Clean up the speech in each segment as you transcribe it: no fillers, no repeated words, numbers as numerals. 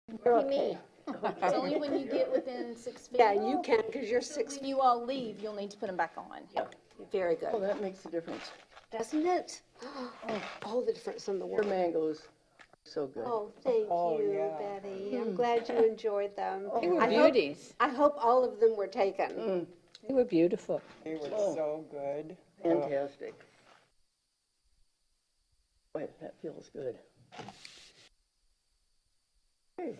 You're Lucky okay. me. It's only when you get within 6 feet. Yeah, you can, because you're 6 When you all leave, you'll need to put them back on. Very Oh, good. that makes a difference. Doesn't it? Oh, all the difference in the Your world. mangoes are so good. Oh, thank Oh, you, yeah. Betty. I'm glad you enjoyed them. They were I hope- beauties. I hope all of them were taken. They were beautiful. They were Oh. so good. Fantastic. Boy, that feels good. Okay.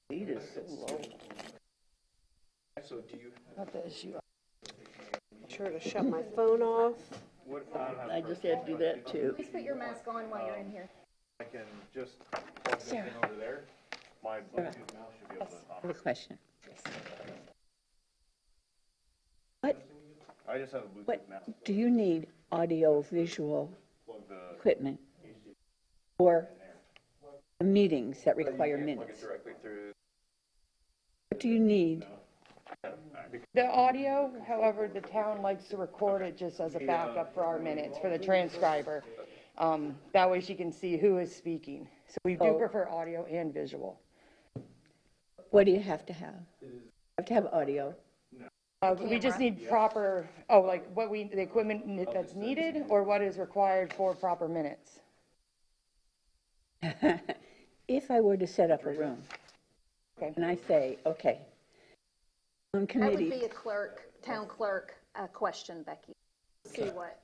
Speed is so low. So do you, Not the issue. Sure to shut my phone off. what, I just had to do that too. Please put your mask on while you're in here. I can just plug this in over there, my Bluetooth mouse should be able to I have a question. I just have a Bluetooth What, mouse, do you need audio-visual plug the, equipment for meetings that require plug it minutes? directly through. What do you need? The audio, however, the town likes to record it just as a backup for our minutes, for the transcriber. That way she can see who is speaking. So we do prefer audio and visual. What do you have to have? You have to have audio. We just need proper, like the equipment that's needed, or what is required for proper minutes? If I were to set up a room, Okay. and I say, okay, on That would committee, be a town clerk question, Becky. See what,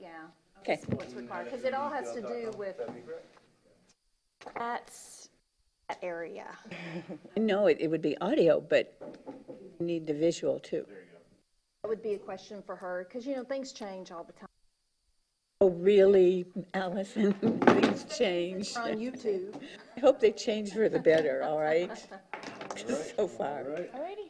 okay, what's required, because it all has to do with, that's that area. no, it would be audio, but you need the visual too. That would be a question for her, because, things change all the time. Oh, really, Allison? Things change. On YouTube. I hope they change for the better, all right? So far. Alrighty.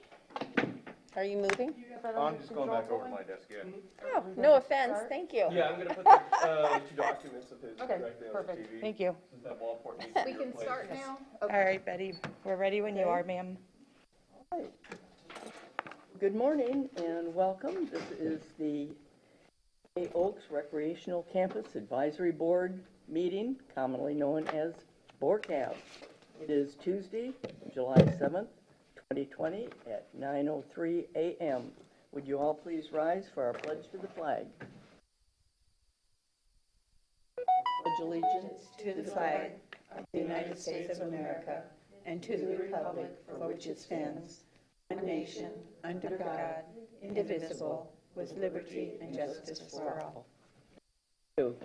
Are you moving? I'm just going back over to my desk, yeah. Oh, no offense. Thank you. Yeah, I'm gonna put the two documents of his Okay, directly on the perfect. TV. Thank you. Since that wall port needs to We be can replaced. start now? All right, Betty, we're ready when you are, ma'am. Good morning and welcome. This is the Bay Oaks Recreational Campus Advisory Board meeting, commonly known as BORCAB. It is Tuesday, July 7th, 2020 at 9:03 a.m. Would you all please rise for our pledge to the flag? Pledge allegiance To the flag of the United States of America and to the republic for which it stands, one nation, under God, indivisible, with liberty and justice for all. to.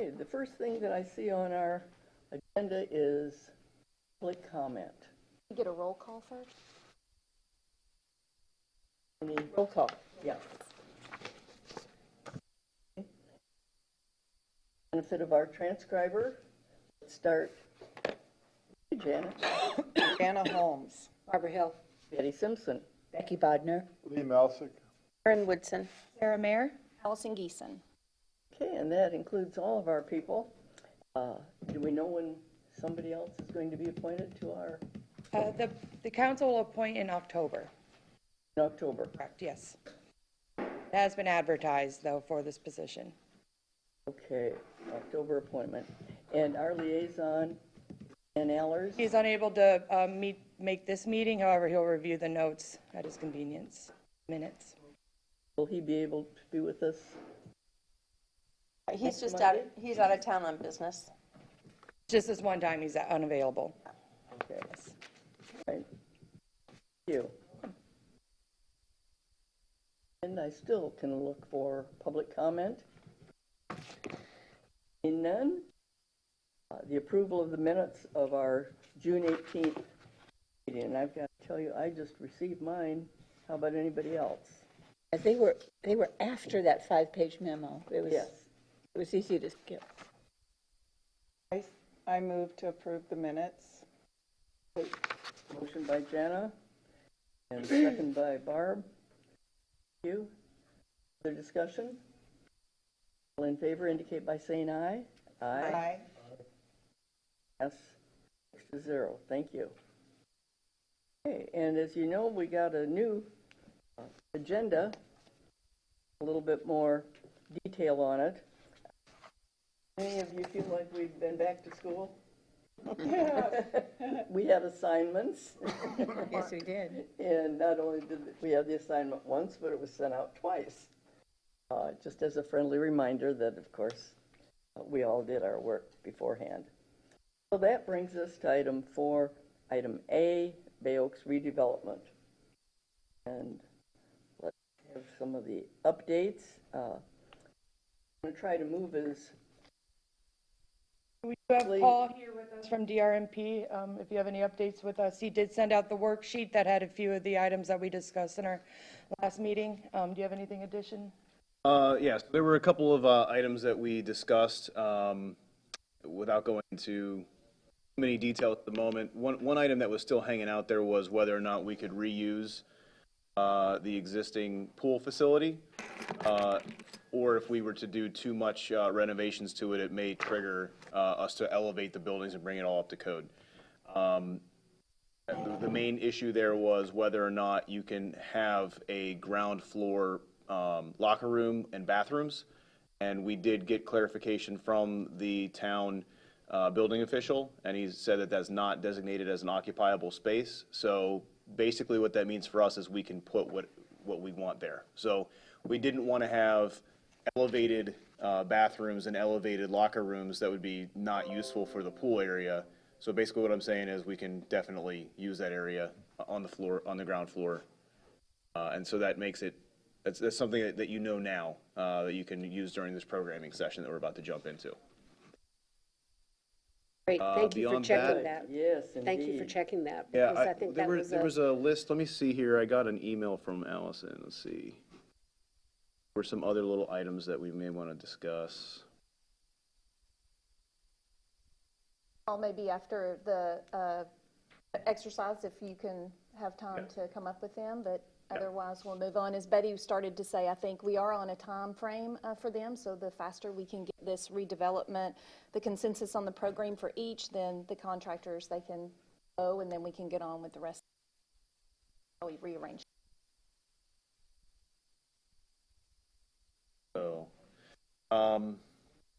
Okay, the first thing that I see on our agenda is public comment. You get a roll call first? Any roll call? Yeah. Benefit of our transcriber. Let's start. Hey, Janet. Anna Holmes. Barbara Hill. Betty Simpson. Becky Bodnar. Lee Malsick. Erin Woodson. Sarah Mayer? Allison Geeson. Okay, and that includes all of our people. Do we know when somebody else is going to be appointed to our, The council will appoint in October, in October? correct, yes. It has been advertised, though, for this position. Okay, October appointment. And our liaison, Ann Allers? He's unable to make this meeting, however, he'll review the notes at his convenience, minutes. Will he be able to be with us? He's just out of town on business. Just this one time, he's unavailable. Okay. Right. Thank you. And I still can look for public comment. Seeing none, the approval of the minutes of our June 18th meeting. And I've got to tell you, I just received mine. How about anybody else? They were after that 5-page memo. Yes. It was easy to skip. I move to approve the minutes. Motion by Jana and second by Barb. Thank you. Other discussion? All in favor indicate by saying aye. Aye. Yes, 6-0. Thank you. Okay, and as you know, we got a new agenda, a little bit more detail on it. Any of you feel like we've been back to school? We had assignments. Yes, we did. And not only did we have the assignment once, but it was sent out twice. Just as a friendly reminder that, of course, we all did our work beforehand. So that brings us to item 4, item A, Bay Oaks redevelopment. And let's have some of the updates. I'm going to try to move as We do have Paul here with us from DRMP. If you have any updates with us, he did send out the worksheet that had a few of the items that we discussed in our last meeting. Do you have anything addition? Yes, there were a couple of items that we discussed without going into many details at the moment. One item that was still hanging out there was whether or not we could reuse the existing pool facility, or if we were to do too much renovations to it, it may trigger us to elevate the buildings and bring it all up to code. The main issue there was whether or not you can have a ground floor locker room and bathrooms, and we did get clarification from the town building official, and he said that that's not designated as an occupiable space. So basically what that means for us is we can put what we want there. So we didn't want to have elevated bathrooms and elevated locker rooms that would be not useful for the pool area. So basically what I'm saying is we can definitely use that area on the floor, on the ground floor. And so that makes it, that's something that you know now, that you can use during this programming session that we're about to jump into. Great, thank you for Beyond checking that- that. yes, indeed. Thank you for checking that. Yeah, Because I think that was there was a list, let me see here, I got an email from Allison, let's see. There were some other little items that we may want to discuss. Or maybe after the exercise, if you can have time to come up with them, but otherwise we'll move on. As Betty started to say, I think we are on a time frame for them, so the faster we can get this redevelopment, the consensus on the program for each, then the contractors, they can go, and then we can get on with the rest. We rearrange. So, all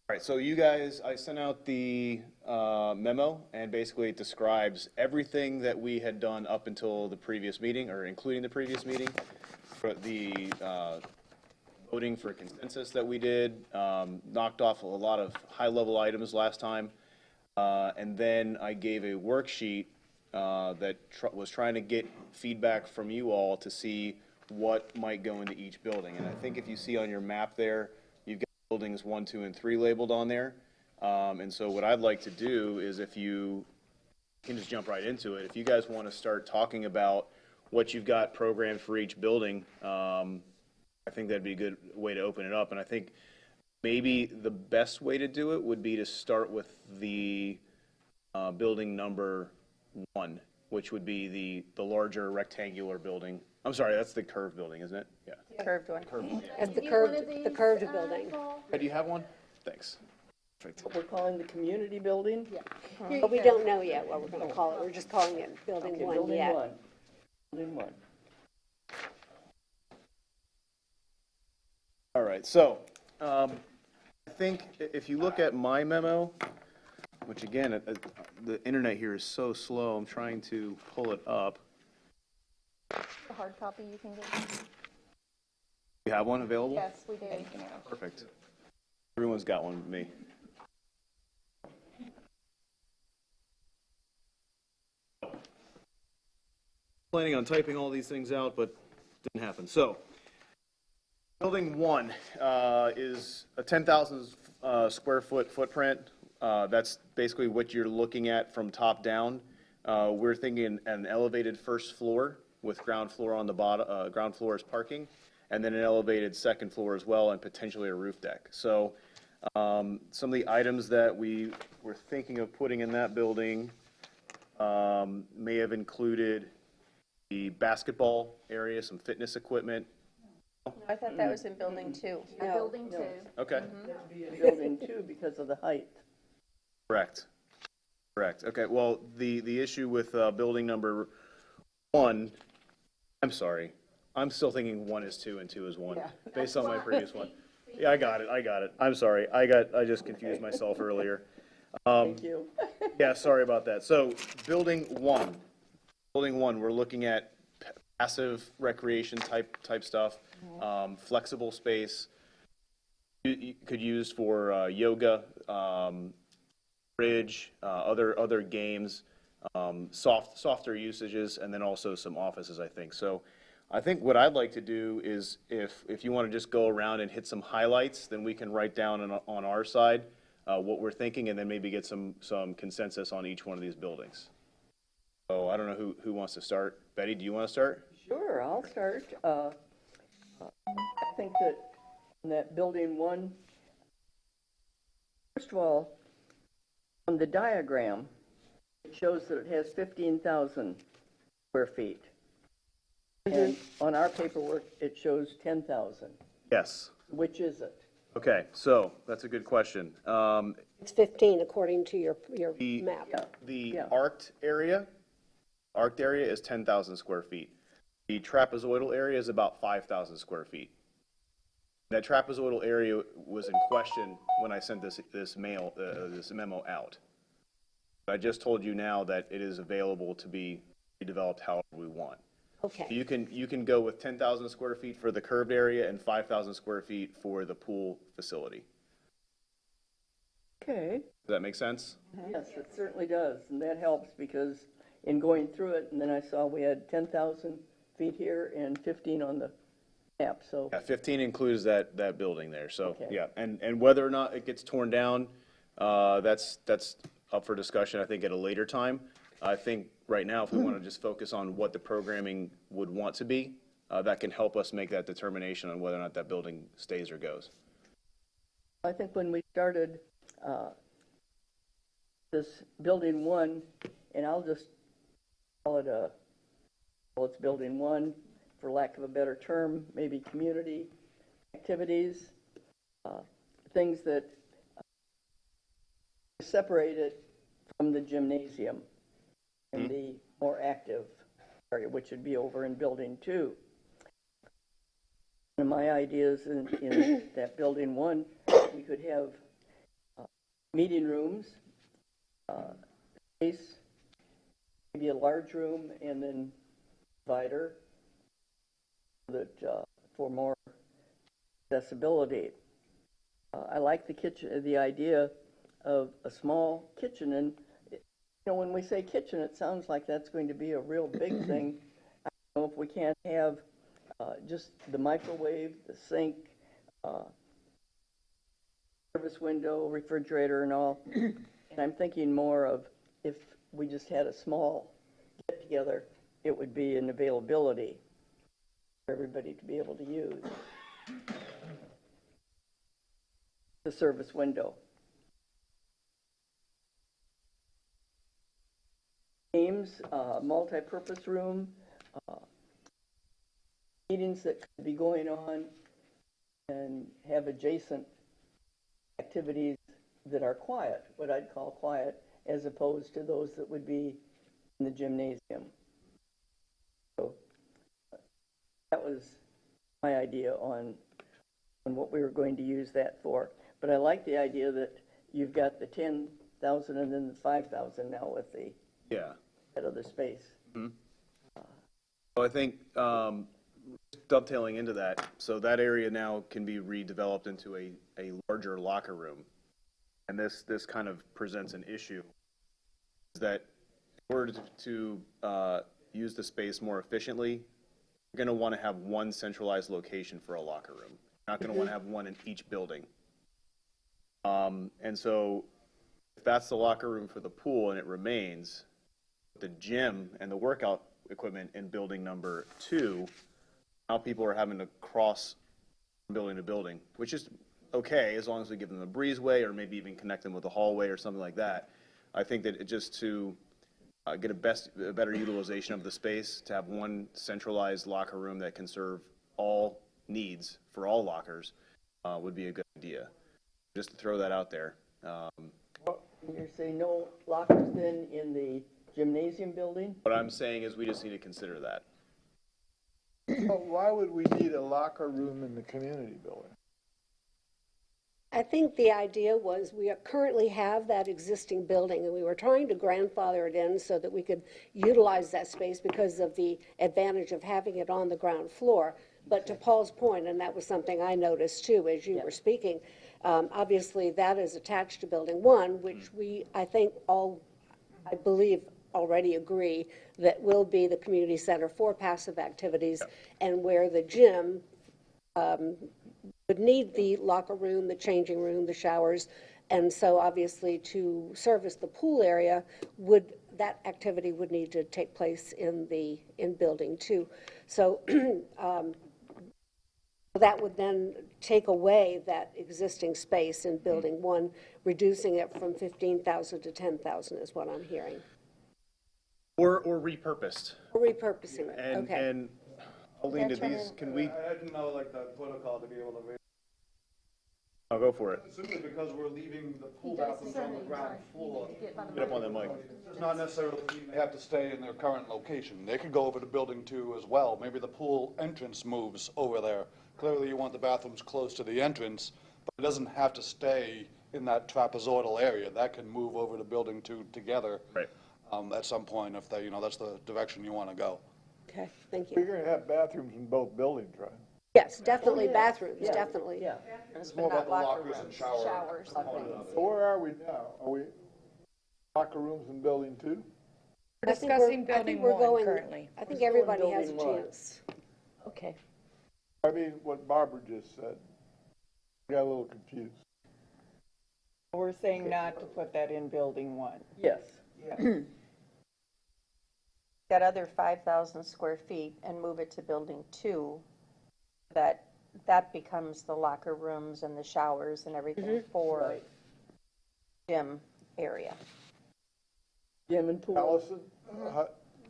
right, so you guys, I sent out the memo, and basically it describes everything that we had done up until the previous meeting, or including the previous meeting, for the voting for consensus that we did, knocked off a lot of high-level items last time, and then I gave a worksheet that was trying to get feedback from you all to see what might go into each building. And I think if you see on your map there, you've got buildings 1, 2, and 3 labeled on there. And so what I'd like to do is, if you can just jump right into it, if you guys want to start talking about what you've got programmed for each building, I think that'd be a good way to open it up. And I think maybe the best way to do it would be to start with the building number 1, which would be the larger rectangular building. I'm sorry, that's the curved building, isn't it? Yeah. Curved one. That's the You one of curved these, building. Paul? Hey, do you have one? Thanks. What we're calling the community building? But we don't know yet what we're going to call it. We're just calling it Building Okay, 1 building yet. 1. Building 1. All right, so I think if you look at my memo, which again, the internet here is so slow, I'm trying to pull it up. The hard copy you can get? You have one available? Yes, we do. Perfect. Everyone's got one with me. Planning on typing all these things out, but didn't happen. So, building 1 is a 10,000 square foot footprint. That's basically what you're looking at from top down. We're thinking an elevated first floor with ground floor on the bottom, ground floor is parking, and then an elevated second floor as well, and potentially a roof deck. So some of the items that we were thinking of putting in that building may have included the basketball area, some fitness equipment. I thought that was in building 2. Building 2. Okay. Building 2 because of the height. Correct. Correct. Okay, well, the issue with building number 1, I'm sorry, I'm still thinking 1 is 2 and 2 is 1, based on my previous one. Yeah, I got it. I'm sorry. I just confused myself earlier. Thank you. Yeah, sorry about that. So, building one, we're looking at passive recreation type stuff, flexible space. You could use for yoga, bridge, other games, softer usages, and then also some offices, I think. So, I think what I'd like to do is, if you want to just go around and hit some highlights, then we can write down on our side what we're thinking, and then maybe get some consensus on each one of these buildings. So I don't know who wants to start. Betty, do you want to start? Sure, I'll start. I think that in that building one, first of all, on the diagram, it shows that it has 15,000 square feet. And on our paperwork, it shows 10,000. Yes. Which is it? Okay, so that's a good question. It's 15 according to your The- map. The Yeah. arced area is 10,000 square feet. The trapezoidal area is about 5,000 square feet. That trapezoidal area was in question when I sent this memo out. I just told you now that it is available to be redeveloped however we want. Okay, You can go with 10,000 square feet for the curved area and 5,000 square feet for the pool facility. Okay. Does that make sense? Yes, it certainly does, and that helps because in going through it, and then I saw we had 10,000 feet here and 15 on the map, so. Yeah, 15 includes that building there, so, Okay. yeah. And whether or not it gets torn down, that's up for discussion, I think, at a later time. I think right now, if we want to just focus on what the programming would want to be, that can help us make that determination on whether or not that building stays or goes. I think when we started this building one, and I'll just call it it's building one, for lack of a better term, maybe community activities, things that separate it from the gymnasium and the more active area, which would be over in building two. One of my ideas in that building one, we could have meeting rooms, space, maybe a large room, and then divider that for more accessibility. I like the idea of a small kitchen, and when we say kitchen, it sounds like that's going to be a real big thing. I don't know if we can't have just the microwave, the sink, service window, refrigerator, and all. And I'm thinking more of if we just had a small get together, it would be an availability for everybody to be able to use the service window. Games, multi-purpose room, meetings that could be going on and have adjacent activities that are quiet, what I'd call quiet, as opposed to those that would be in the gymnasium. So that was my idea on what we were going to use that for. But I like the idea that you've got the 10,000 and then the 5,000 now with that other space. So I think dovetailing into that, so that area now can be redeveloped into a larger locker room. And this kind of presents an issue, is that in order to use the space more efficiently, you're going to want to have one centralized location for a locker room. You're not going to want to have one in each building. And so if that's the locker room for the pool and it remains, the gym and the workout equipment in building number 2, now people are having to cross from building to building, which is okay as long as we give them a breezeway or maybe even connect them with a hallway or something like that. I think that just to get a better utilization of the space, to have one centralized locker room that can serve all needs for all lockers would be a good idea. Just to throw that out there. You're saying no lockers then in the gymnasium building? What I'm saying is we just need to consider that. But why would we need a locker room in the community building? I think the idea was we currently have that existing building, and we were trying to grandfather it in so that we could utilize that space because of the advantage of having it on the ground floor. But to Paul's point, and that was something I noticed too as you were speaking, obviously that is attached to Building 1, which we, I think all, I believe, already agree that will be the community center for passive activities, and where the gym would need the locker room, the changing room, the showers, and so obviously to service the pool area, that activity would need to take place in Building 2. So that would then take away that existing space in Building 1, reducing it from 15,000 to 10,000 is what I'm hearing. Or repurposed. Or repurposing it, And, okay. and I'll lean to these, can we, I didn't know like the protocol to be able to. I'll go for it. Simply because we're leaving the pool bathrooms on the ground floor. Get up on that mic. Does not necessarily mean they have to stay in their current location. They could go over to Building 2 as well. Maybe the pool entrance moves over there. Clearly you want the bathrooms close to the entrance, but it doesn't have to stay in that trapezoidal area. That can move over to Building 2 together. Right. At some point if they, that's the direction you want to go. Okay, thank You're you. gonna have bathrooms in both buildings, right? Yes, definitely bathrooms, definitely. Yeah. It's more about the lockers and Showers. So where are we now? Are we locker rooms in building 2? We're I think we're- discussing I think building we're 1 going- currently. I think We're still in everybody has a Building 1. chance. Okay. I mean, what Barbara just said. I got a little confused. We're saying not to put that in Building 1. Yes. That other 5,000 square feet and move it to Building 2, that becomes the locker rooms and the showers and everything for Right. gym area. Gym and pool. Allison,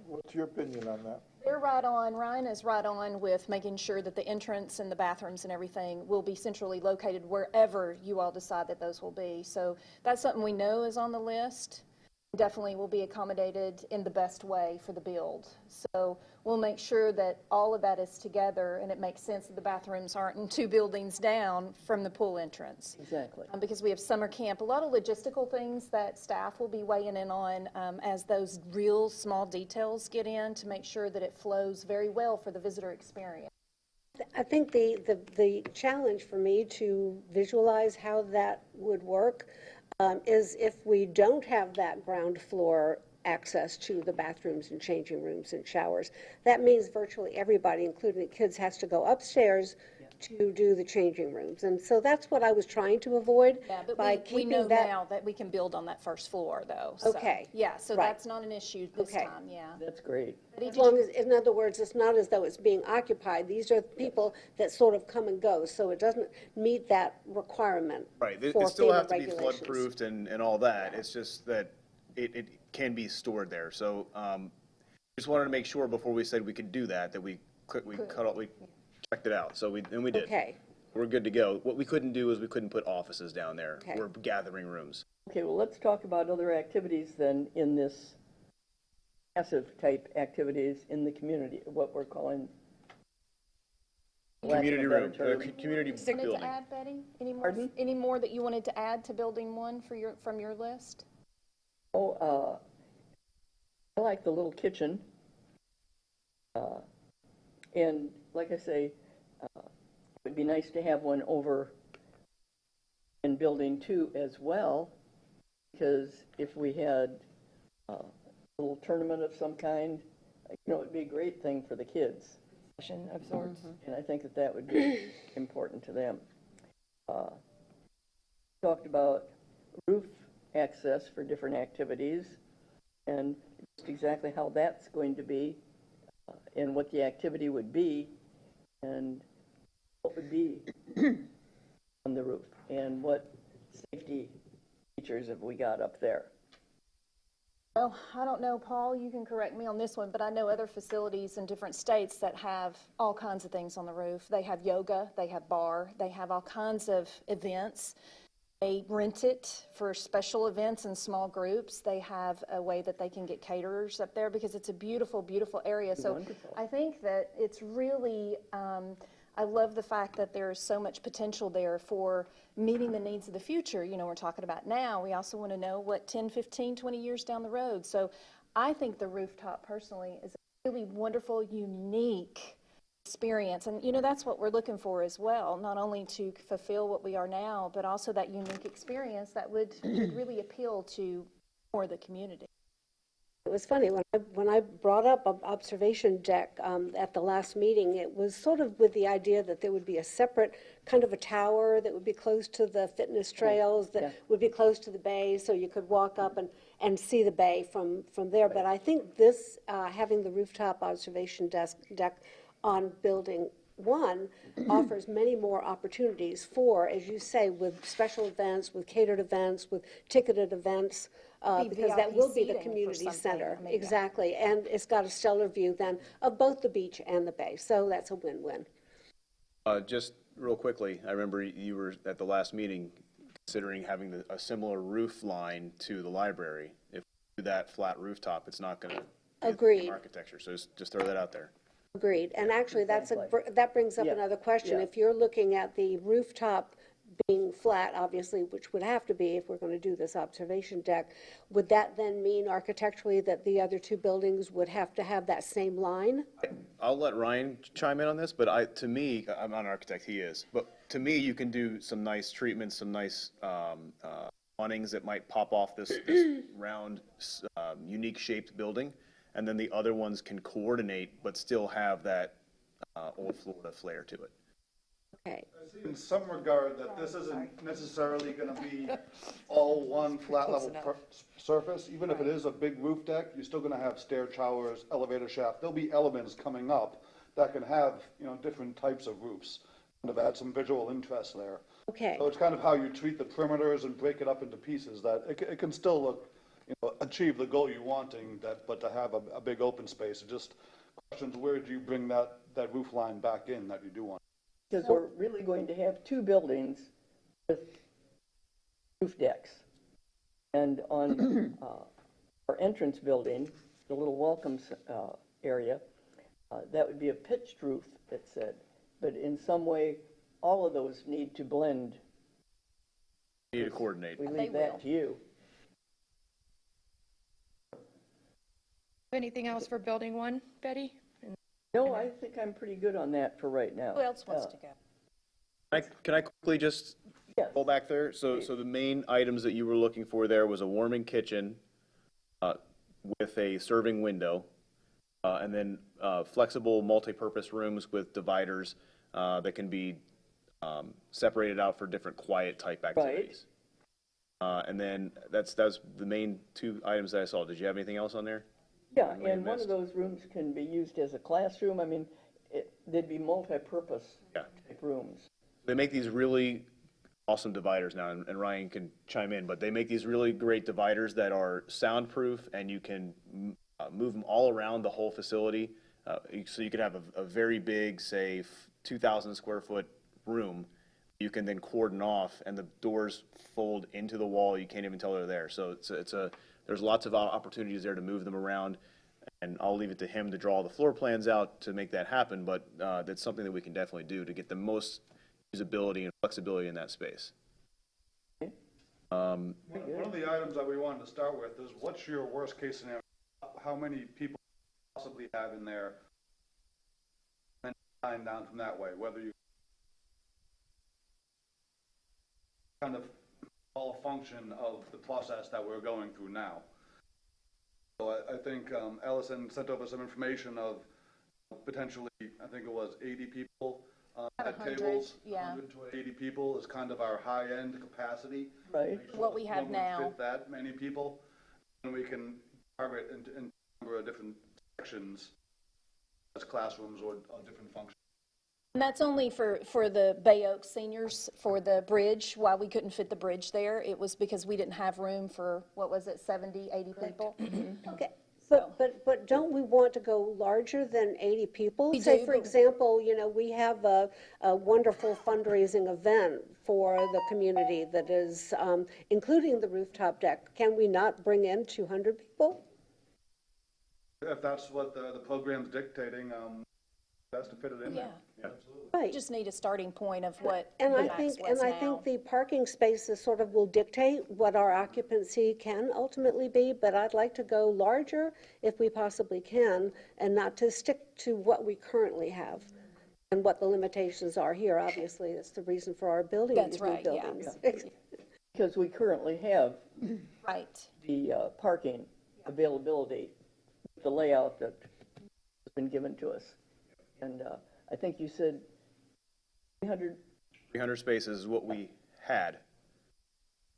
what's your opinion on that? They're right on, Ryan is right on with making sure that the entrance and the bathrooms and everything will be centrally located wherever you all decide that those will be. So that's something we know is on the list. Definitely will be accommodated in the best way for the build. So we'll make sure that all of that is together and it makes sense that the bathrooms aren't in 2 buildings down from the pool entrance. Exactly. Because we have summer camp, a lot of logistical things that staff will be weighing in on as those real small details get in to make sure that it flows very well for the visitor experience. I think the challenge for me to visualize how that would work is if we don't have that ground floor access to the bathrooms and changing rooms and showers. That means virtually everybody, including the kids, has to go upstairs to do the changing rooms. And so that's what I was trying to avoid Yeah, but by we know keeping that. now that we can build on that first floor though. So, Okay. yeah, so Right. that's not an issue this Okay. time, yeah. That's great. As long as, in other words, it's not as though it's being occupied. These are people that sort of come and go, so it doesn't meet that requirement Right, for it still FEMA have to be regulations. flood-proofed and all that. It's just that it can be stored there. So, just wanted to make sure before we said we could do that, that we checked it out. So we did. Okay, We're good to go. What we couldn't do is we couldn't put offices down there. Okay. We're gathering rooms. Okay, well, let's talk about other activities then in this passive type activities in the community, what we're calling. lack of a Community better room, term. community Wanted to building. add, Betty? Pardon? Any more that you wanted to add to Building 1 from your list? Oh, I like the little kitchen. And like I say, it would be nice to have one over in Building 2 as well, because if we had a little tournament of some kind, it'd be a great thing for the kids. Of sorts. And I think that that would be important to them. Talked about roof access for different activities and just exactly how that's going to be and what the activity would be and what would be on the roof and what safety features have we got up there. Well, I don't know, Paul, you can correct me on this one, but I know other facilities in different states that have all kinds of things on the roof. They have yoga, they have bar, they have all kinds of events. They rent it for special events and small groups. They have a way that they can get caterers up there because it's a beautiful, beautiful area. So Wonderful. I think that it's really I love the fact that there is so much potential there for meeting the needs of the future. You know, we're talking about now. We also want to know what 10, 15, 20 years down the road. So I think the rooftop personally is a really wonderful, unique experience. And, you know, that's what we're looking for as well, not only to fulfill what we are now, but also that unique experience that would really appeal to more of the community. It was funny, when I brought up an observation deck at the last meeting, it was sort of with the idea that there would be a separate kind of a tower that would be close to the fitness trails, that would be close to the bay, so you could walk up and see the bay from there. But I think this, having the rooftop observation deck on building 1 offers many more opportunities for, as you say, with special events, with catered events, with ticketed events, because that will be the seating for community something, center. maybe. Exactly, and it's got a stellar view then of both the beach and the bay, so that's a win-win. Just real quickly, I remember you were at the last meeting considering having a similar roof line to the library. If we do that flat rooftop, it's not going to Agreed. architecture, so just throw that out there. Agreed, and actually, that brings up Yeah. another question. Yeah. If you're looking at the rooftop being flat, obviously, which would have to be if we're going to do this observation deck, would that then mean architecturally that the other 2 buildings would have to have that same line? I'll let Ryan chime in on this, but to me, I'm not an architect, he is, but to me, you can do some nice treatments, some nice awnings that might pop off this round, unique shaped building, and then the other ones can coordinate, but still have that old Florida flair to it. Okay, I see in some regard that this isn't necessarily gonna be all one flat level surface. Even if it is a big roof deck, you're still gonna have stair towers, elevator shaft. There'll be elements coming up that can have, you know, different types of roofs. Kind of add some visual interest there. okay. So it's kind of how you treat the perimeters and break it up into pieces, that it can still look, you know, achieve the goal you're wanting, but to have a big open space. It just questions, where do you bring that roof line back in that you do want? Because we're really going to have 2 buildings with roof decks. And on our entrance building, the little welcome area, that would be a pitched roof, it said. But in some way, all of those need to blend. You need to coordinate. We They leave that will. to you. Anything else for building 1, Betty? No, I think I'm pretty good on that for right now. Who else wants to go? Can I quickly just Yes. pull back there? So the main items that you were looking for there was a warming kitchen with a serving window, and then flexible multi-purpose rooms with dividers that can be separated out for different quiet type activities. And then that's the main 2 items that I saw. Did you have anything else on there? Yeah, What you and one missed? of those rooms can be used as a classroom. I mean, they'd be multi-purpose Yeah. type rooms. They make these really awesome dividers now, and Ryan can chime in, but they make these really great dividers that are soundproof, and you can move them all around the whole facility. So you could have a very big, say, 2,000 square foot room. You can then cordon off, and the doors fold into the wall. You can't even tell they're there. So there's lots of opportunities there to move them around, and I'll leave it to him to draw the floor plans out to make that happen, but that's something that we can definitely do to get the most usability and flexibility in that space. One of the items that we wanted to start with is, what's your worst case scenario? How many people possibly have in there? And then down from that way, whether you kind of all a function of the process that we're going through now. So I think Ellison sent over some information of potentially, I think it was 80 people at 100, tables. yeah. 100 to 80 people is kind of our high-end capacity. Right. Make sure What we have one would now. Fit that many people, and we can carve it into a number of different sections as classrooms or different functions. And that's only for the Bay Oaks seniors, for the bridge. Why we couldn't fit the bridge there, it was because we didn't have room for, what was it, 70, 80 people? Okay, but don't we want to go larger than 80 people? We Say, do, for but- example, you know, we have a wonderful fundraising event for the community that is, including the rooftop deck. Can we not bring in 200 people? If that's what the program's dictating, Has to fit it in there. Yeah. Right. Just need a starting point of what And the I max think, was and I now. think the parking spaces sort of will dictate what our occupancy can ultimately be, but I'd like to go larger if we possibly can, and not to stick to what we currently have and what the limitations are here. Obviously, that's the reason for our building That's these new right, yeah. buildings. Because we currently have Right. the parking availability, the layout that has been given to us. And I think you said 300, 300 spaces is what we had.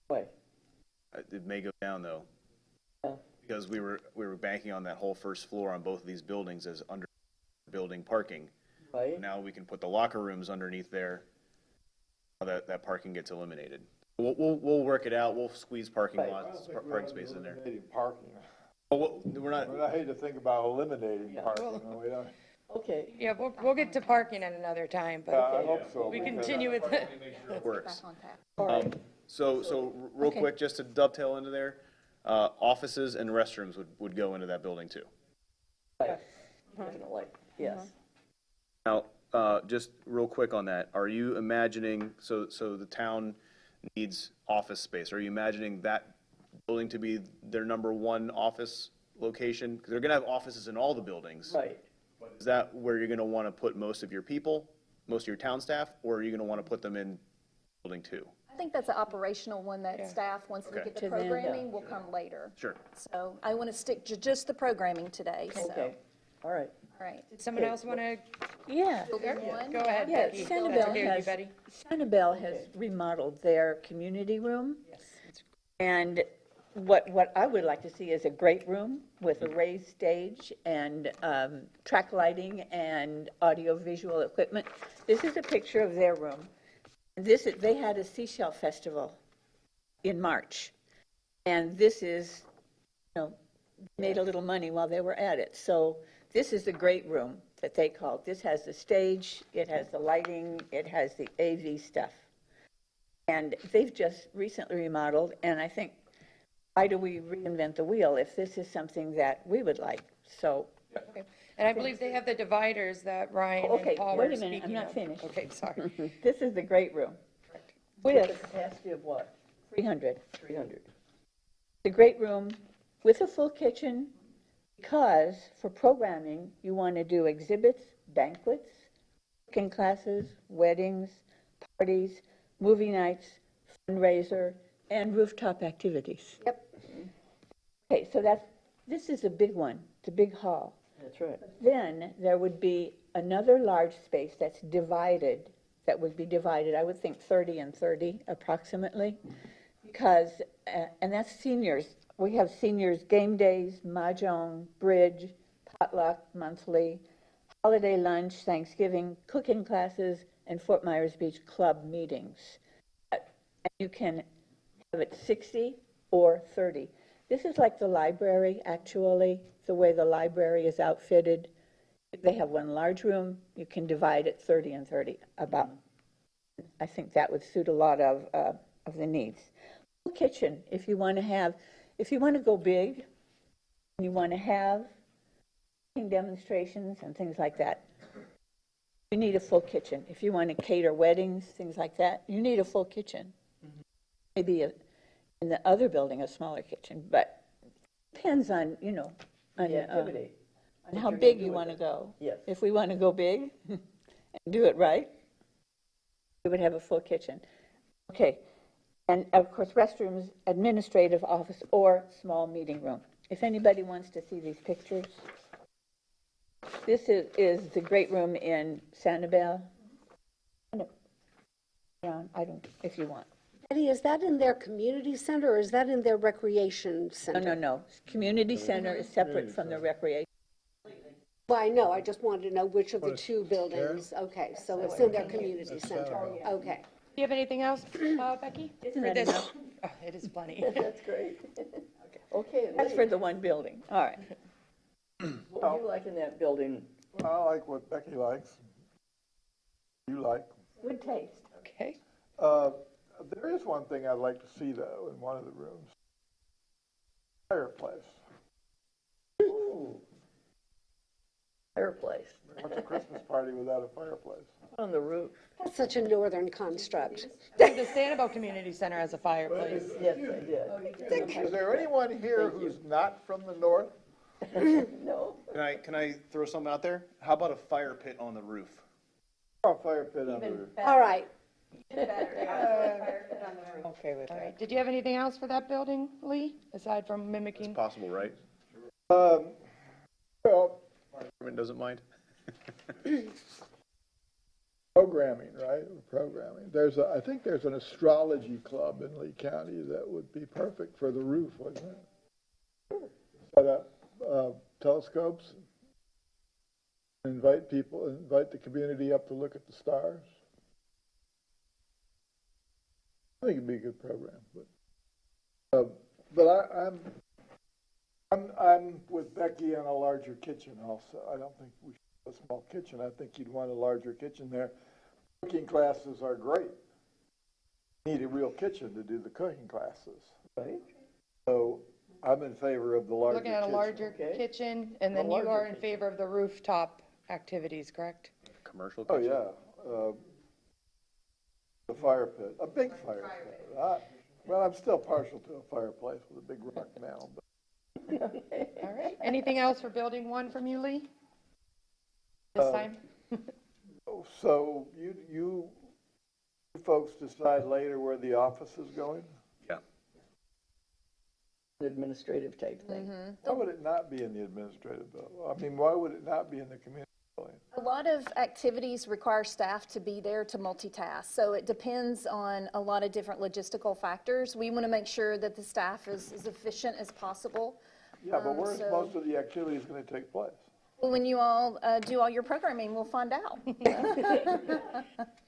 why? It may go down though, Yeah. because we were banking on that whole first floor on both of these buildings as under building parking. Right? Now we can put the locker rooms underneath there. That parking gets eliminated. We'll work it out. We'll squeeze parking Right. lots, parking spaces in there. Eliminating parking. Well, we're not. I mean, I hate to think about eliminating Yeah. parking. We don't- Okay, Yeah, we'll get to parking at another time, I but hope so. we because- continue with the, Works. Back on track. all right. So real Okay. quick, just to dovetail into there, offices and restrooms would go into that building too. Right. Definitely, yes. Now, just real quick on that, are you imagining, so the town needs office space, are you imagining that building to be their number one office location? Because they're gonna have offices in all the buildings. Right. Is that where you're gonna wanna put most of your people, most of your town staff, or are you gonna wanna put them in building two? I think that's an operational one that staff, once we Okay. get the To them, yeah. programming, will come later. Sure. So I want to stick to just the programming today, so, Okay, all right. all right. did someone else want to, Yeah. Building one? go ahead, Yeah, Becky. Sanibel That's okay with you, has, Betty? Sanibel has remodeled their community room. And what I would like to see is a great room with a raised stage and track lighting and audio-visual equipment. This is a picture of their room. They had a seashell festival in March. And this is, made a little money while they were at it. So this is the great room that they called. This has the stage, it has the lighting, it has the AV stuff. And they've just recently remodeled, and I think, why do we reinvent the wheel if this is something that we would like? So, And I believe they have the dividers that Ryan and Okay, Paul wait were a minute, I'm speaking not of. finished. Okay, sorry. this is the great room. With With a capacity of what? 300. 300. The great room with a full kitchen, because for programming, you want to do exhibits, banquets, cooking classes, weddings, parties, movie nights, fundraiser, and rooftop activities. Yep. Okay, so this is a big one, it's a big hall. That's right. Then there would be another large space that's divided, that would be divided, I would think 30 and 30 approximately, because, and that's seniors. We have seniors game days, mahjong, bridge, potluck monthly, holiday lunch, Thanksgiving, cooking classes, and Fort Myers Beach Club meetings. And you can have it 60 or 30. This is like the library, actually, the way the library is outfitted. They have one large room, you can divide it 30 and 30, about. I think that would suit a lot of the needs. Kitchen, if you want to go big, you want to have cooking demonstrations and things like that, you need a full kitchen. If you want to cater weddings, things like that, you need a full kitchen. Maybe in the other building, a smaller kitchen, but depends on, on The activity. on how big you want to go. Yes. If we want to go big and do it right, we would have a full kitchen. Okay, and of course, restrooms, administrative office, or small meeting room. If anybody wants to see these pictures, this is the great room in Sanibel. I don't, if you want. Betty, is that in their community center or is that in their recreation center? No. Community center is separate from the recreation. Well, I know, I just wanted to know which of the two buildings. Okay, so it's in their community center. Okay. Do you have anything else, Becky? Isn't For that this? enough? Oh, it is plenty. That's great. Okay, That's for the one building, all right. what do you like in that building? I like what Becky likes. You like. Good taste. Okay. There is one thing I'd like to see, though, in one of the rooms. Fireplace. Ooh. Fireplace What's a Christmas party without a fireplace? on the roof. That's such a northern construct. The Sanibel Community Center has a fireplace. Yes, I did. Is there anyone here who's not from the north? No, Can I throw something out there? How about a fire pit on the roof? A fire pit on the roof. All right, Okay with All that. right, did you have anything else for that building, Lee, aside from It's mimicking? possible, right? Well, Everyone doesn't mind? programming, right? Programming. I think there's an astrology club in Lee County that would be perfect for the roof, wouldn't it? Set up telescopes, invite the community up to look at the stars. I think it'd be a good program, but I'm with Becky on a larger kitchen also. I don't think we should have a small kitchen. I think you'd want a larger kitchen there. Cooking classes are great. You need a real kitchen to do the cooking classes. right? So I'm in favor of the larger Looking at a kitchen. larger okay. kitchen, and then A you larger are in kitchen. favor of the rooftop activities, correct? Commercial Oh, kitchen? yeah. The fire pit, a big fire pit. Well, I'm still partial to a fireplace with a big rock mantle, but All right, anything else for building one from you, Lee? This time? so you folks decide later where the office is going? Yeah. Administrative type thing. Why would it not be in the administrative building? I mean, why would it not be in the community building? A lot of activities require staff to be there to multitask, so it depends on a lot of different logistical factors. We want to make sure that the staff is as efficient as possible. Yeah, but where's so- most of the activities going to take place? When you all do all your programming, we'll find out.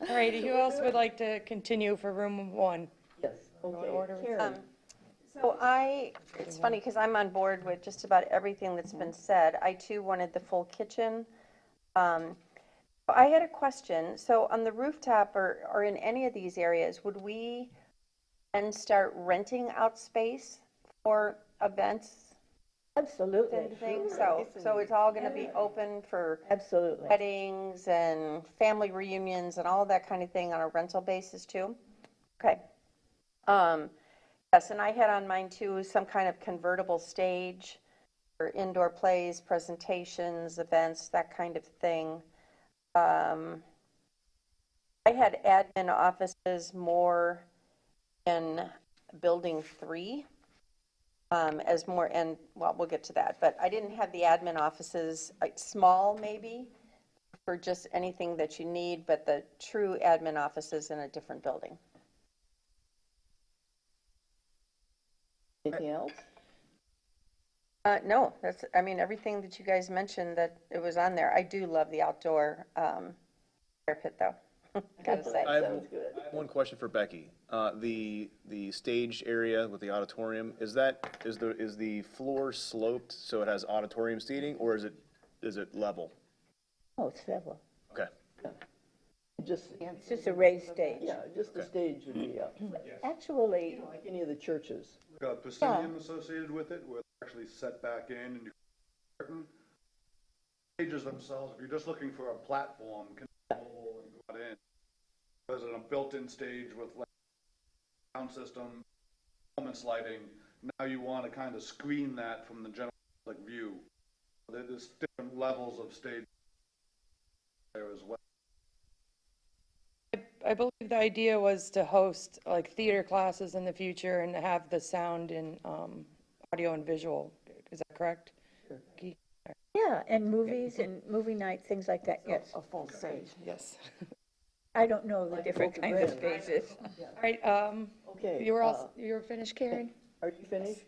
All right, who else would like to continue for room one? Yes, in okay. order with- Karen. So it's funny because I'm on board with just about everything that's been said. I too wanted the full kitchen. I had a question. So on the rooftop or in any of these areas, would we then start renting out space for events Absolutely. and things? So it's all going to be open for Absolutely. weddings and family reunions and all that kind of thing on a rental basis too? Okay. Yes, and I had on mine too, some kind of convertible stage for indoor plays, presentations, events, that kind of thing. I had admin offices more in building 3, as more, and, well, we'll get to that, but I didn't have the admin offices, like, small maybe, for just anything that you need, but the true admin offices in a different building. Anything else? No, that's, I mean, everything that you guys mentioned that it was on there. I do love the outdoor fire pit, though, gotta say. I have Sounds good. one question for Becky. The stage area with the auditorium, is the floor sloped so it has auditorium seating, or is it level? Oh, it's level. Okay. Just, It's just a raised stage. yeah, just the stage would be up. Actually, like any of the churches. Got a proscenium associated with it, where they're actually set back in, and you curtain. Stages themselves, if you're just looking for a platform, can go and go in. There's a built-in stage with like sound system, performance lighting. Now you want to kind of screen that from the general public view. There's different levels of stage there as well. I believe the idea was to host like theater classes in the future and have the sound and audio and visual. Is that correct? Sure. Yeah, and movies and movie night, things like that, yes. A full stage, yes. I don't know the different kinds of spaces. All right, Okay. you were finished, Karen? Are you finished?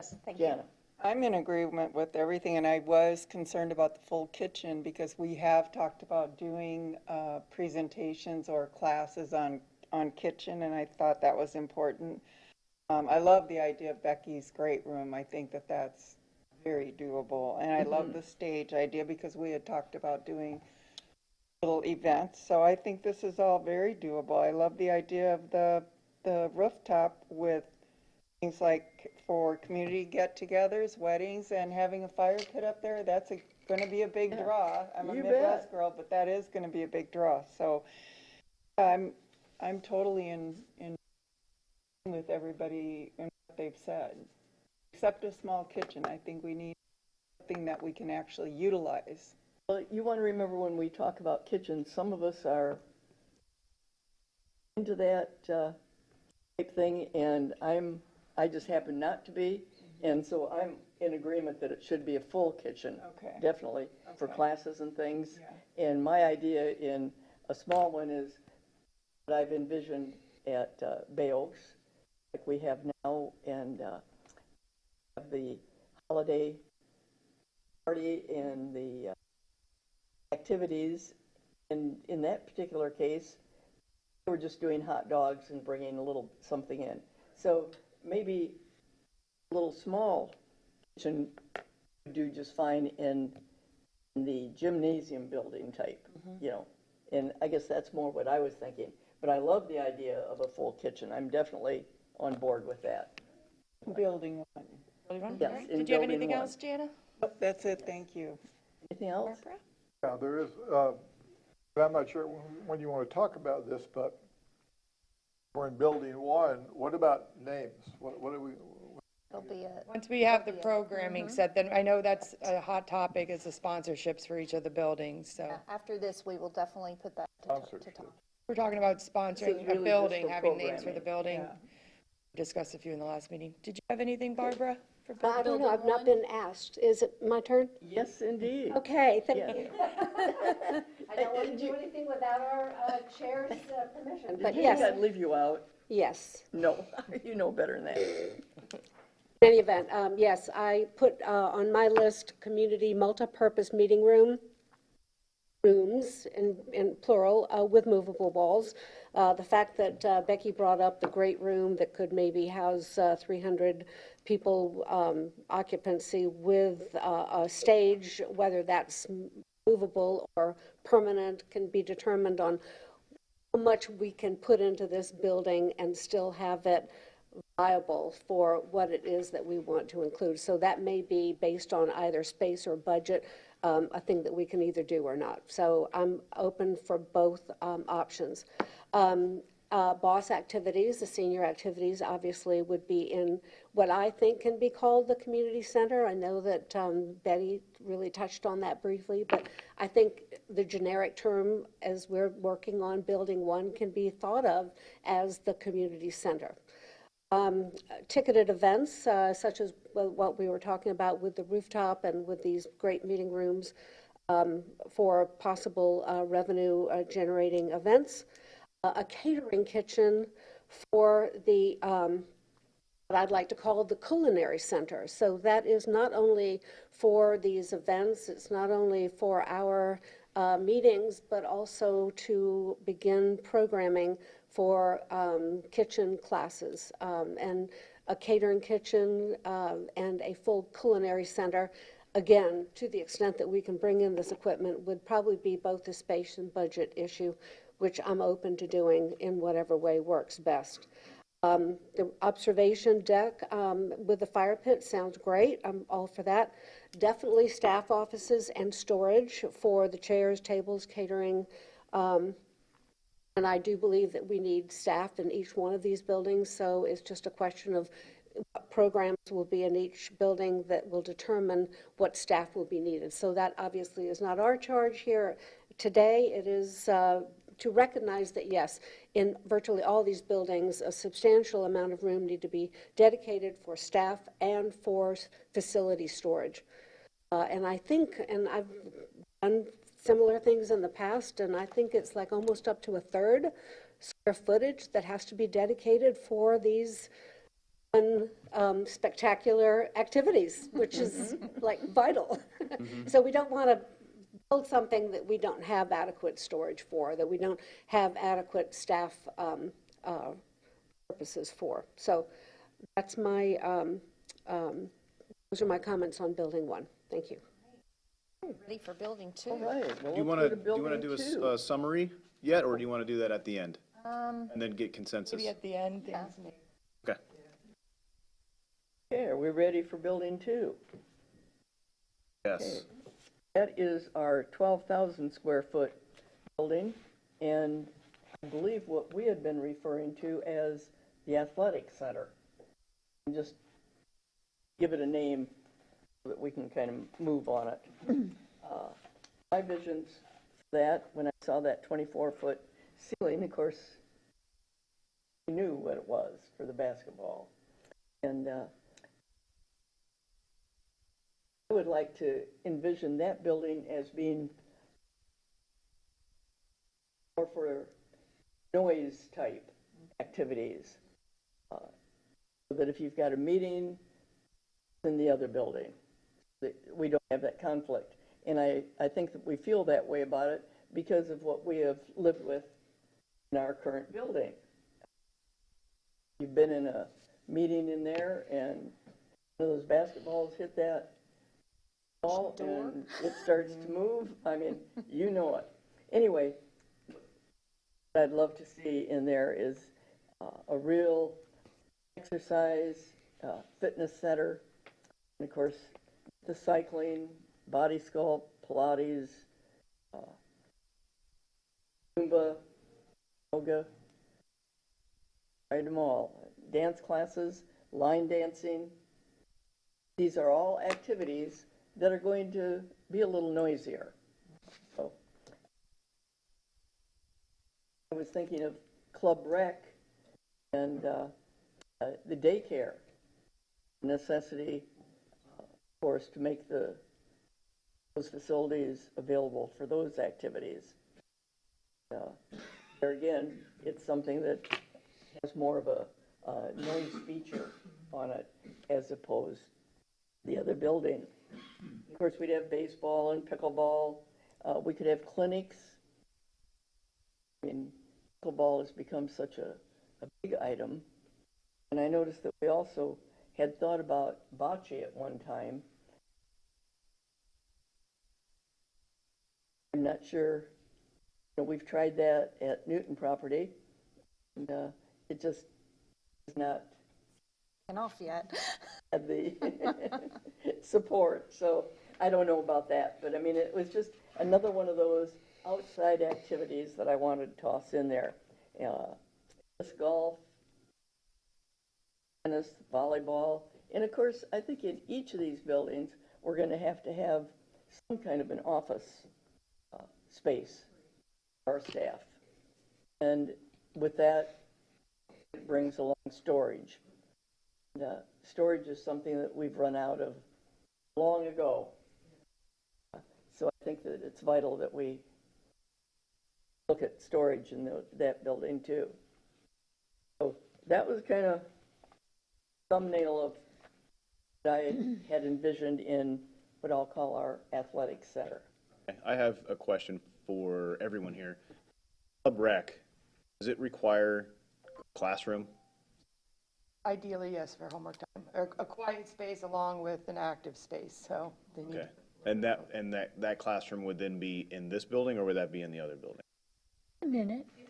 Yes, thank you. Jana? I'm in agreement with everything, and I was concerned about the full kitchen because we have talked about doing presentations or classes on kitchen, and I thought that was important. I love the idea of Becky's great room. I think that that's very doable, and I love the stage idea because we had talked about doing little events. So I think this is all very doable. I love the idea of the rooftop with things like for community get-togethers, weddings, and having a fire pit up there. That's gonna be a big draw. I'm a You Midwest bet. girl, but that is gonna be a big draw, so I'm totally in with everybody and what they've said. Except a small kitchen, I think we need something that we can actually utilize. Well, you want to remember when we talk about kitchens, some of us are into that type thing, and I just happen not to be, and so I'm in agreement that it should be a full kitchen. Okay. Definitely, for Okay. classes and things. Yeah. And my idea in a small one is what I've envisioned at Bay Oaks, like we have now, and have the holiday party and the activities. And in that particular case, we're just doing hot dogs and bringing a little something in. So maybe a little small kitchen would do just fine in the gymnasium building type, you know. And I guess that's more what I was thinking. But I love the idea of a full kitchen. I'm definitely on board with that. Building one. Yes, in Did you have building anything one. else, Jana? Nope, that's it, thank you. Anything else? Barbara? Yeah, there is, but I'm not sure when you want to talk about this, but we're in building one. What about names? What do we, There'll be a, Once we have the programming set, then I know that's a hot topic is the sponsorships for each of the buildings, so. after this, we will definitely put that to talk. We're talking about This is sponsoring a really building, just for having names for the programming. building. Discussed a few in the last meeting. Did you have anything, Barbara? for I don't know, I've not Building been asked. Is it my turn? Yes, indeed. Okay, thank Yes. you. I don't want to do anything without our chair's permission, but Did you yes, think I'd leave you out? yes. No, you know better than that. In any event, yes, I put on my list, community multipurpose meeting rooms, in plural, with movable walls. The fact that Becky brought up the great room that could maybe house 300 people occupancy with a stage, whether that's movable or permanent, can be determined on how much we can put into this building and still have it viable for what it is that we want to include. So that may be based on either space or budget, a thing that we can either do or not. So I'm open for both options. Boss activities, the senior activities, obviously would be in what I think can be called the community center. I know that Betty really touched on that briefly, but I think the generic term, as we're working on building one, can be thought of as the community center. Ticketed events, such as what we were talking about with the rooftop and with these great meeting rooms for possible revenue generating events. A catering kitchen for the, what I'd like to call the culinary center. So that is not only for these events, it's not only for our meetings, but also to begin programming for kitchen classes, and a catering kitchen and a full culinary center. Again, to the extent that we can bring in this equipment, would probably be both a space and budget issue, which I'm open to doing in whatever way works best. The observation deck with the fire pit sounds great. I'm all for that. Definitely staff offices and storage for the chairs, tables, catering. And I do believe that we need staff in each one of these buildings, so it's just a question of what programs will be in each building that will determine what staff will be needed. So that obviously is not our charge here today. It is to recognize that, yes, in virtually all these buildings, a substantial amount of room need to be dedicated for staff and for facility storage. And I think, and I've done similar things in the past, and I think it's like almost up to a third square footage that has to be dedicated for these spectacular activities, which is like vital. So we don't want to build something that we don't have adequate storage for, that we don't have adequate staff purposes for. So that's my, those are my comments on building one. Thank you. Ready for building two. All right, well, Do you let's want go to, to do you want to building do two. a summary yet, or do you want to do that at the end? And then get consensus? Maybe at the end, things may. Okay. Okay, are we ready for building two? Yes. That is our 12,000 square foot building, and I believe what we had been referring to as the athletic center. And just give it a name so that we can kind of move on it. My visions for that, when I saw that 24-foot ceiling, of course, I knew what it was for the basketball. And I would like to envision that building as being more for noise type activities. So that if you've got a meeting in the other building, that we don't have that conflict. And I think that we feel that way about it because of what we have lived with in our current building. You've been in a meeting in there and one of those basketballs hit that ball and it starts to move. I mean, you know it. Anyway, what I'd love to see in there is a real exercise, fitness center, and of course, the cycling, body sculpt, Pilates, Zumba, yoga, tried them all. Dance classes, line dancing. These are all activities that are going to be a little noisier. So, I was thinking of Club Rec and the daycare necessity, of course, to make those facilities available for those activities. There again, it's something that has more of a noise feature on it as opposed to the other building. Of course, we'd have baseball and pickleball. We could have clinics. I mean, pickleball has become such a big item. And I noticed that we also had thought about bocce at one time. I'm not sure. You know, we've tried that at Newton property, and it just is not Off yet. had the support. So I don't know about that, but I mean, it was just another one of those outside activities that I wanted to toss in there. Disc golf, tennis, volleyball, and of course, I think in each of these buildings, we're going to have some kind of an office space for our staff. And with that, it brings along storage. Storage is something that we've run out of long ago. So I think that it's vital that we look at storage in that building too. So that was kind of thumbnail of what I had envisioned in what I'll call our athletic center. I have a question for everyone here. Club Rec, does it require a classroom? Ideally, yes, for homework time, or a quiet space along with an active space, so they need. Okay. And that classroom would then be in this building, or would that be in the other building? A minute. Do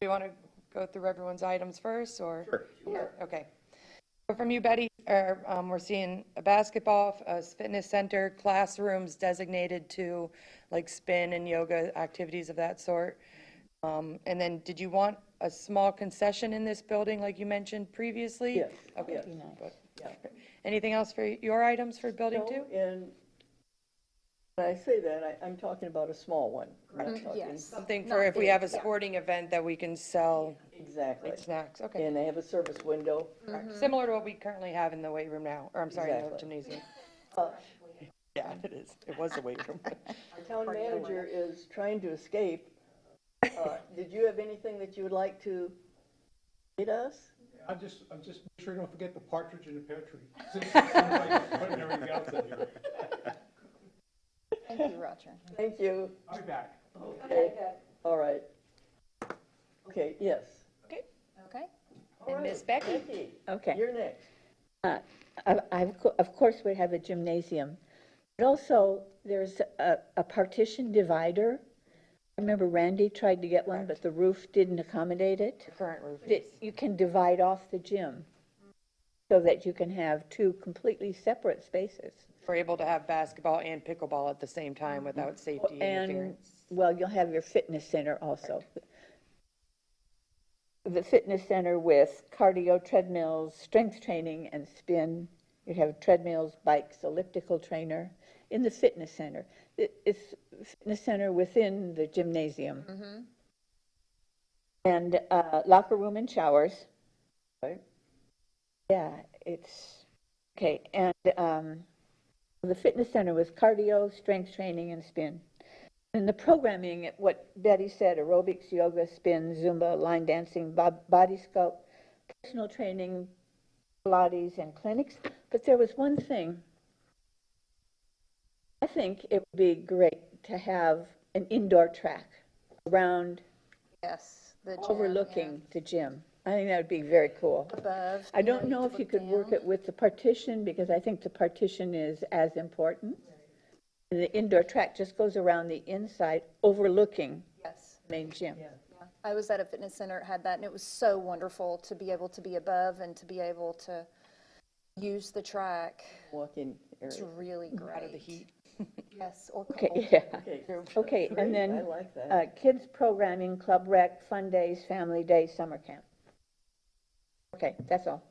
you want to go through everyone's items first, or? Sure. Okay. So from you, Betty, we're seeing a basketball, a fitness center, classrooms designated to like spin and yoga activities of that sort. And then did you want a small concession in this building like you mentioned previously? Yes. Okay. Yes. Good. Yeah. Anything else for your items for building two? No, and when I say that, I'm talking about a small one. I'm not talking- Yes. Something for if we have a sporting event that we can sell Exactly. like snacks, okay. And they have a service window. Similar to what we currently have in the weight room now, or I'm sorry, in the Exactly. gymnasium. Uh, Yeah, it is. It was the weight room. Our town manager is trying to escape. Did you have anything that you would like to say to us? I'm just make sure you don't forget the partridge in the pear tree. Since it seems like you're putting everything else in here. Thank you, Roger. Thank you. I'll be back. Okay, all right. Okay, yes. Okay. All And right. Miss Becky? Becky, Okay. you're next. Of course, we have a gymnasium, but also there's a partition divider. I remember Randy tried to get one, but the roof didn't accommodate it. Current roof. You can divide off the gym. so that you can have two completely separate spaces. We're able to have basketball and pickleball at the same time without safety And, interference. well, you'll have your fitness center also. The fitness center with cardio, treadmills, strength training, and spin. You have treadmills, bikes, elliptical trainer in the fitness center. It's a fitness center within the gymnasium. And locker room and showers. Right. Yeah, it's, okay, and the fitness center with cardio, strength training, and spin. And the programming, what Betty said, aerobics, yoga, spin, Zumba, line dancing, body sculpt, personal training, Pilates, and clinics. But there was one thing. I think it would be great to have an indoor track around, Yes, the gym, overlooking the gym. I think that would be very cool. yeah. Above. I don't you know if you could work down. it with the partition, because I think the partition is as important. And the indoor track just goes around the inside, overlooking Yes. the main gym. Yeah. I was at a fitness center that had that, and it was so wonderful to be able to be above and to be able to use the track. Walk-in It's area. really great. Out of the heat. Yes, or Okay, cold. yeah. Okay, Okay, great, and then I like that. kids programming, club rec, fun days, family days, summer camp. Okay, that's all.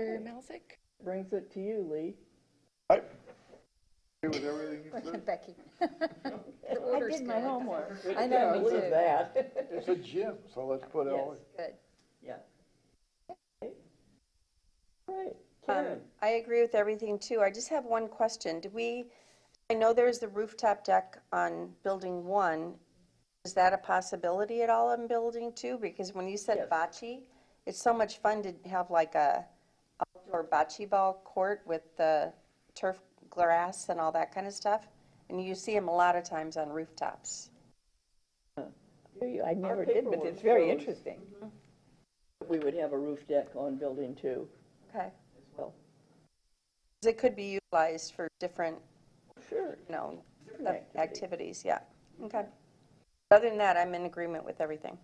Malzick? Brings it to you, Lee. I agree with everything you said. Becky. The I order's did my good. homework. I know, me Believe too. that. It's a gym, so let's put all, Good. Yeah. Okay. All right, Karen. I agree with everything too. I just have one question. I know there's the rooftop deck on building 1. Is that a possibility at all in building 2? Because when you said Yes. bocce, it's so much fun to have like a outdoor bocce ball court with the turf grass and all that kind of stuff. And you see them a lot of times on rooftops. I never Our did, but paperwork it's very shows- interesting. We would have a roof deck on building 2 Okay. as well. 'Cause it could be utilized for different, Sure. different activities, yeah. Okay. Other than that, I'm in agreement with everything.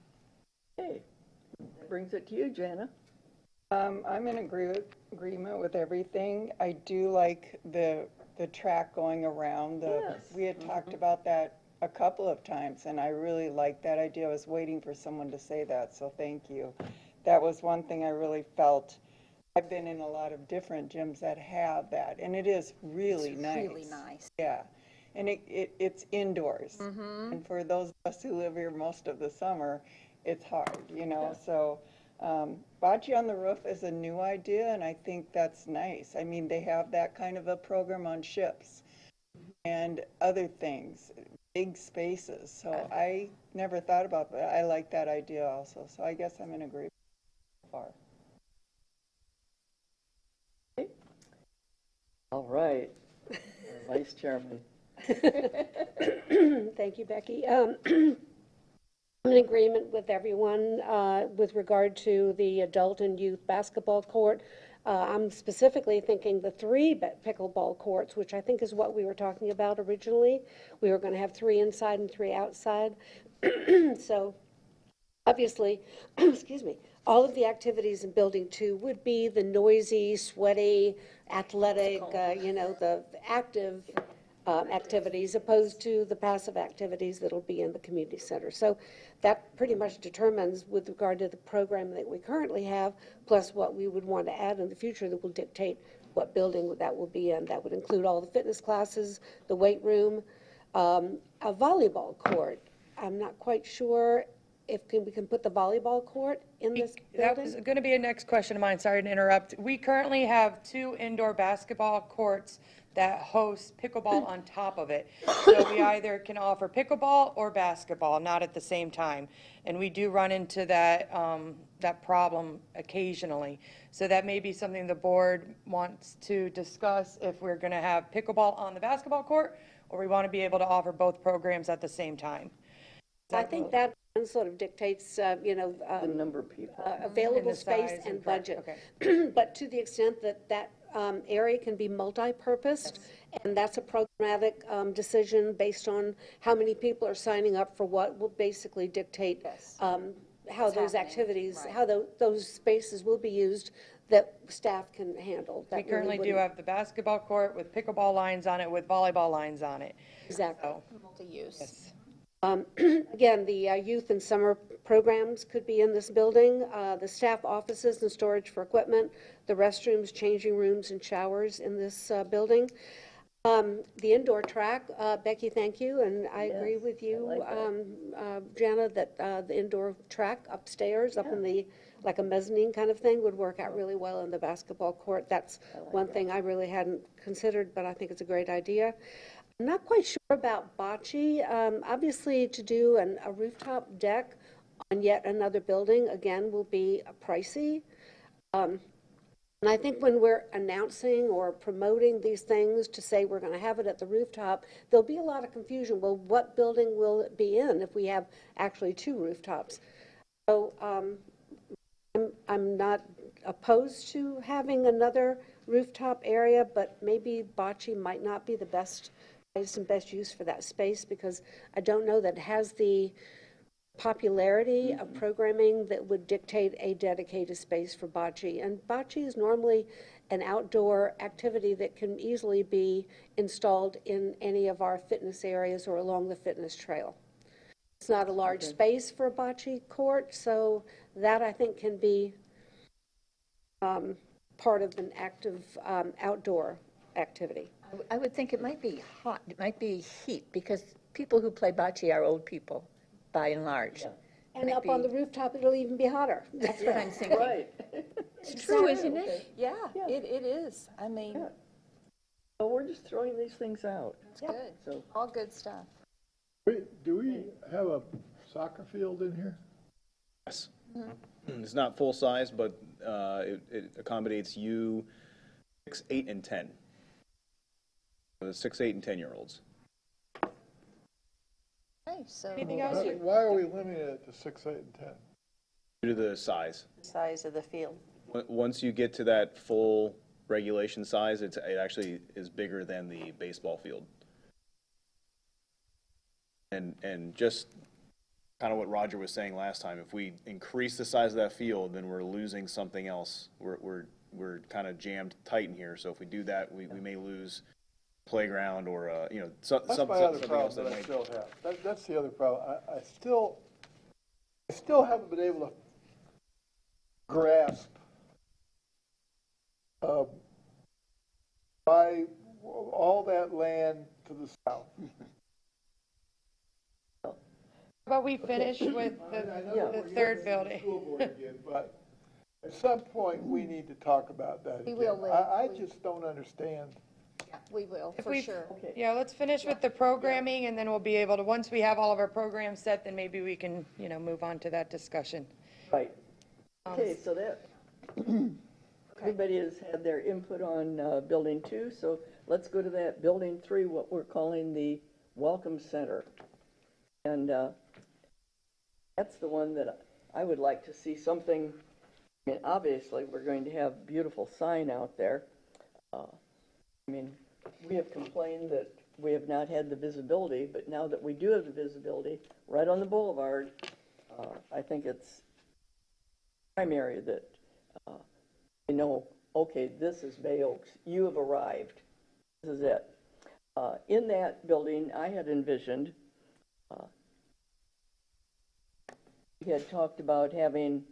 Okay. That brings it to you, Jana. I'm in agreement with everything. I do like the track going around. Yes. We had talked about that a couple of times, and I really like that idea. I was waiting for someone to say that, so thank you. That was one thing I really felt. I've been in a lot of different gyms that have that, and it is really nice. Really nice. Yeah, and it's indoors. And for those of us who live here most of the summer, it's hard, so bocce on the roof is a new idea, and I think that's nice. I mean, they have that kind of a program on ships and other things, big spaces, so I never thought about that. I like that idea also, so I guess I'm in agreement so far. All right. Vice Chairman. Thank you, Becky. I'm in agreement with everyone with regard to the adult and youth basketball court. I'm specifically thinking the 3 pickleball courts, which I think is what we were talking about originally. We were going to have 3 inside and 3 outside. So obviously, excuse me, all of the activities in Building 2 would be the noisy, sweaty, athletic, the active activities opposed to the passive activities that'll be in the community center. So that pretty much determines, with regard to the program that we currently have, plus what we would want to add in the future, that will dictate what building that will be in. That would include all the fitness classes, the weight room, a volleyball court. I'm not quite sure if we can put the volleyball court in this That building. was going to be a next question of mine, sorry to interrupt. We currently have 2 indoor basketball courts that host pickleball on top of it. So we either can offer pickleball or basketball, not at the same time. And we do run into that, that problem occasionally. So that may be something the board wants to discuss, if we're going to have pickleball on the basketball court, or we want to be able to offer both programs at the same time. I think that sort of dictates, The number of people. available the space size and and budget. okay. But to the extent that that area can be multi-purposed, and that's a programmatic decision based on how many people are signing up for what, will basically dictate how those happening, activities, right. how those spaces will be used that staff can handle. We That really currently do wouldn't- have the basketball court with pickleball lines on it, with volleyball lines on it. Exactly. So, Multi-use. yes. Again, the youth and summer programs could be in this building, the staff offices and storage for equipment, the restrooms, changing rooms, and showers in this building. The indoor track, Becky, thank you, and I agree Yes, with I you, like that. Jana, that the indoor track upstairs, up in the, like a mezzanine kind of thing, would work out really well in the basketball court. That's one thing I really hadn't considered, but I think it's a great idea. I'm not quite sure about bocce. Obviously, to do a rooftop deck on yet another building, again, will be pricey. And I think when we're announcing or promoting these things to say we're going to have it at the rooftop, there'll be a lot of confusion. Well, what building will it be in if we have actually two rooftops? So I'm not opposed to having another rooftop area, but maybe bocce might not be the best and best use for that space, because I don't know that it has the popularity of programming that would dictate a dedicated space for bocce. And bocce is normally an outdoor activity that can easily be installed in any of our fitness areas or along the fitness trail. It's not a large space for a bocce court, so that I think can be part of an active outdoor activity. I would think it might be hot, it might be heat, because people who play bocce are old people, by and large. And Might up on be- the rooftop, it'll even be hotter. That's what I'm thinking. Right. It's true, isn't it? Yeah, it is. I mean, Yeah. Well, we're just throwing these things out. it's good. So, All good stuff. Do we have a soccer field in here? Yes. It's not full size, but it accommodates you 6, 8, and 10. The 6, 8, and 10-year-olds. Okay, so. Anything else? Why are we limiting it to 6, 8, and 10? Due to the size. Size of the field. Once you get to that full regulation size, it actually is bigger than the baseball field. And just kind of what Roger was saying last time, if we increase the size of that field, then we're losing something else. We're kind of jammed tight in here, so if we do that, we may lose playground or, That's my something other else problem that that I might. still have. That's the other problem. I still haven't been able to grasp why all that land to the south. But we finished with I know the we're third getting to the building. school board again, but at some point, we need to talk about that We again. will, Lynn. I just don't understand. We will, If for we- sure. Yeah, let's finish with the programming, and then we'll be able to, once we have all of our programs set, then maybe we can, move on to that discussion. right. Okay, so that, everybody has had their input on Building 2, so let's go to that Building 3, what we're calling the Welcome Center. And that's the one that I would like to see something, I mean, obviously, we're going to have a beautiful sign out there. I mean, we have complained that we have not had the visibility, but now that we do have the visibility, right on the boulevard, I think it's primary that you know, okay, this is Bay Oaks. You have arrived. This is it. In that building, I had envisioned, we had talked about having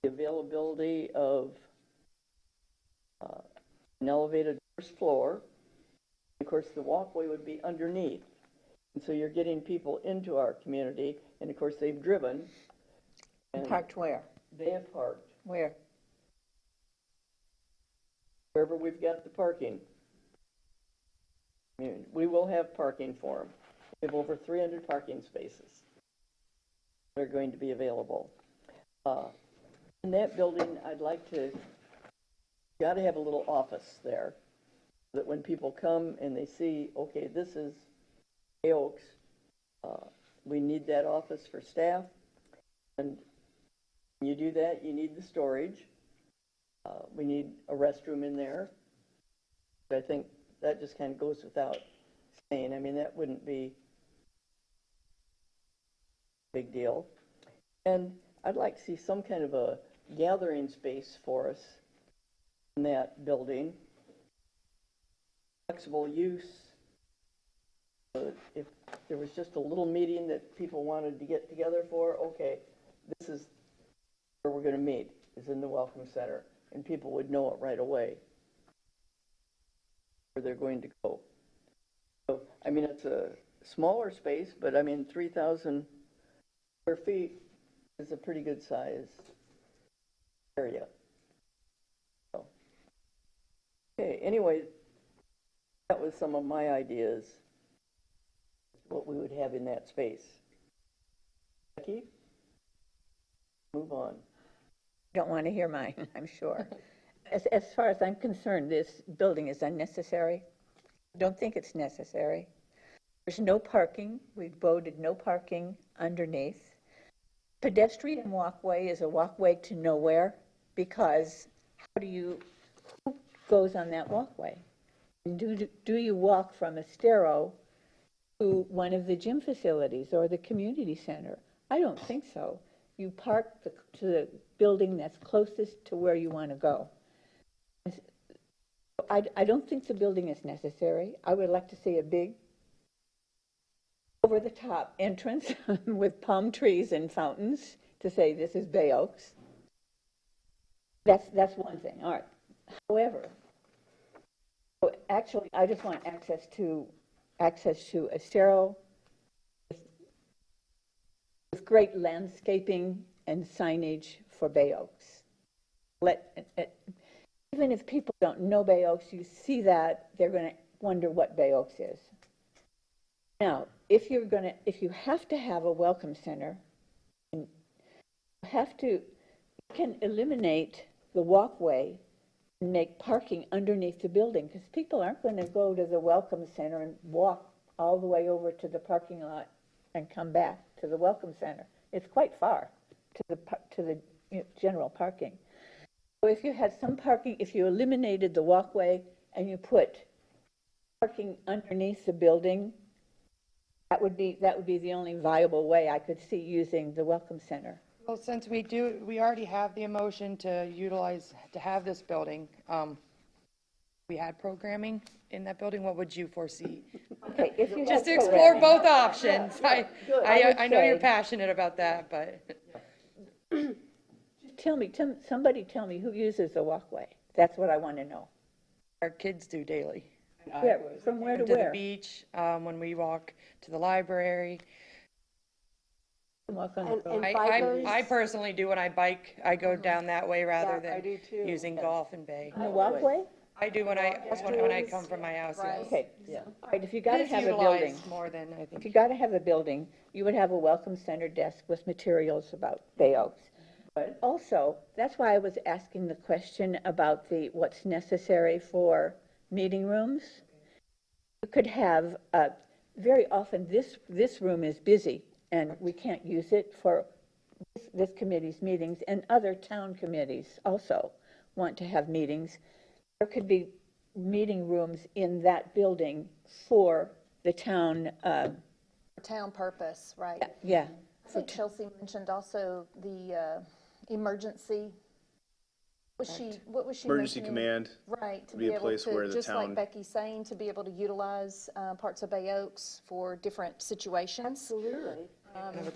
the availability of an elevated first floor. Of course, the walkway would be underneath. And so you're getting people into our community, and of course, they've driven. And Parked where? they have parked. Where? Wherever we've got the parking. I mean, we will have parking for them. We have over 300 parking spaces that are going to be available. In that building, I'd like to, got to have a little office there, so that when people come and they see, okay, this is Bay Oaks, we need that office for staff, and when you do that, you need the storage. We need a restroom in there. But I think that just kind of goes without saying. I mean, that wouldn't be big deal. And I'd like to see some kind of a gathering space for us in that building. Flexible use. If there was just a little meeting that people wanted to get together for, okay, this is where we're going to meet, is in the Welcome Center, and people would know it right away where they're going to go. So, I mean, it's a smaller space, but I mean, 3,000 square feet is a pretty good size area. So, okay, anyway, that was some of my ideas, what we would have in that space. Becky? Move on. Don't want to hear mine, I'm sure. As far as I'm concerned, this building is unnecessary. Don't think it's necessary. There's no parking. We've voted no parking underneath. Pedestrian walkway is a walkway to nowhere because who goes on that walkway? Do you walk from Estero to one of the gym facilities or the community center? I don't think so. You park to the building that's closest to where you want to go. I don't think the building is necessary. I would like to see a big, over-the-top entrance with palm trees and fountains to say this is Bay Oaks. That's one thing. All right. However, actually, I just want access to Estero with great landscaping and signage for Bay Oaks. Even if people don't know Bay Oaks, you see that, they're going to wonder what Bay Oaks is. Now, if you have to have a welcome center, you can eliminate the walkway and make parking underneath the building, because people aren't going to go to the welcome center and walk all the way over to the parking lot and come back to the welcome center. It's quite far to the general parking. So if you had some parking, if you eliminated the walkway and you put parking underneath the building, that would be the only viable way I could see using the Welcome Center. Well, since we already have the emotion to have this building, we had programming in that building, what would you foresee? Okay, if you Just to had explore programming- both options. good. I know you're say- passionate about that, but Somebody tell me who uses the walkway. That's what I want to know. our kids do daily. From where to To the where? beach, when we walk to the library. Walk on the And road. bikers? I personally do when I bike, I go down that way rather I than do too. using Golf and Bay. On the walkway? I do when I come from my house, yes. Okay. Yeah. All right, if you got to It's have a building, utilized more than I if you think. got to have a building, you would have a Welcome Center desk with materials about Bay Oaks. But also, that's why I was asking the question about what's necessary for meeting rooms. You could have, very often, this room is busy, and we can't use it for this committee's meetings, and other town committees also want to have meetings. There could be meeting rooms in that building for the town, Town purpose, right? yeah. I think Chelsea mentioned also the emergency. What was she Emergency mentioning? command. Right, to be be a able place where to, the just like town- Becky's saying, to be able to utilize parts of Bay Oaks for different situations. Absolutely.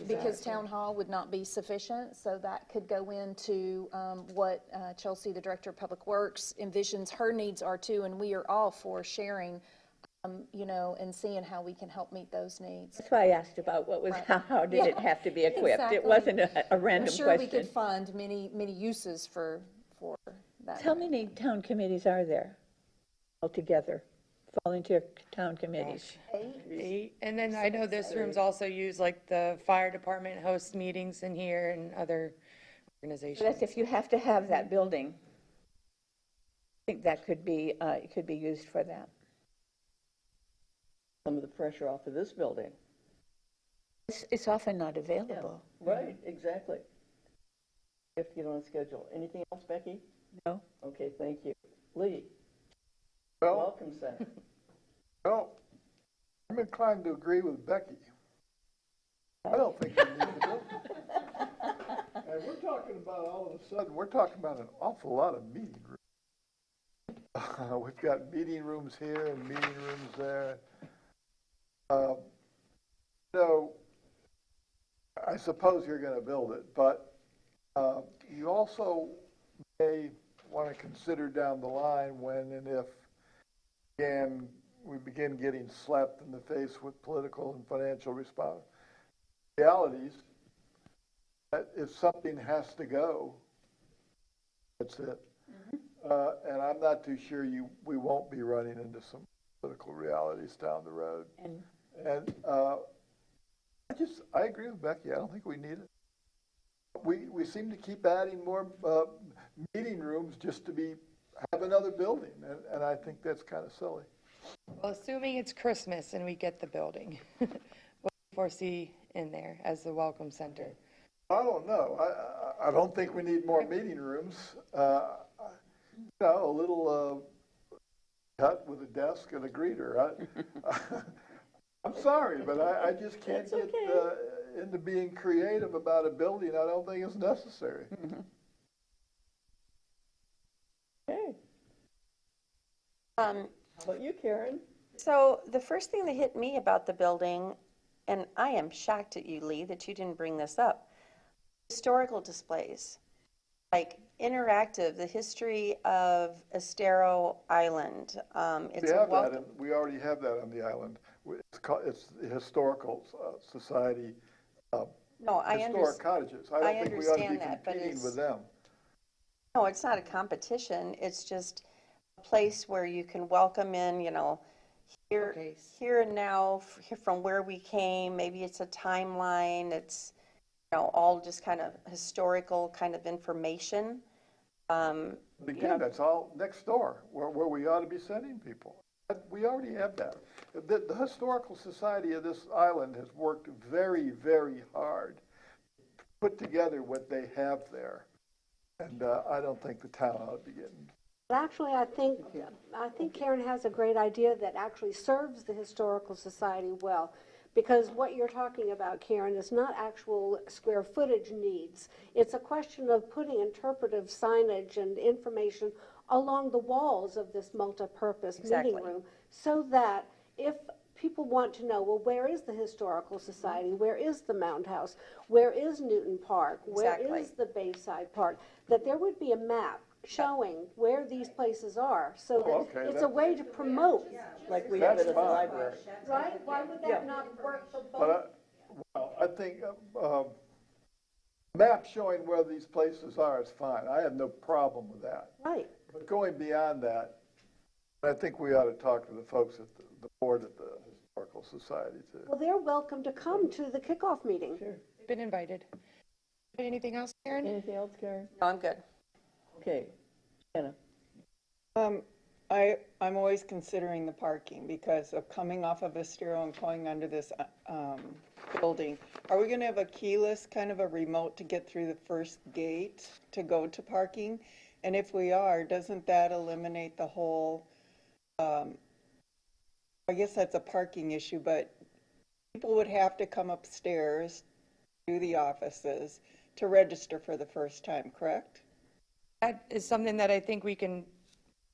Because town hall would not be sufficient, so that could go into what Chelsea, the Director of Public Works, envisions her needs are too, and we are all for sharing, and seeing how we can help meet those needs. That's why I asked about how did it have to be equipped? It Exactly. wasn't a I'm random sure we could question. find many, many uses for that. How many town committees are there altogether? Volunteer town committees? 8, and then I know this room's also used, like the fire department hosts meetings in here and other organizations. That's if you have to have that building. I think that could be, it could be used for that. Some of the pressure off of this building. It's often not available. Right, exactly. If you don't schedule. Anything else, Becky? No? Okay, thank you. Lee? Well, Welcome Center. well, I'm inclined to agree with Becky. I don't think we need the building. And we're talking about, all of a sudden, we're talking about an awful lot of meeting rooms. We've got meeting rooms here and meeting rooms there. So, I suppose you're gonna build it, but you also may want to consider down the line when and if, again, we begin getting slapped in the face with political and financial realities, that if something has to go, that's it. And I'm not too sure we won't be running into some political realities down the road. And I agree with Becky. I don't think we need it. We seem to keep adding more meeting rooms just to have another building, and I think that's kind of silly. Well, assuming it's Christmas and we get the building, what do you foresee in there as the welcome center? I don't know. I don't think we need more meeting rooms. A little hut with a desk and a greeter. I'm sorry, but I just can't get into being creative about a building I don't think is necessary. Okay. How about you, Karen? So the first thing that hit me about the building, and I am shocked at you, Lee, that you didn't bring this up, historical displays, like interactive, the history of Estero Island. We already have that on the island. It's the Historical Society. No, Historic cottages. I don't think we ought to be competing with them. No, it's not a competition. It's just a place where you can welcome in, here and now, from where we came. Maybe it's a timeline. It's, all just kind of historical kind of information. But again, that's all next door, where we ought to be sending people. We already have that. The Historical Society of this island has worked very, very hard to put together what they have there. And I don't think the town ought to be getting. But actually, I think Karen has a great idea that actually serves the Historical Society well. Because what you're talking about, Karen, is not actual square footage needs. It's a question of putting interpretive signage and information along the walls of this multi-purpose meeting room, so that if people want to know, well, where is the Historical Society? Where is the Mound House? Where is Newton Park? Where is the Bayside Park? That there would be a map showing where these places are, so that it's a way to promote. Like we have it at the library. Right? Why would that not work for both? But I think map showing where these places are is fine. I have no problem with that. Right. But going beyond that, I think we ought to talk to the folks at the board at the Historical Society too. Well, they're welcome to come to the kickoff meeting. Sure. Been invited. Anything else, Karen? Anything else, Karen? No, I'm good. Okay. Anna? I'm always considering the parking because of coming off of Estero and going under this building. Are we going to have a keyless, kind of a remote to get through the first gate to go to parking? And if we are, doesn't that eliminate the whole, I guess that's a parking issue, but people would have to come upstairs to the offices to register for the first time, correct? That is something that I think we can,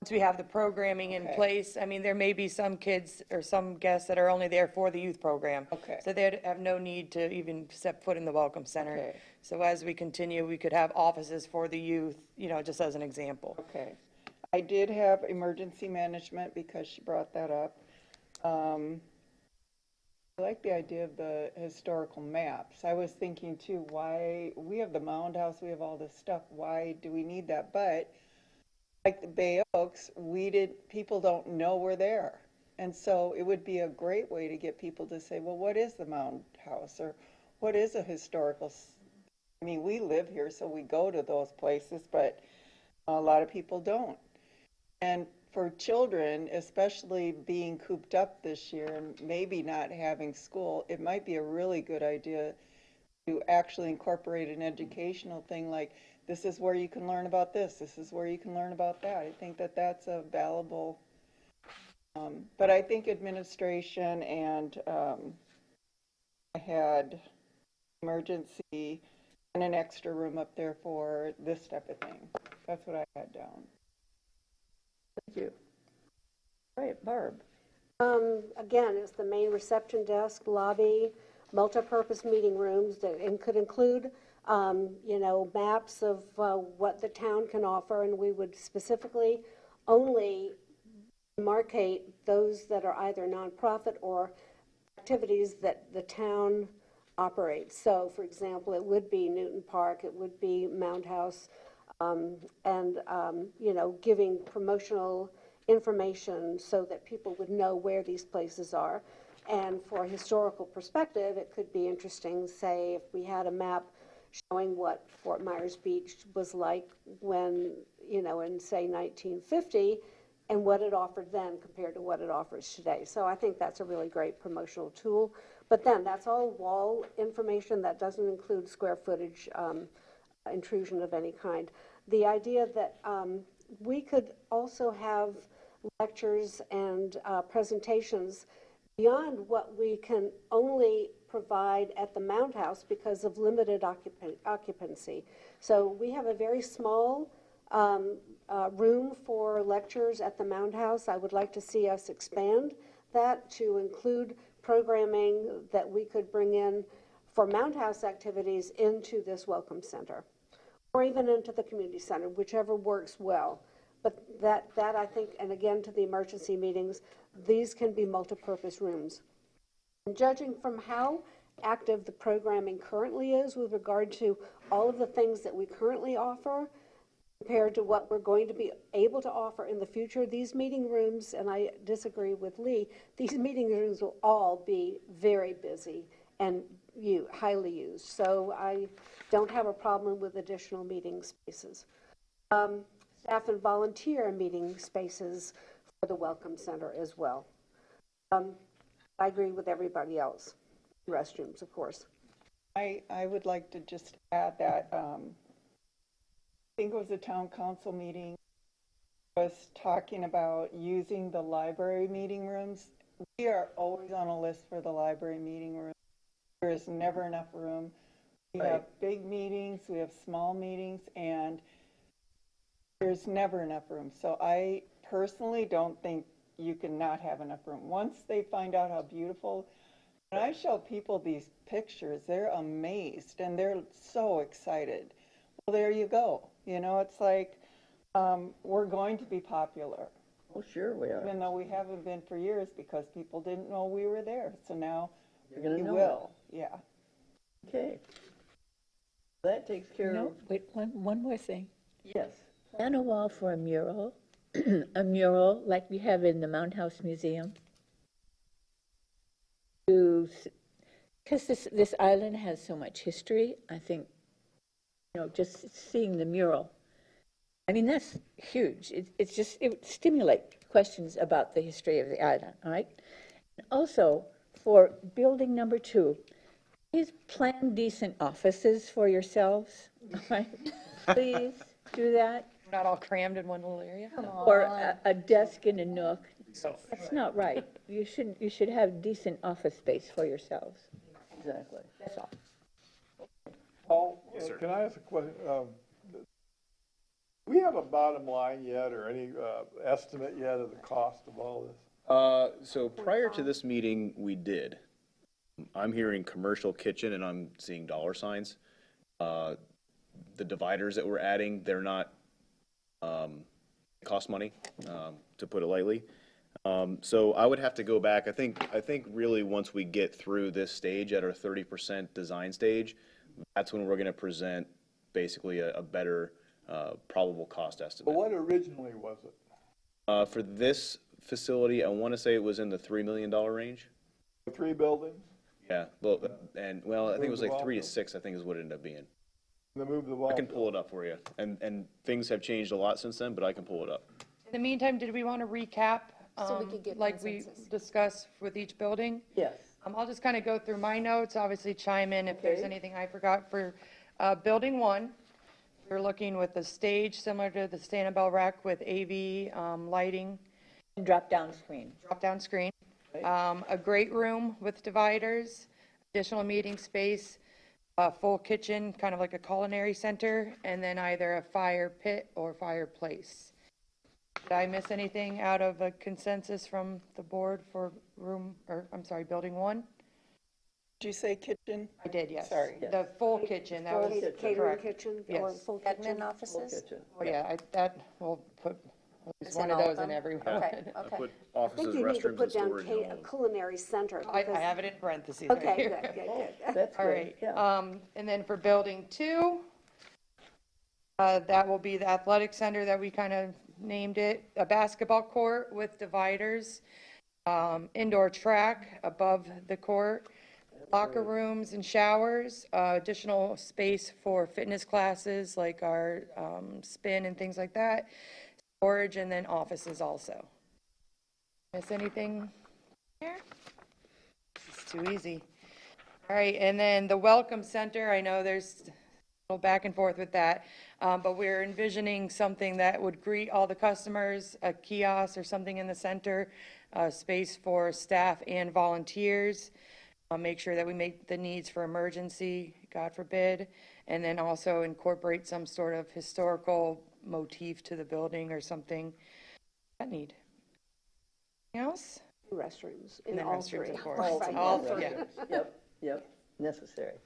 once we have the programming in place. I mean, there may be some kids or some guests that are only there for the youth program. Okay. So they'd have no need to even step foot in the Welcome Center. Okay. So as we continue, we could have offices for the youth, just as an example. Okay. I did have emergency management because she brought that up. I like the idea of the historical maps. I was thinking too, why, we have the Mound House, we have all this stuff, why do we need that? But like the Bay Oaks, people don't know we're there. And so it would be a great way to get people to say, well, what is the Mound House? Or what is a historical, I mean, we live here, so we go to those places, but a lot of people don't. And for children, especially being cooped up this year and maybe not having school, it might be a really good idea to actually incorporate an educational thing like, this is where you can learn about this, this is where you can learn about that. I think that that's a valuable, but I think administration and I had emergency, and an extra room up there for this type of thing. That's what I had down. Thank you. All right, Barb. Again, it's the main reception desk, lobby, multipurpose meeting rooms that could include, maps of what the town can offer, and we would specifically only demarcate those that are either nonprofit or activities that the town operates. So, for example, it would be Newton Park, it would be Mound House, giving promotional information so that people would know where these places are. And for a historical perspective, it could be interesting, say, if we had a map showing what Fort Myers Beach was like when, in, say, 1950, and what it offered then compared to what it offers today. So I think that's a really great promotional tool. But then, that's all wall information. That doesn't include square footage intrusion of any kind. The idea that we could also have lectures and presentations beyond what we can only provide at the Mound House because of limited occupancy. So we have a very small room for lectures at the Mound House. I would like to see us expand that to include programming that we could bring in for Mound House activities into this Welcome Center, or even into the community center, whichever works well. But that I think, and again to the emergency meetings, these can be multipurpose rooms. And judging from how active the programming currently is with regard to all of the things that we currently offer, compared to what we're going to be able to offer in the future, these meeting rooms, and I disagree with Lee, these meeting rooms will all be very busy and highly used. So I don't have a problem with additional meeting spaces. Staff and volunteer meeting spaces for the Welcome Center as well. I agree with everybody else. Restrooms, of course. I would like to just add that I think it was a town council meeting, was talking about using the library meeting rooms. We are always on a list for the library meeting room. There is never enough room. We have big meetings, we have small meetings, and there's never enough room. So I personally don't think you can not have enough room. Once they find out how beautiful, when I show people these pictures, they're amazed and they're so excited. Well, there you go. It's like we're going to be popular. Oh, sure we are. Even though we haven't been for years because people didn't know we were there. So now You're gonna you know will. Yeah. Okay. That takes care No, of, wait, one more thing. yes. Plan a wall for a mural, a mural like we have in the Mound House Museum. Because this island has so much history, I think, just seeing the mural, I mean, that's huge. It would stimulate questions about the history of the island, all right? And also, for building number 2, please plan decent offices for yourselves, all right? Please do that. Not all crammed in one little area. Or a desk in a nook. That's not right. You should have decent office space for yourselves. Exactly. That's all. Paul, can I ask a question? Do we have a bottom line yet, or any estimate yet of the cost of all this? So prior to this meeting, we did. I'm hearing commercial kitchen and I'm seeing dollar signs. The dividers that we're adding, they're not, cost money, to put it lightly. So I would have to go back. I think really once we get through this stage at our 30% design stage, that's when we're going to present basically a better probable cost But estimate. what originally was it? For this facility, I want to say it was in the $3 million range. 3 buildings? Yeah, well, I think it was like Move the 3 to wall. 6, I think is what it ended up being. They moved the wall. I can pull it up for you. And things have changed a lot since then, but I can pull it up. In the meantime, did we want to recap? So we could get like we consensus. discussed with each building? Yes. I'll just kind of go through my notes, obviously chime in if there's Okay. anything I forgot. For building 1, we're looking with the stage similar to the Stand-Up Rack with AV lighting, Drop-down screen. drop-down screen. A great room with dividers, additional meeting space, a full kitchen, kind of like a culinary center, and then either a fire pit or fireplace. Did I miss anything out of a consensus from the board for building 1? Did you say kitchen? I did, yes. Sorry. The full kitchen, that was Catering correct. kitchen or Yes. full kitchen? Admin offices? Oh, yeah, we'll put at least Is one in of all those of in them? every one. Okay, I okay. put I offices, think you need to restrooms, put and down storage in all of them. culinary center. I because- have it in parentheses. Okay, right good, here. good, good. That's All great, right, yeah. and then for building 2, that will be the athletic center that we kind of named it, a basketball court with dividers, indoor track above the court, locker rooms and showers, additional space for fitness classes like our spin and things like that, storage, and then offices also. Miss anything here? It's too easy. All right, and then the welcome center, I know there's a little back and forth with that, but we're envisioning something that would greet all the customers, a kiosk or something in the center, space for staff and volunteers, make sure that we make the needs for emergency, God forbid, and then also incorporate some sort of historical motif to the building or something. That need. Anything else? Restrooms And in then all restrooms, three. of course. Right. All three. Yep, necessary.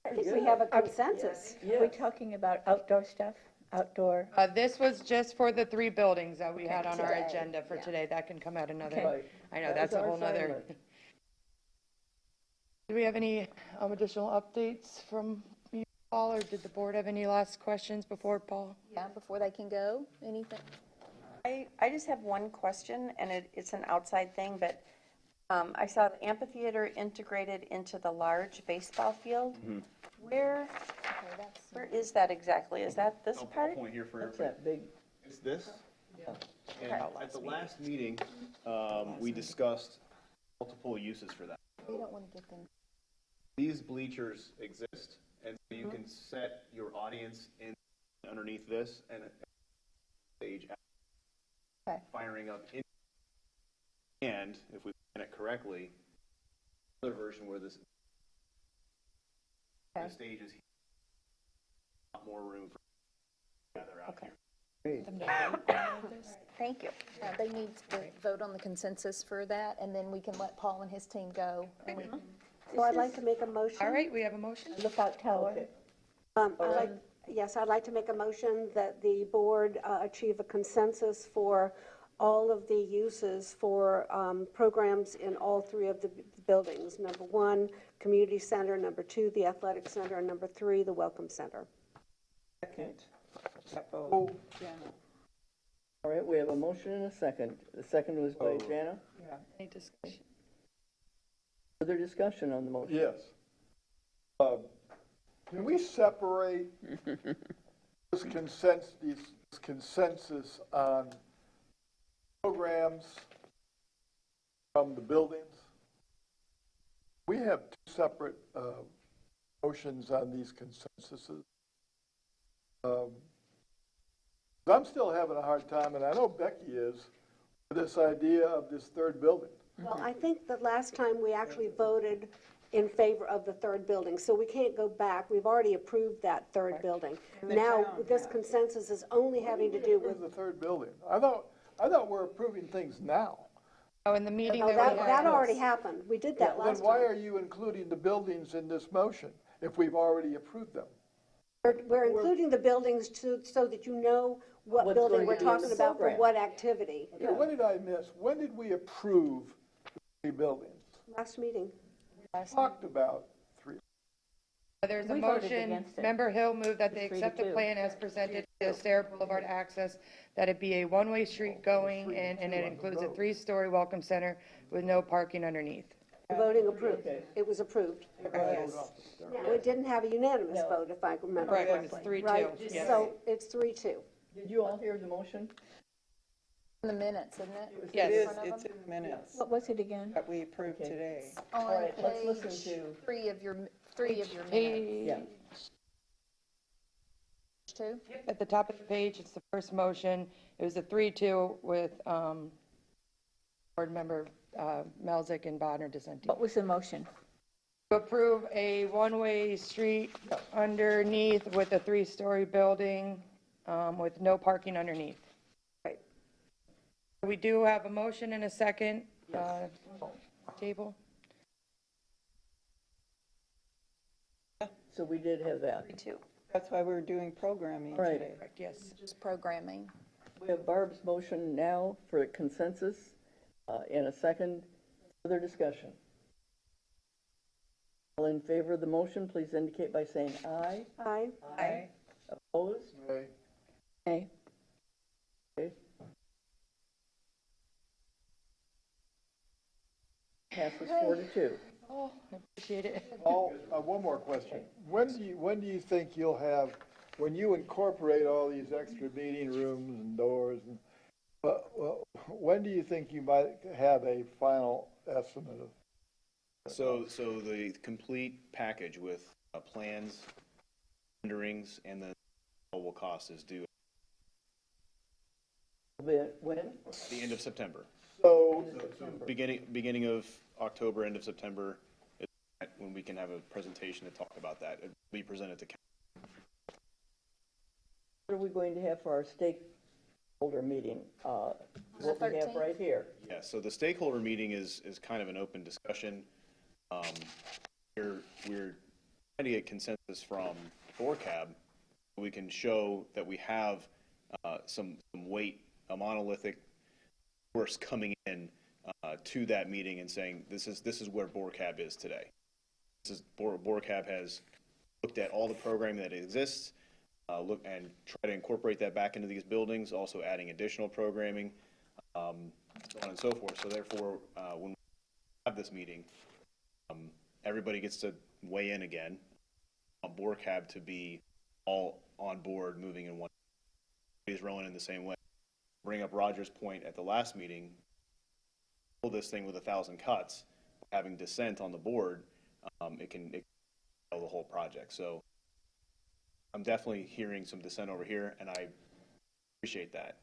I think we have a consensus. Are we talking about outdoor stuff? Outdoor? This was just for the 3 buildings that we had on our Today, agenda for today. That can come out another, Right. I know, That that's was a our whole nother. assignment. Do we have any additional updates from you, Paul, or did the board have any last questions before Paul? Yeah, before they can go, anything? I just have one question, and it's an outside thing, but I saw the amphitheater integrated into the large baseball field. Where is that exactly? Is that this I'll part? point here for That's everybody. that big, It's this. And at the last meeting, we discussed multiple uses for that. We don't want to get them. These bleachers exist, and so you can set your audience in underneath this and stage Okay. firing up. And if we plan it correctly, another version where this Okay. the stage is a lot more room for gather out Okay. here. great. Thank you. They need to vote on the consensus for that, and then we can let Paul and his team go. And we can- So I'd like to make a motion. All right, we have a motion. Lookout tower? Okay. I'd like to make a motion that the board achieve a consensus for all of the uses for programs in all 3 of the buildings. Number 1, community center, number 2, the athletic center, and number 3, the welcome center. Second. Oh, Jana. All right, we have a motion and a second. The second was by Jana. Any discussion? Further discussion on the motion? Yes. Can we separate this consensus on programs from the buildings? We have 2 separate motions on these consensuses. I'm still having a hard time, and I know Becky is, with this idea of this 3rd building. Well, I think that last time we actually voted in favor of the 3rd building, so we can't go back. We've already approved that 3rd building. Now, this consensus is only having to do with, Where's the 3rd building? I thought we're approving things now. Oh, in the meeting oh, that we that had. already happened. We did that Then last why time. are you including the buildings in this motion if we've already approved them? We're including the buildings so that you know what What's building going we're to be in talking the about for program. what activity. Okay, what did I miss? When did we approve the 3 buildings? Last meeting. Talked about 3. There's a We voted motion, against it. Member Hill moved that they 3 to accept the 2. plan as presented to Sarah Boulevard access, that it be a one-way street going, and it includes a 3-story welcome center with no parking underneath. Voting approved. Okay. It was approved. Yes. Now, it didn't have a unanimous vote, if I remember Correct, correctly. it's 3-2, Right? yes. So it's 3-2. Did you all hear the motion? In the minutes, isn't it? Yes. It is, Front of it's in them? the minutes What was it again? that we approved Okay. today. On right, let's page listen to- 3 of your, 3 of your minutes. Page, Yeah. 2? at the top of the page, it's the first motion. It was a 3-2 with board member Melzick and Bodnar dissenting. What was the motion? Approve a one-way street underneath with a 3-story building, with no parking underneath. Right. We do have a motion and a second, table. So we did have that. That's why we're doing programming Right. today. Correct, yes. Just programming. We have Barb's motion now for a consensus, in a second. Further discussion. All in favor of the motion, please indicate by saying aye. Aye. Aye. Opposed? Okay. Okay. Okay. Passes 4-2. Oh, I appreciate it. Oh, one more question. When do you think you'll have, when you incorporate all these extra meeting rooms and doors, and, when do you think you might have a final estimate of? So the complete package with plans, renderings, and the total cost is due When? at the end of September. So, Beginning of October, end of September, is when we can have a presentation to talk about that. It'll be presented to council. What are we going to have for our stakeholder meeting? What we have 13th? right here. Yeah, so the stakeholder meeting is kind of an open discussion. We're trying to get consensus from BORCAB. We can show that we have some weight, a monolithic force coming in to that meeting and saying, this is where BORCAB is today. BORCAB has looked at all the programming that exists, look and try to incorporate that back into these buildings, also adding additional programming, so on and so forth. So therefore, when we have this meeting, everybody gets to weigh in again. On BORCAB to be all on board, moving in one. Everybody's rowing in the same way. Bring up Roger's point at the last meeting. Pull this thing with 1,000 cuts, having dissent on the board, it can kill the whole project. So I'm definitely hearing some dissent over here, and I appreciate that.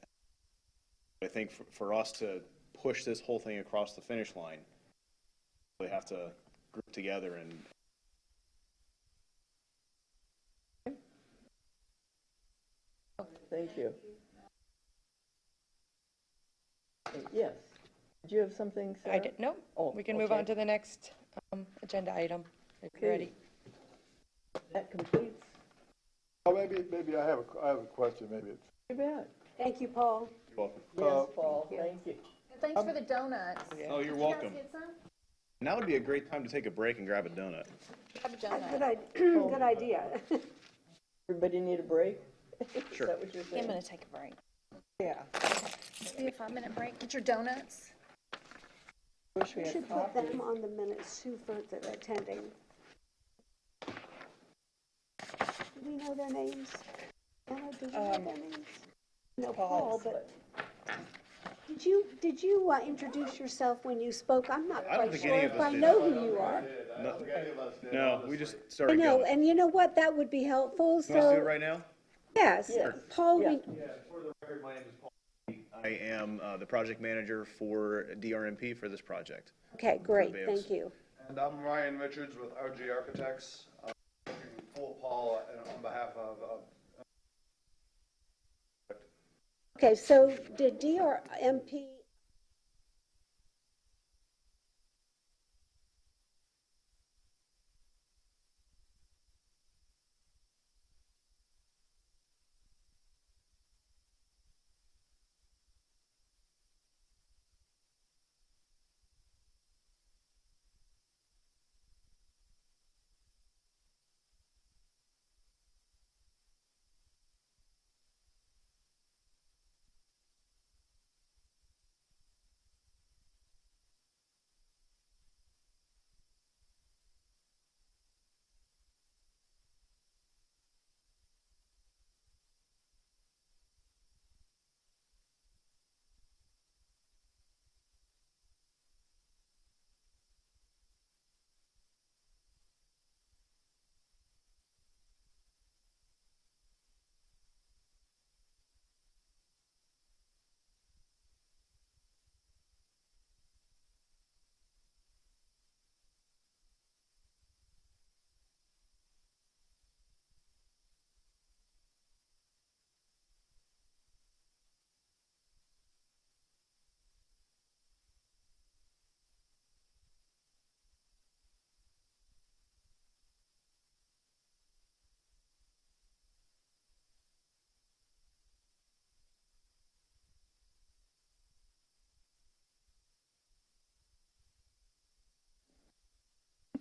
I think for us to push this whole thing across the finish line, we have to group together and Thank you. Yes. Did you have something, Sarah? I didn't, no, Oh, we can move okay. on to the next agenda item, if you're Okay. ready. That completes. oh, maybe I have a question, maybe it's. You bet. Thank you, Paul. Yes, Paul, thank you. And thanks for the donuts. Oh, you're Did welcome. you guys get some? Now would be a great time to take a break and grab a donut. Have a donut. Good idea. Everybody need a break? Sure. Is that what you're I'm saying? gonna take a break. Yeah. Maybe a 5-minute break. Get your donuts. Wish we We had should put coffee. them on the minutes too for the attending. Do we know their names? Anna, do we know their names? No, Paul, but did you introduce yourself when you spoke? I'm not I don't quite think sure any of if us I did. know who you are. No, we just I started know, going. and you know what? That would be helpful, You want to do it so, right now? yes, Yes. Paul, Yeah. For the record, my name is Paul. I am the project manager for DRMP for this project. okay, great, Beos. thank you. And I'm Ryan Richards with RG Architects, working for Paul on behalf of Okay, so did DRMP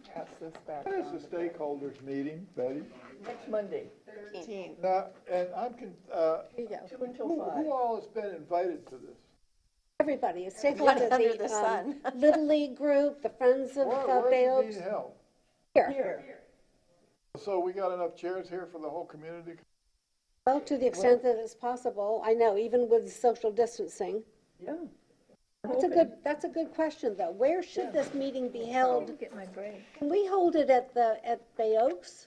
pass this back When is on. the stakeholders meeting, Betty? Next Monday, 13th. Now, and Here you go. 2 until who 5. all has been invited to this? Everybody, it's taken Everybody under under the sun. Little League group, the Friends of Where's Bay it Oaks. being held? Here. So we got enough chairs here for the whole community? Well, to the extent that it's possible, I know, even with social distancing. Yeah. That's a good question, though. Where should this meeting be held? Get my break. Can we hold it at Bay Oaks?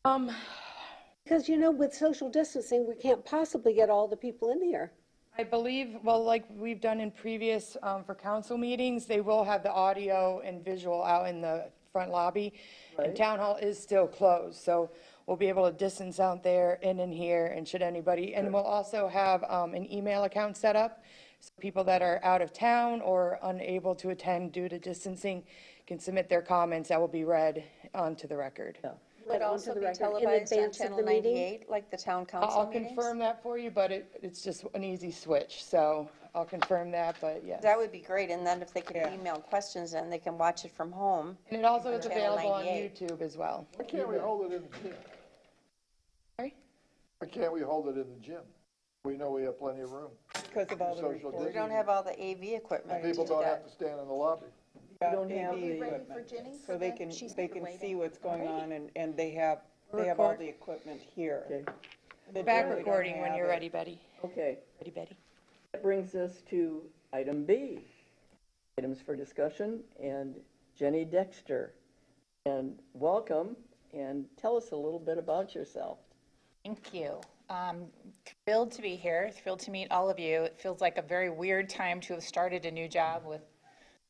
Because, with social distancing, we can't possibly get all the people in here. I believe, well, like we've done in previous, for council meetings, they will have the audio and visual out in the front lobby. And town hall is still closed, so we'll be able to distance out there and in here, and should anybody, and we'll also have, an email account set up. So people that are out of town or unable to attend due to distancing can submit their comments that will be read onto the record. Would Onto also the be record in televised on advance of Channel the meeting? 98, like the town council I'll meetings? confirm that for you, but it's just an easy switch, so I'll confirm that, but yes. That would be great, and then if they could Yeah. email questions in, they can watch it from home. And it also is Channel available on 98. YouTube as well. Why can't we hold it in the gym? Sorry? Why can't we hold it in the gym? We know we have plenty of room. Because of all the Social reports. We distancing. don't have all the AV equipment to People do don't have that. to stand in the lobby. Yeah, don't have AV the- Ready for equipment. Jenny? So they can, She's they can waiting. see what's going on, and they have all the equipment here. Okay. They Back generally don't recording when have you're it. ready, Betty. Okay. Ready, Betty? That brings us to item B, items for discussion, and Jenny Dexter. And welcome, and tell us a little bit about yourself. Thank you. Thrilled to be here, thrilled to meet all of you. It feels like a very weird time to have started a new job with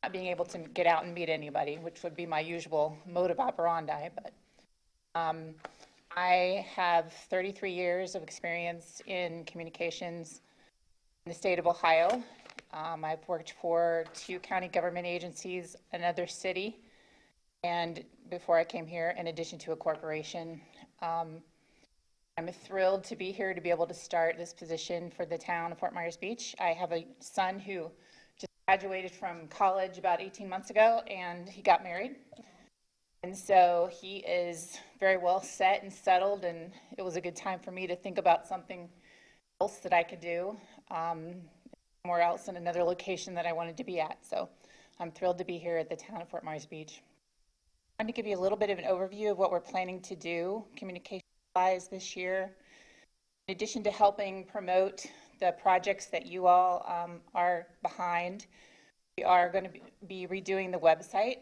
not being able to get out and meet anybody, which would be my usual mode of operandi. But I have 33 years of experience in communications in the state of Ohio. I've worked for 2 county government agencies, another city, and before I came here, in addition to a corporation. I'm thrilled to be here to be able to start this position for the town of Fort Myers Beach. I have a son who just graduated from college about 18 months ago, and he got married. And so he is very well set and settled, and it was a good time for me to think about something else that I could do, somewhere else in another location that I wanted to be at. So I'm thrilled to be here at the town of Fort Myers Beach. I'm going to give you a little bit of an overview of what we're planning to do communication-wise this year. In addition to helping promote the projects that you all are behind, we are going to be redoing the website.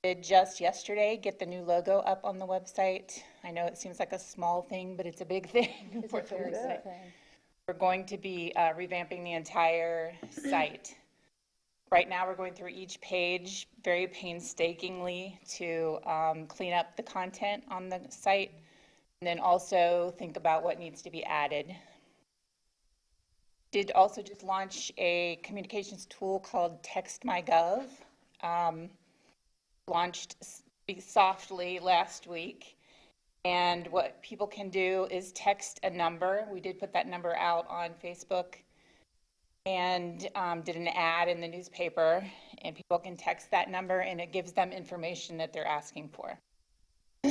Did just yesterday get the new logo up on the website. I know it seems like a small thing, but it's a big thing. It's a very good thing. We're going to be revamping the entire site. Right now, we're going through each page very painstakingly to clean up the content on the site, and then also think about what needs to be added. Did also just launch a communications tool called TextMyGov. Launched softly last week. And what people can do is text a number. We did put that number out on Facebook and did an ad in the newspaper. And people can text that number, and it gives them information that they're asking for.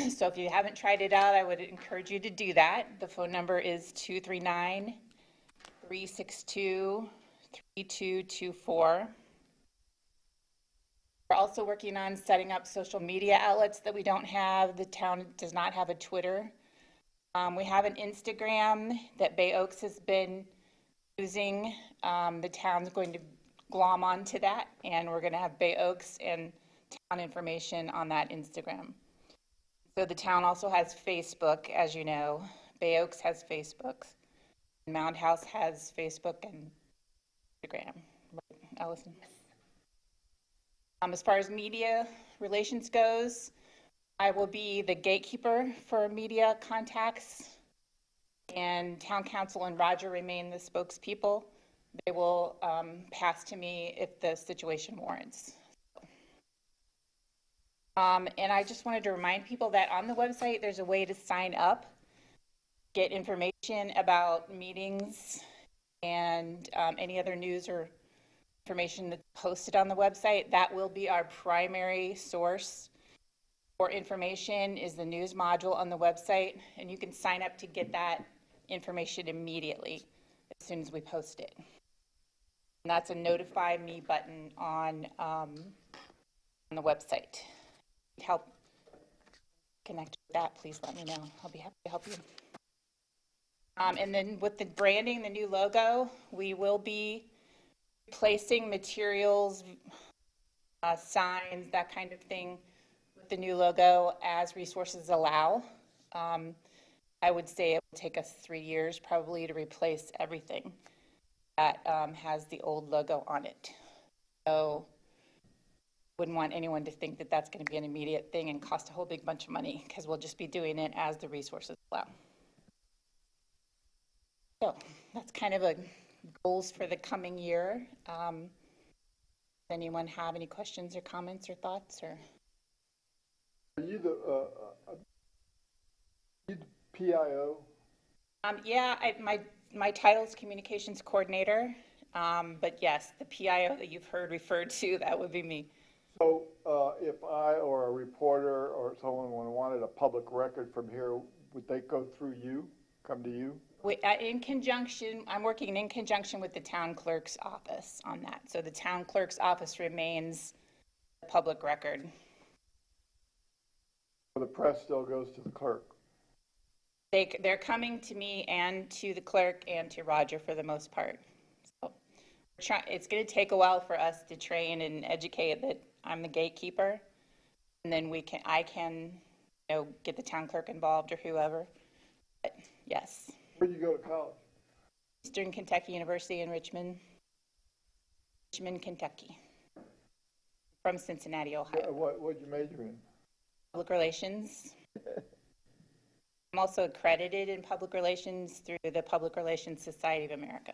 So if you haven't tried it out, I would encourage you to do that. The phone number is 239-362-3224. We're also working on setting up social media outlets that we don't have. The town does not have a Twitter. We have an Instagram that Bay Oaks has been using. The town's going to glom onto that, and we're going to have Bay Oaks and town information on that Instagram. So the town also has Facebook, as you know. Bay Oaks has Facebook. Mound House has Facebook and Instagram. Allison? As far as media relations goes, I will be the gatekeeper for media contacts, and town council and Roger remain the spokespeople. They will pass to me if the situation warrants. And I just wanted to remind people that on the website, there's a way to sign up, get information about meetings and any other news or information that's posted on the website. That will be our primary source for information, is the news module on the website, and you can sign up to get that information immediately as soon as we post it. And that's a notify me button on the website. Help connect with that, please let me know. I'll be happy to help you. And then with the branding, the new logo, we will be replacing materials, signs, that kind of thing with the new logo as resources allow. I would say it will take us 3 years probably to replace everything that has the old logo on it. So wouldn't want anyone to think that that's going to be an immediate thing and cost a whole big bunch of money, because we'll just be doing it as the resources allow. So that's kind of a goals for the coming year. Does anyone have any questions or comments or thoughts? Or Are you the PIO? Yeah, my title is communications coordinator, but yes, the PIO that you've heard referred to, that would be me. So if I or a reporter or someone wanted a public record from here, would they go through you, come to you? I'm working in conjunction with the town clerk's office on that. So the town clerk's office remains a public record. Or the press still goes to the clerk? They're coming to me and to the clerk and to Roger for the most part. So it's going to take a while for us to train and educate that I'm the gatekeeper, and then I can get the town clerk involved or whoever. But yes. Where'd you go to college? Eastern Kentucky University in Richmond, Kentucky. From Cincinnati, Ohio. What'd you major in? Public relations. I'm also accredited in public relations through the Public Relations Society of America.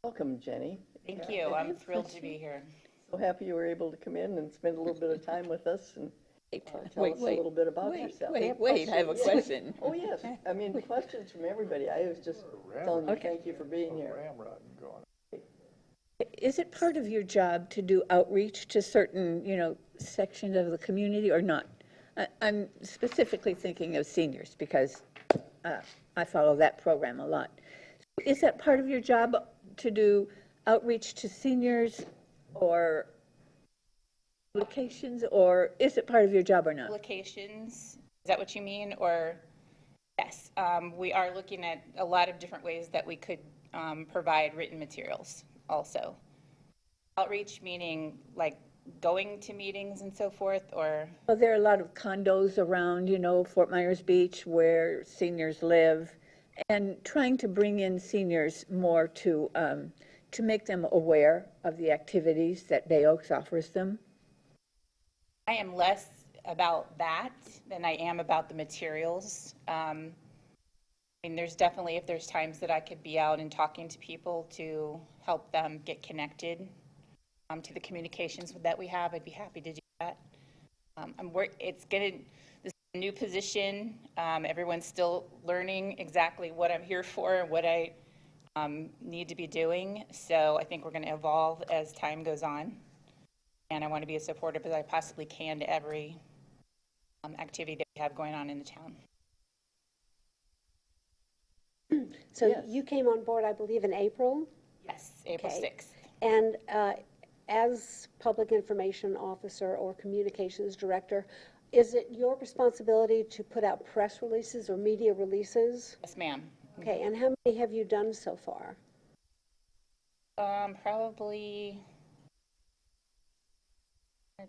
Welcome, Jenny. Thank you. I'm thrilled to be here. So happy you were able to come in and spend a little bit of time with us and tell us a little bit about yourself. Wait, I have a question. Oh, yes. I mean, questions from everybody. I was just telling you, thank you for being here. Ramrod going. Is it part of your job to do outreach to certain, sections of the community or not? I'm specifically thinking of seniors because I follow that program a lot. Is that part of your job to do outreach to seniors or publications, or is it part of your job or not? Publications, is that what you mean? Or yes, we are looking at a lot of different ways that we could provide written materials also. Outreach meaning like going to meetings and so forth, or? Well, there are a lot of condos around, Fort Myers Beach where seniors live, and trying to bring in seniors more to make them aware of the activities that Bay Oaks offers them. I am less about that than I am about the materials. There's definitely, if there's times that I could be out and talking to people to help them get connected to the communications that we have, I'd be happy to do that. This is a new position. Everyone's still learning exactly what I'm here for and what I need to be doing. So I think we're going to evolve as time goes on. And I want to be as supportive as I possibly can to every activity that we have going on in the town. So Yes. you came on board, I believe, in April? Yes, April Okay. 6th. And as public information officer or communications director, is it your responsibility to put out press releases or media releases? Yes, ma'am. Okay, and how many have you done so far? Probably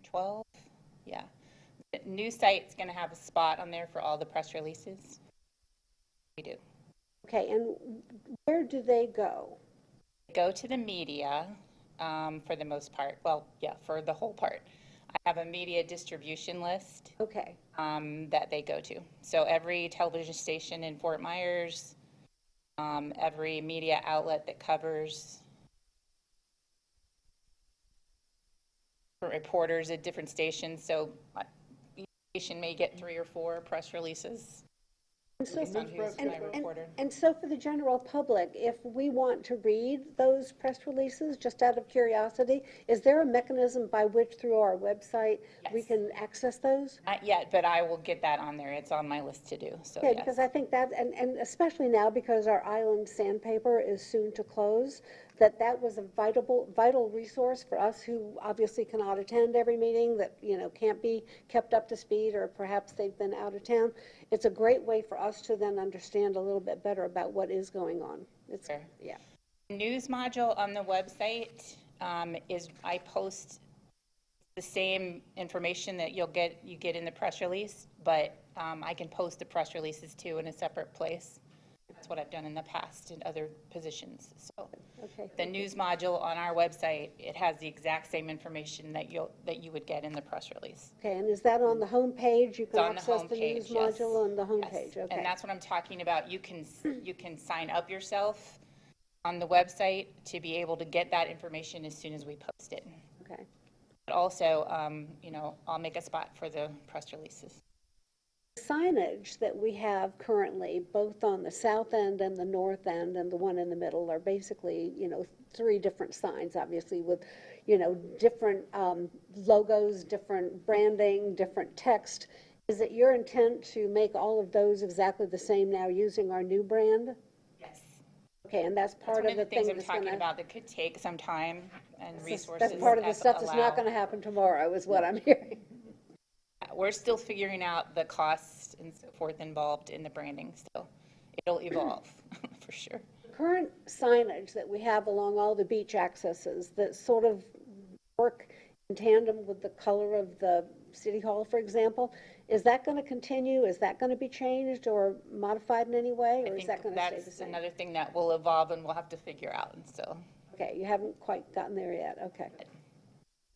12. Yeah. The new site's going to have a spot on there for all the press releases. We do. Okay, and where do they go? Go to the media for the most part. Well, yeah, for the whole part. I have a media distribution list Okay, that they go to. So every television station in Fort Myers, every media outlet that covers reporters at different stations. So each station may get 3 or 4 press releases based on who's my reporter. And so for the general public, if we want to read those press releases, just out of curiosity, is there a mechanism by which through our website we Yes. can access those? Not yet, but I will get that on there. It's on my list to do, so Okay, yes. because I think that, and especially now because our island sandpaper is soon to close, that was a vital resource for us who obviously cannot attend every meeting, that, can't be kept up to speed, or perhaps they've been out of town. It's a great way for us to then understand a little bit better about what is going on. It's, Sure. yeah. News module on the website is, I post the same information that you get in the press release, but I can post the press releases too in a separate place. That's what I've done in the past in other positions. So Okay. the news module on our website, it has the exact same information that you would get in the press release. Okay, and is that on the home page? You It's can on the access the news homepage, yes. module on the home Yes. page, okay. And that's what I'm talking about. You can sign up yourself on the website to be able to get that information as soon as we post it. Okay. But also, I'll make a spot for the press releases. Signage that we have currently, both on the south end and the north end and the one in the middle, are basically, 3 different signs, obviously, with, different logos, different branding, different text. Is it your intent to make all of those exactly the same now using our new brand? Yes. Okay, and that's That's part one of the things thing I'm that's talking gonna. about that could take some time and resources. That's part of the as stuff that's not allow. gonna happen tomorrow, is what I'm hearing. We're still figuring out the costs and so forth involved in the branding, so it'll evolve for sure. Current signage that we have along all the beach accesses that sort of work in tandem with the color of the city hall, for example, is that going to continue? Is that going to be changed or modified in any way, or is that going to stay the That's same? another thing that will evolve and we'll have to figure out, and so. Okay, you haven't quite gotten there yet, okay.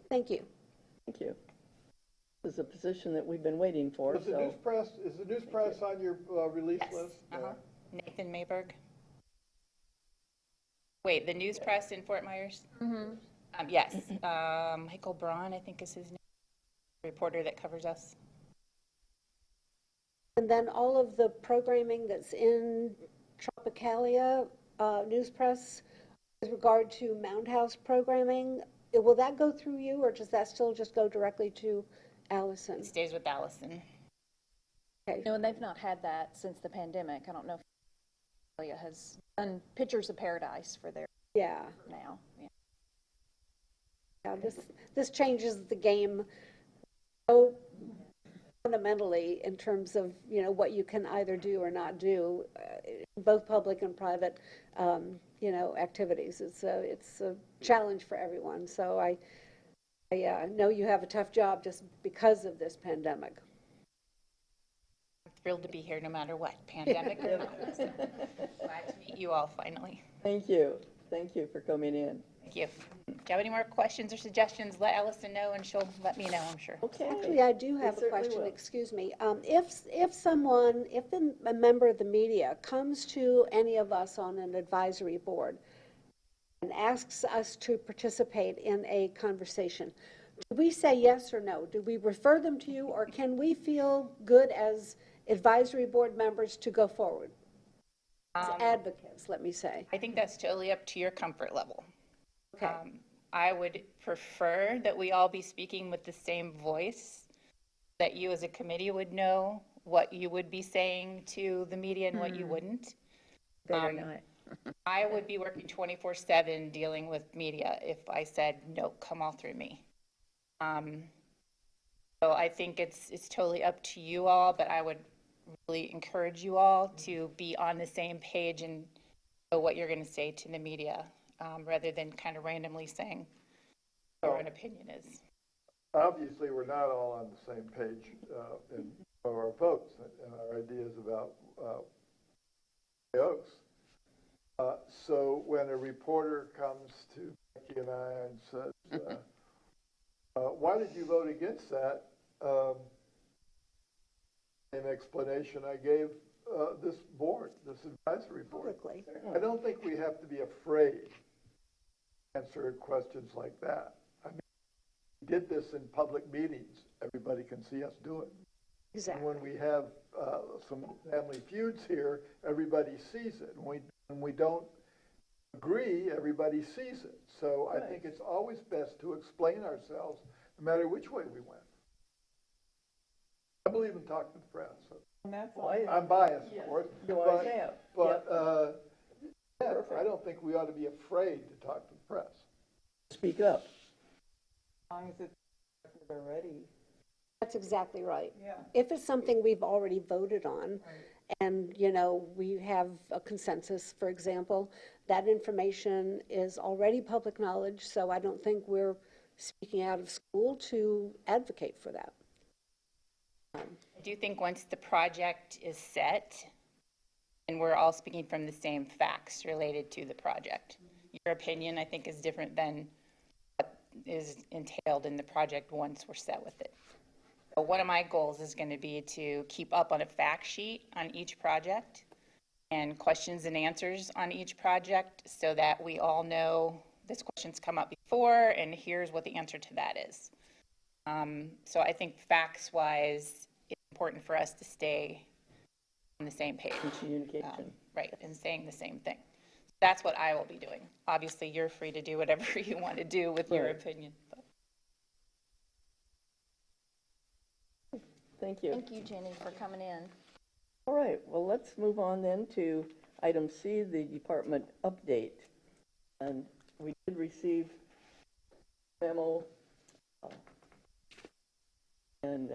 Thank you. Thank you. This is a position that we've been waiting for, Is the so. news press on your release Yes. list? Nathan Mayberg. Wait, the news press in Fort Myers? Yes. Michael Braun, I think is his name, reporter that covers us. And then all of the programming that's in Tropicalia News Press with regard to Mound House programming, will that go through you, or does that still just go directly to Allison? It stays with Allison. Okay. No, and they've not had that since the pandemic. I don't know if Australia has done Pictures of Paradise for their Yeah. now. Yeah. Yeah, this changes the game so fundamentally in terms of, what you can either do or not do, both public and private, activities. It's a challenge for everyone. So I know you have a tough job just because of this pandemic. I'm thrilled to be here no matter what, pandemic or not. So glad to meet you all finally. Thank you. Thank you for coming in. Thank you. If you have any more questions or suggestions, let Allison know and she'll let me know, I'm sure. Okay. Actually, I do have We a certainly question, will. excuse me. If a member of the media comes to any of us on an advisory board and asks us to participate in a conversation, do we say yes or no? Do we refer them to you, or can we feel good as advisory board members to go forward? As advocates, let me say. I think that's totally up to your comfort level. Okay. I would prefer that we all be speaking with the same voice, that you as a committee would know what you would be saying to the media and what you wouldn't. Better not. I would be working 24/7 dealing with media if I said, no, come all through me. So I think it's totally up to you all, but I would really encourage you all to be on the same page and know what you're going to say to the media, rather than kind of randomly saying what an opinion is. Obviously, we're not all on the same page in our votes and our ideas about the Oaks. So when a reporter comes to Becky and I and says, why did you vote against that? Same explanation I gave this board, this advisory board. Publicly. I don't think we have to be afraid to answer questions like that. I mean, we did this in public meetings. Everybody can see us do it. Exactly. And when we have some family feuds here, everybody sees it. When we don't agree, everybody sees it. So I think it's always best to explain ourselves, no matter which way we went. I believe in talking to the press. And that's I'm biased, of course. You always have. But, yeah, I don't think we ought to be afraid to talk to the press. Speak up. as long as it's already. That's exactly right. Yeah. If it's something we've already voted on, and, you know, we have a consensus, for example, that information is already public knowledge, so I don't think we're speaking out of school to advocate for that. I do think once the project is set, and we're all speaking from the same facts related to the project, your opinion, I think, is different than what is entailed in the project once we're set with it. So one of my goals is going to be to keep up on a fact sheet on each project and questions and answers on each project so that we all know this question's come up before and here's what the answer to that is. So I think facts-wise, it's important for us to stay on the same page. Communication. Right, and saying the same thing. That's what I will be doing. Obviously, you're free to do whatever you want to do with your opinion. But. Thank you. Thank you, Jenny, for coming in. All right, well, let's move on then to item C, the department update. And we did receive memo. And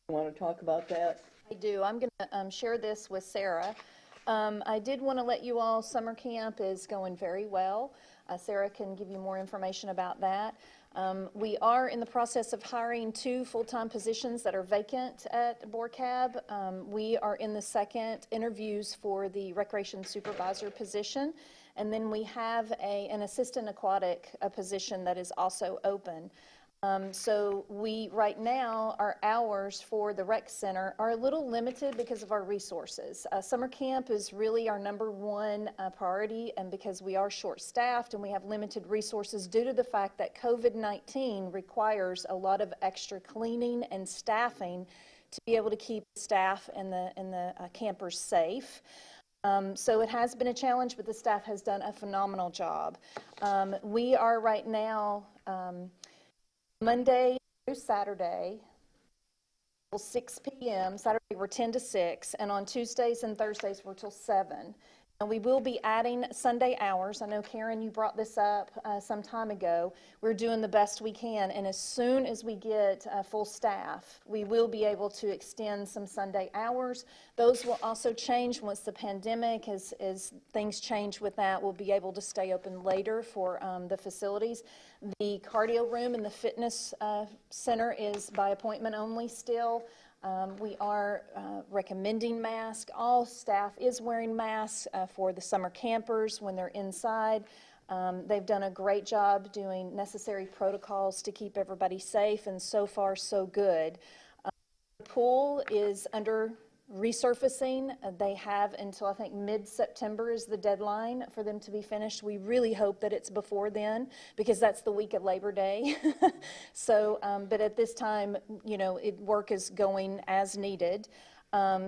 want to talk about that? I do. I'm going to share this with Sarah. I did want to let you all, summer camp is going very well. Sarah can give you more information about that. We are in the process of hiring 2 full-time positions that are vacant at BORCAB. We are in the second interviews for the recreation supervisor position. And then we have an assistant aquatic position that is also open. So we, right now, our hours for the rec center are a little limited because of our resources. Summer camp is really our #1 priority, and because we are short-staffed and we have limited resources due to the fact that COVID-19 requires a lot of extra cleaning and staffing to be able to keep staff and the campers safe. So it has been a challenge, but the staff has done a phenomenal job. We are right now Monday through Saturday, till 6 p.m. Saturday we're 10 to 6, and on Tuesdays and Thursdays we're till 7. And we will be adding Sunday hours. I know, Karen, you brought this up some time ago. We're doing the best we can, and as soon as we get full staff, we will be able to extend some Sunday hours. Those will also change once the pandemic, as things change with that, we'll be able to stay open later for the facilities. The cardio room and the fitness center is by appointment only still. We are recommending masks. All staff is wearing masks for the summer campers when they're inside. They've done a great job doing necessary protocols to keep everybody safe, and so far so good. The pool is under resurfacing. They have until I think mid-September is the deadline for them to be finished. We really hope that it's before then because that's the week of Labor Day. So, but at this time, you know, work is going as needed.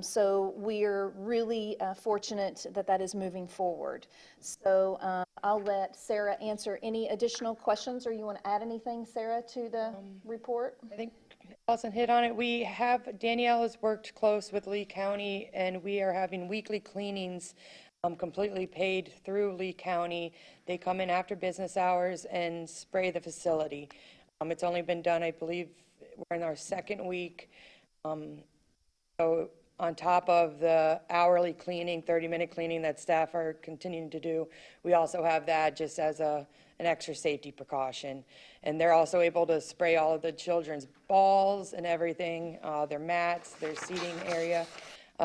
So we're really fortunate that that is moving forward. So I'll let Sarah answer any additional questions, or you want to add anything, Sarah, to the report? I think Allison hit on it. Danielle has worked close with Lee County, and we are having weekly cleanings completely paid through Lee County. They come in after business hours and spray the facility. It's only been done, I believe, we're in our 2nd week. So on top of the hourly cleaning, 30-minute cleaning that staff are continuing to do, we also have that just as an extra safety precaution. And they're also able to spray all of the children's balls and everything, their mats, their seating area.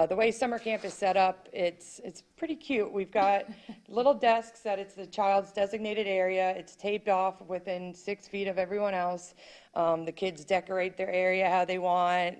The way summer camp is set up, it's pretty cute. We've got little desks that it's the child's designated area. It's taped off within 6 feet of everyone else. The kids decorate their area how they want.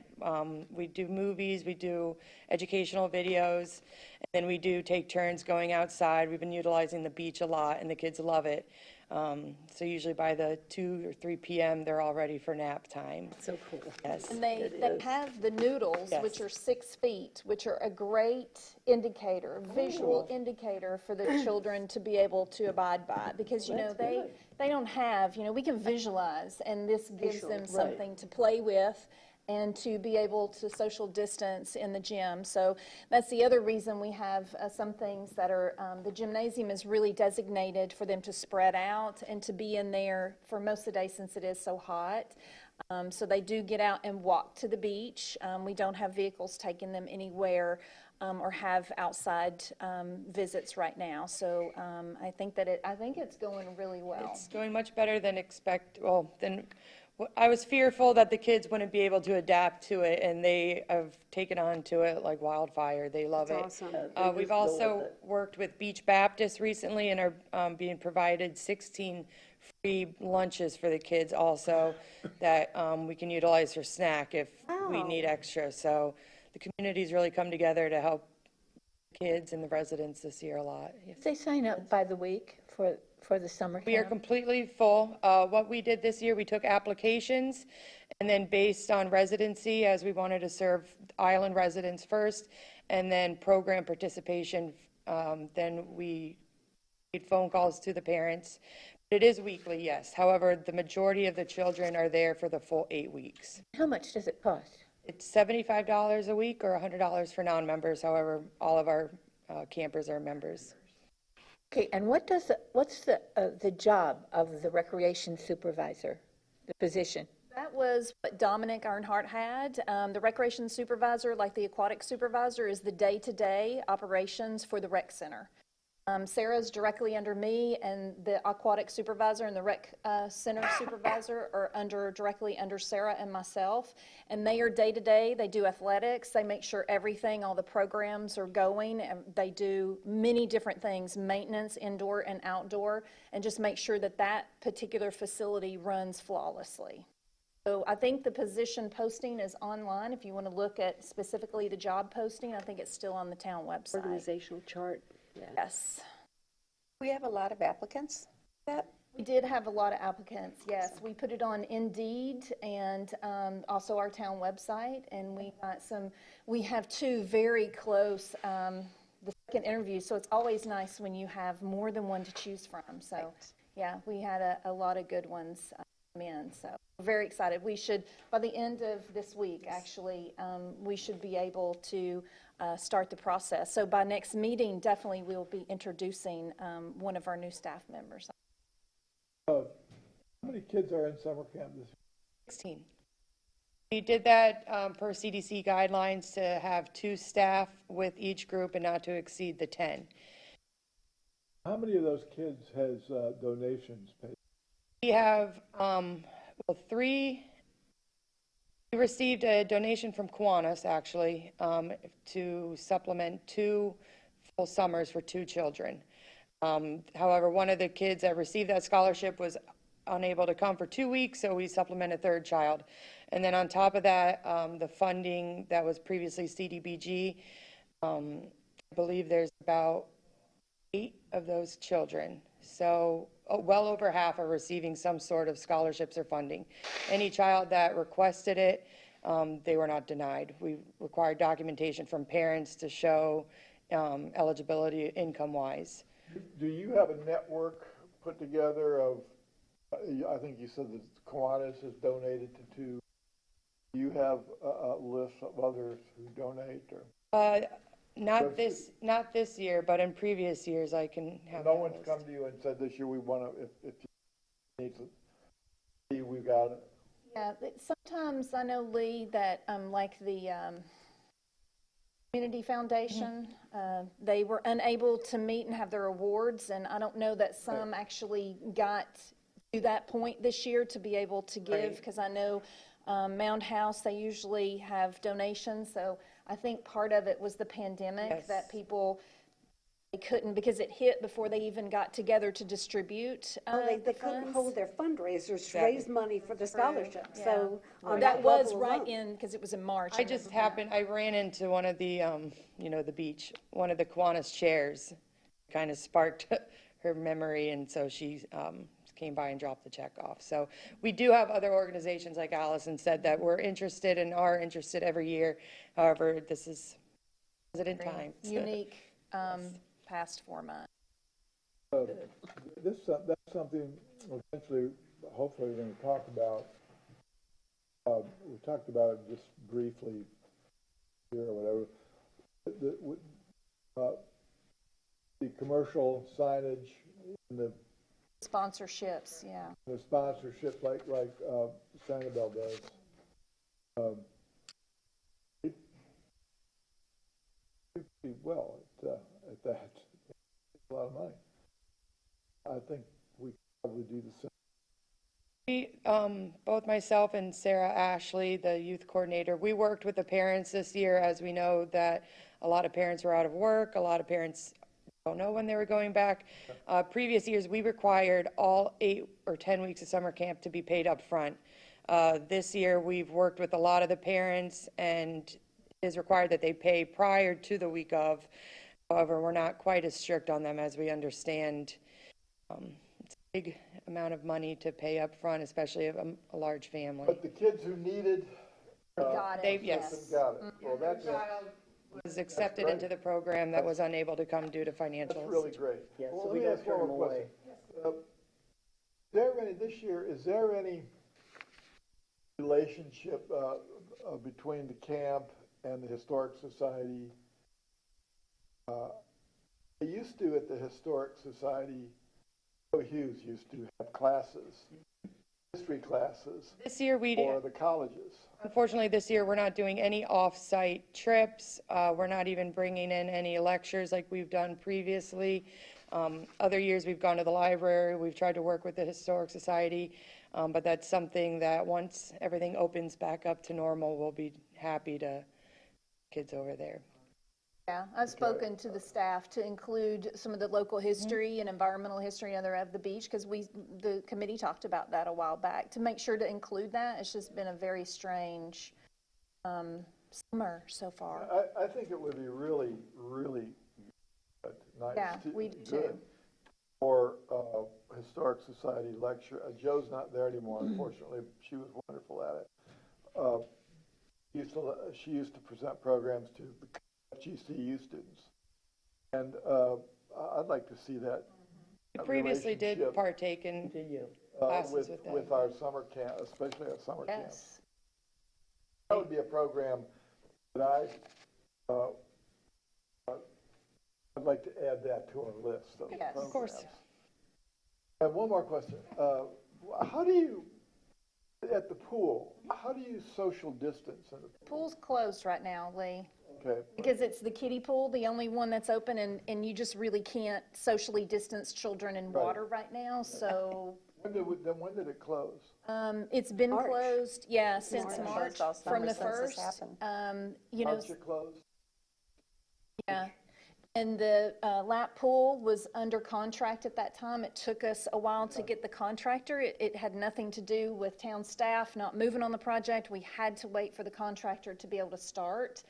We do movies, we do educational videos, and then we do take turns going outside. We've been utilizing the beach a lot, and the kids love it. So usually by the 2 or 3 p.m., they're all ready for nap time. So cool. Yes. And they have the noodles, which Yes. are 6 feet, which are a great indicator, visual indicator for the children to be able to abide by. Because, you know, they don't have, you know, we can visualize, and this gives them something to play with and to be able to social distance in the gym. So that's the other reason we have some things that are, the gymnasium is really designated for them to spread out and to be in there for most of the day since it is so hot. So they do get out and walk to the beach. We don't have vehicles taking them anywhere or have outside visits right now. So I think it's going really well. It's going much better than I was fearful that the kids wouldn't be able to adapt to it, and they have taken on to it like wildfire. They love it. Awesome. We've also worked with Beach Baptist recently and are being provided 16 free lunches for the kids also that we can utilize for snack if we need extra. So the community's really come together to help kids and the residents this year a lot. Yes. They sign up by the week for the summer camp? We are completely full. What we did this year, we took applications, and then based on residency, as we wanted to serve island residents first, and then program participation, then we made phone calls to the parents. It is weekly, yes. However, the majority of the children are there for the full 8 weeks. How much does it cost? It's $75 a week or $100 for non-members. However, all of our campers are members. Okay, and what's the job of the recreation supervisor, the position? That was what Dominic Earnhardt had. The recreation supervisor, like the aquatic supervisor, is the day-to-day operations for the rec center. Sarah's directly under me, and the aquatic supervisor and the rec center supervisor are directly under Sarah and myself. And they are day-to-day. They do athletics. They make sure all the programs are going. And they do many different things, maintenance, indoor and outdoor, and just make sure that particular facility runs flawlessly. So I think the position posting is online. If you want to look at specifically the job posting, I think it's still on the town website. Organizational chart. Yeah. Yes. We have a lot of applicants. We did have a lot of applicants, yes. We put it on Indeed and also our town website, and we have 2 very close, the second interview, so it's always nice when you have more than one to choose from. So, yeah, we had a lot of good ones come in, so we're very excited. We should, by the end of this week, actually, we should be able to start the process. So by next meeting, definitely we'll be introducing one of our new staff members. How many kids are in summer camp this year? 16. We did that per CDC guidelines to have 2 staff with each group and not to exceed the 10. How many of those kids has donations paid? We have 3. We received a donation from Kiwanis, actually, to supplement 2 full summers for 2 children. However, one of the kids that received that scholarship was unable to come for 2 weeks, so we supplement a 3rd child. And then on top of that, the funding that was previously CDBG, I believe there's about 8 of those children. So well over half are receiving some sort of scholarships or funding. Any child that requested it, they were not denied. We required documentation from parents to show eligibility income-wise. Do you have a network put together of, I think you said that Kiwanis has donated to 2. Do you have a list of others who donate? Or? Not this year, but in previous years I can have. No one's come to you and said this year we want to, if you need to see, we've got it. Yeah, sometimes I know, Lee, that like the Community Foundation, they were unable to meet and have their awards, and I don't know that some actually got to that point this year to be able to give, because I know Mound House, they usually have donations, so I think part of it was the pandemic, that people, they couldn't, because it hit before they even got together to distribute They the couldn't funds. hold their fundraisers to raise money for the scholarship, so. on That was level right alone. in, because it was in March. I just happened, I ran into one of the, the beach, one of the Kiwanis chairs, kind of sparked her memory, and so she came by and dropped the check off. So we do have other organizations, like Allison said, that we're interested and are interested every year. However, this is president time. Unique, past 4 months. That's something eventually, hopefully we're gonna talk about. We talked about it just briefly here or whatever. The commercial signage and the Sponsorships, yeah. sponsorship like Sanibel does. It did pretty well at that. It's a lot of money. I think we could probably do the same. Both myself and Sarah Ashley, the youth coordinator, we worked with the parents this year, as we know that a lot of parents were out of work, a lot of parents don't know when they were going back. Previous years, we required all 8 or 10 weeks of summer camp to be paid up front. This year, we've worked with a lot of the parents, and it is required that they pay prior to the week of. However, we're not quite as strict on them as we understand. It's a big amount of money to pay up front, especially a large family. But the kids who needed, Got it, Yes. got it. Well, that's Was accepted into the program that was unable to come due to financials. really great. Yeah, Well, so let we me gotta ask one turn more them away. question. Is there any relationship between the camp and the Historic Society? They used to, at the Historic Society, Joe Hughes used to have classes, history classes This year, for the colleges. unfortunately, this year, we're not doing any off-site trips. We're not even bringing in any lectures like we've done previously. Other years, we've gone to the library. We've tried to work with the Historic Society. But that's something that once everything opens back up to normal, we'll be happy to kids over there. Yeah, I've spoken to the staff to include some of the local history and environmental history of the beach, because the committee talked about that a while back, to make sure to include that. It's just been a very strange summer so far. I think it would be really, really nice Yeah, we do too. good for Historic Society lecture. Joe's not there anymore, unfortunately. She was wonderful at it. She used to present programs to the GCU students. And I'd like to see that. We previously did relationship, partake in classes with them. with our summer camp, especially our summer camp. Yes. That would be a program that I'd like to add that to our list of Yes. programs. Of course. And one more question. How do you, at the pool, how do you social distance in the Pool's closed right now, Lee, Okay. because it's the kiddie pool, the only one that's open, and you just really can't socially distance children in Right. water right now, so. When did it close? It's been March. closed, yeah, since March. March, Closed all from the summer since this first. happened. You know, March it closed? yeah. And the lap pool was under contract at that time. It took us a while to get the contractor. It had nothing to do with town staff not moving on the project. We had to wait for the contractor to be able to start.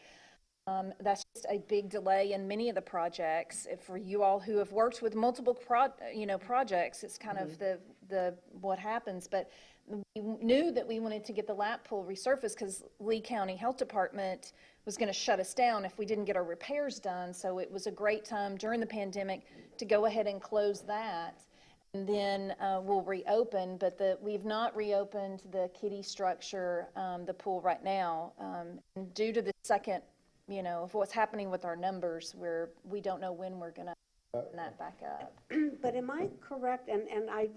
That's just a big delay in many of the projects. For you all who have worked with multiple projects, it's kind of the what happens. But we knew that we wanted to get the lap pool resurfaced because Lee County Health Department was going to shut us down if we didn't get our repairs done. So it was a great time during the pandemic to go ahead and close that. And then we'll reopen, but we've not reopened the kiddie structure, the pool right now. And due to the second, of what's happening with our numbers, we don't know when we're going to open that back up. But am I correct, and I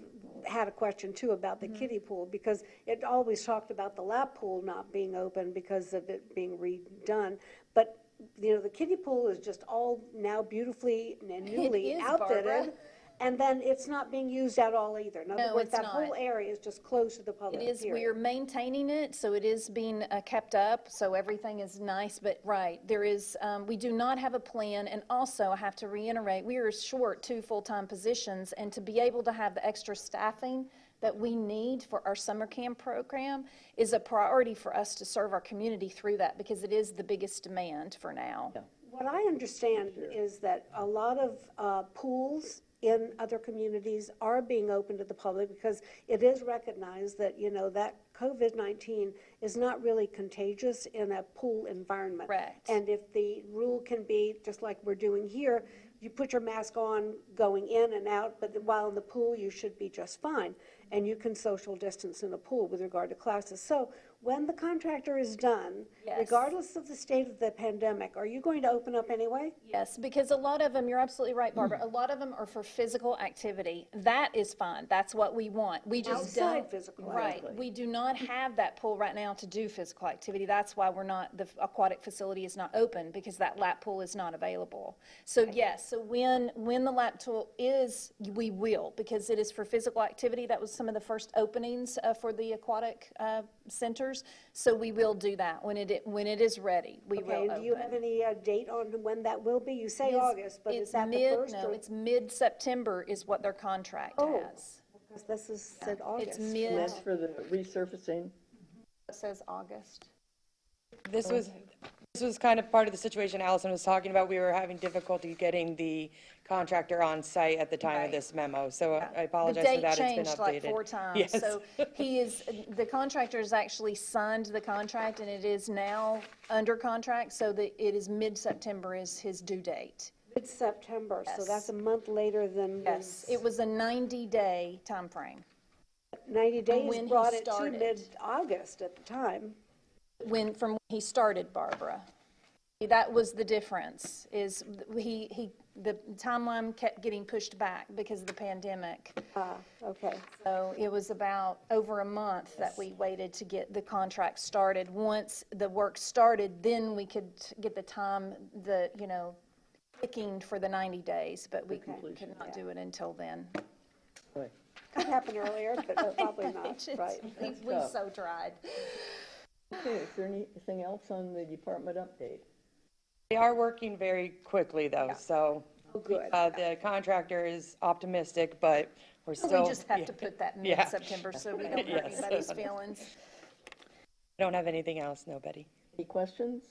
had a question too about the kiddie pool, because it always talked about the lap pool not being open because of it being redone, but, the kiddie pool is just all now beautifully and newly is, outfitted, Barbara. and then it's not being used at all either. In other No, words, it's that whole not. area is just closed to the public, It is, period. we are maintaining it, so it is being kept up, so everything is nice, but right, there is, we do not have a plan, and also, I have to reiterate, we are short 2 full-time positions, and to be able to have the extra staffing that we need for our summer camp program is a priority for us to serve our community through that, because it is the biggest demand for now. What I understand is that a lot of pools in other communities are being open to the public, because it is recognized that, that COVID-19 is not really contagious in a pool environment. Correct. And if the rule can be, just like we're doing here, you put your mask on going in and out, but while in the pool, you should be just fine. And you can social distance in a pool with regard to classes. So when the contractor is done, Yes. regardless of the state of the pandemic, are you going to open up anyway? Yes, because a lot of them, you're absolutely right, Barbara, a lot of them are for physical activity. That is fine, that's what we want. We just Outside don't. physical Right, we do not have that pool right now to do physical activity. That's why the aquatic facility is not open, because that lap pool is not available. So yes, so when the lap pool is, we will, because it is for physical activity. That was some of the first openings for the aquatic centers. So we will do that when it is ready. We will Okay, open. and do you have any date on when that will be? You say August, but is It's that the mid, first? no, or- it's mid-September is what their contract Oh. has. Because this is said August. It's mid, And that's for the resurfacing. it says August. This was kind of part of the situation Allison was talking about. We were having difficulty getting the contractor on site at the time Right. of this memo, so I The apologize for date that. It's been changed like updated. 4 times. Yes. So the contractor has actually signed the contract, and it is now under contract, so that it is mid-September is his due date. Mid-September, so Yes. that's a month later than Yes, it was a 90-day timeframe. 90 days when he brought it to started. mid-August at the time. From when he started, Barbara. That was the difference, is the timeline kept getting pushed back because of the pandemic. Okay. So it was about over a month that we waited to get the contract started. Once the work started, then we could get the time, clicking for the 90 days, but we could not do it until then. Right. Could happen earlier, but probably not, right. We so tried. Okay, is there anything else on the department update? They are working very quickly, though, so. good. The contractor is optimistic, but we're still. We just have to put that Yeah. mid-September so we don't hurt Yes. anybody's feelings. Don't have anything else, nobody. Any questions?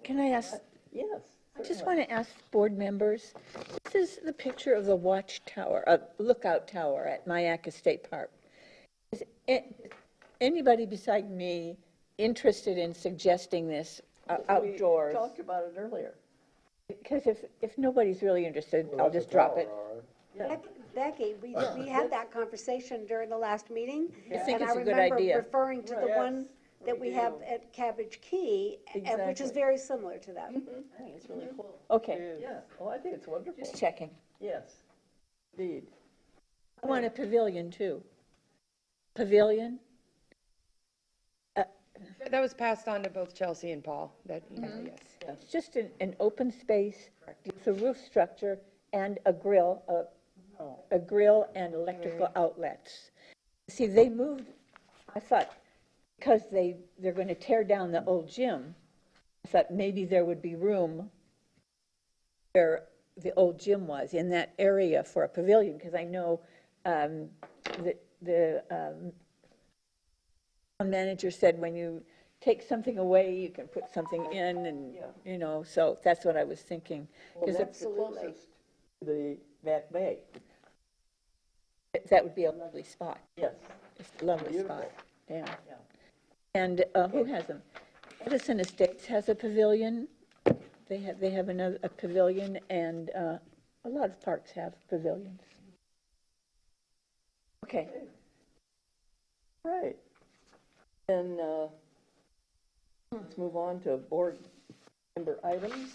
Can I ask, Yes. I just certainly. want to ask board members, this is the picture of the watchtower, lookout tower at Myakka State Park. Is anybody beside me interested in suggesting this outdoors? We talked about it earlier. Because if nobody's really interested, I'll just drop it. Becky, we had that conversation during the last meeting. I think it's a good And I remember idea. referring to the one that we have at Cabbage Key, which is Exactly. very similar to that. I think it's really cool. Okay, Yeah, oh, I think it's wonderful. just checking. Yes, indeed. I want a pavilion too. Pavilion? That was passed on to both Chelsea and Paul, that, yes. It's just an open space with a roof structure and a grill and electrical outlets. See, they moved, I thought, because they're going to tear down the old gym, I thought maybe there would be room where the old gym was, in that area for a pavilion, because I know the town manager said when you take something away, you can put something in, and, so that's what I was thinking. Well, 'Cause that's the closest to the back bay. that would be a lovely spot, Yes. just a lovely spot, yeah. Yeah. And who has them? Edison Estates has a pavilion. They have a pavilion, and a lot of parks have pavilions. Okay. Right. And let's move on to board member items.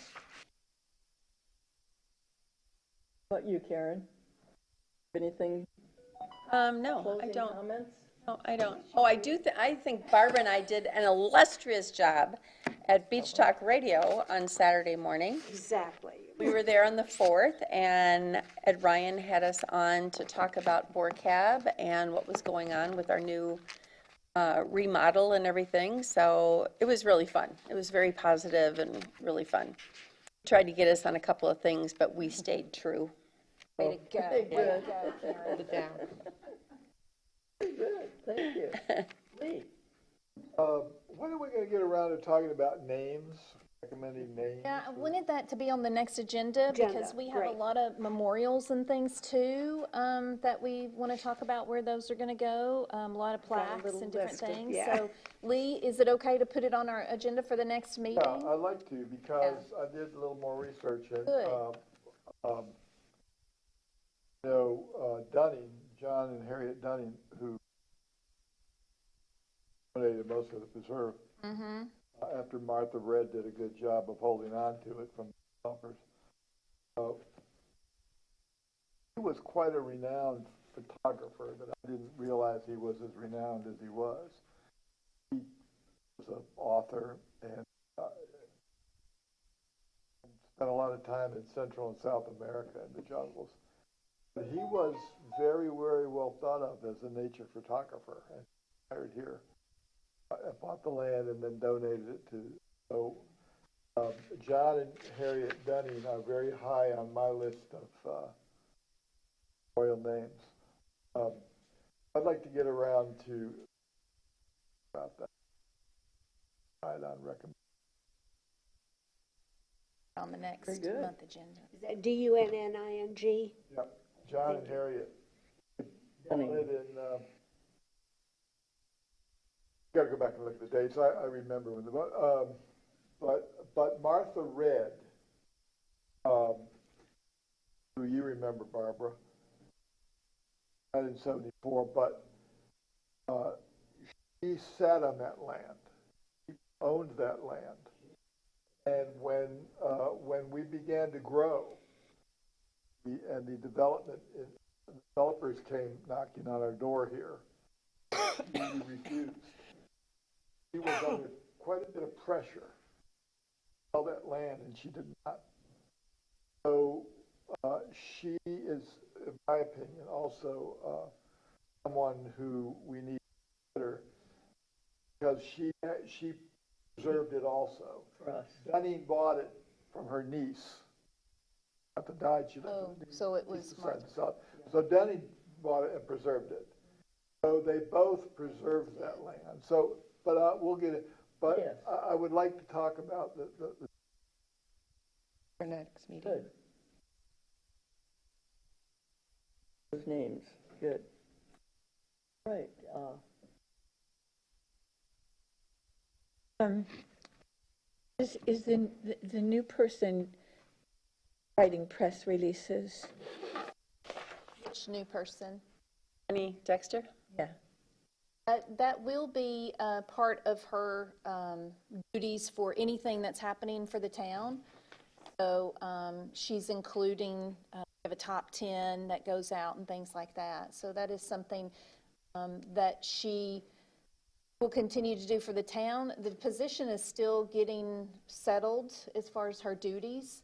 How about you, Karen? Anything, No, I closing don't. comments? No, I don't. Oh, I do, I think Barbara and I did an illustrious job at Beach Talk Radio on Saturday morning. Exactly. We were there on the 4th, and Ed Ryan had us on to talk about BORCAB and what was going on with our new remodel and everything. So it was really fun. It was very positive and really fun. Tried to get us on a couple of things, but we stayed true. Way to go, way to go, Karen. Hold it down. Good, thank you. Lee? When are we gonna get around to talking about names? recommending names? Yeah, I wanted that to be on the next agenda because we have a great. lot of memorials and things too, that we want to talk about where those are going to go, a lot of plaques little and different list of- things. yeah. So Lee, is it okay to put it on our agenda for the next meeting? Yeah, I'd like to, because I did a little more research and, Good. Dunning, John and Harriet Dunning, who donated most of the preserve, after Martha Red did a good job of holding on to it from the developers. He was quite a renowned photographer, but I didn't realize he was as renowned as he was. He was an author and spent a lot of time in Central and South America in the jungles. But he was very, very well thought of as a nature photographer, and hired here. I bought the land and then donated it to, so John and Harriet Dunning are very high on my list of royal names. I'd like to get around to about that. Right on recommend. On the next Very good. month agenda. Is that Dunning? Yep, John and Harriet. Dunning. Bought it in, gotta go back and look at the dates. I remember when but Martha Red, who you remember, Barbara, 1974, but she sat on that land. She owned that land. And when we began to grow, and the developers came knocking on our door here, we refused. She was under quite a bit of pressure to sell that land, and she did not. So she is, in my opinion, also someone who we need to consider, because she preserved it also. For us. Dunning bought it from her niece. At the died, she lived Oh, with the niece. so it was Martha. So Dunning bought it and preserved it. So they both preserved that land. So, but we'll get it. But Yes. I would like to talk about the For next meeting. Good. Those names, good. Right, Is the new person writing press releases? Which new person? Any Dexter? Yeah. That will be part of her duties for anything that's happening for the town. So she's including a top 10 that goes out and things like that. So that is something that she will continue to do for the town. The position is still getting settled as far as her duties.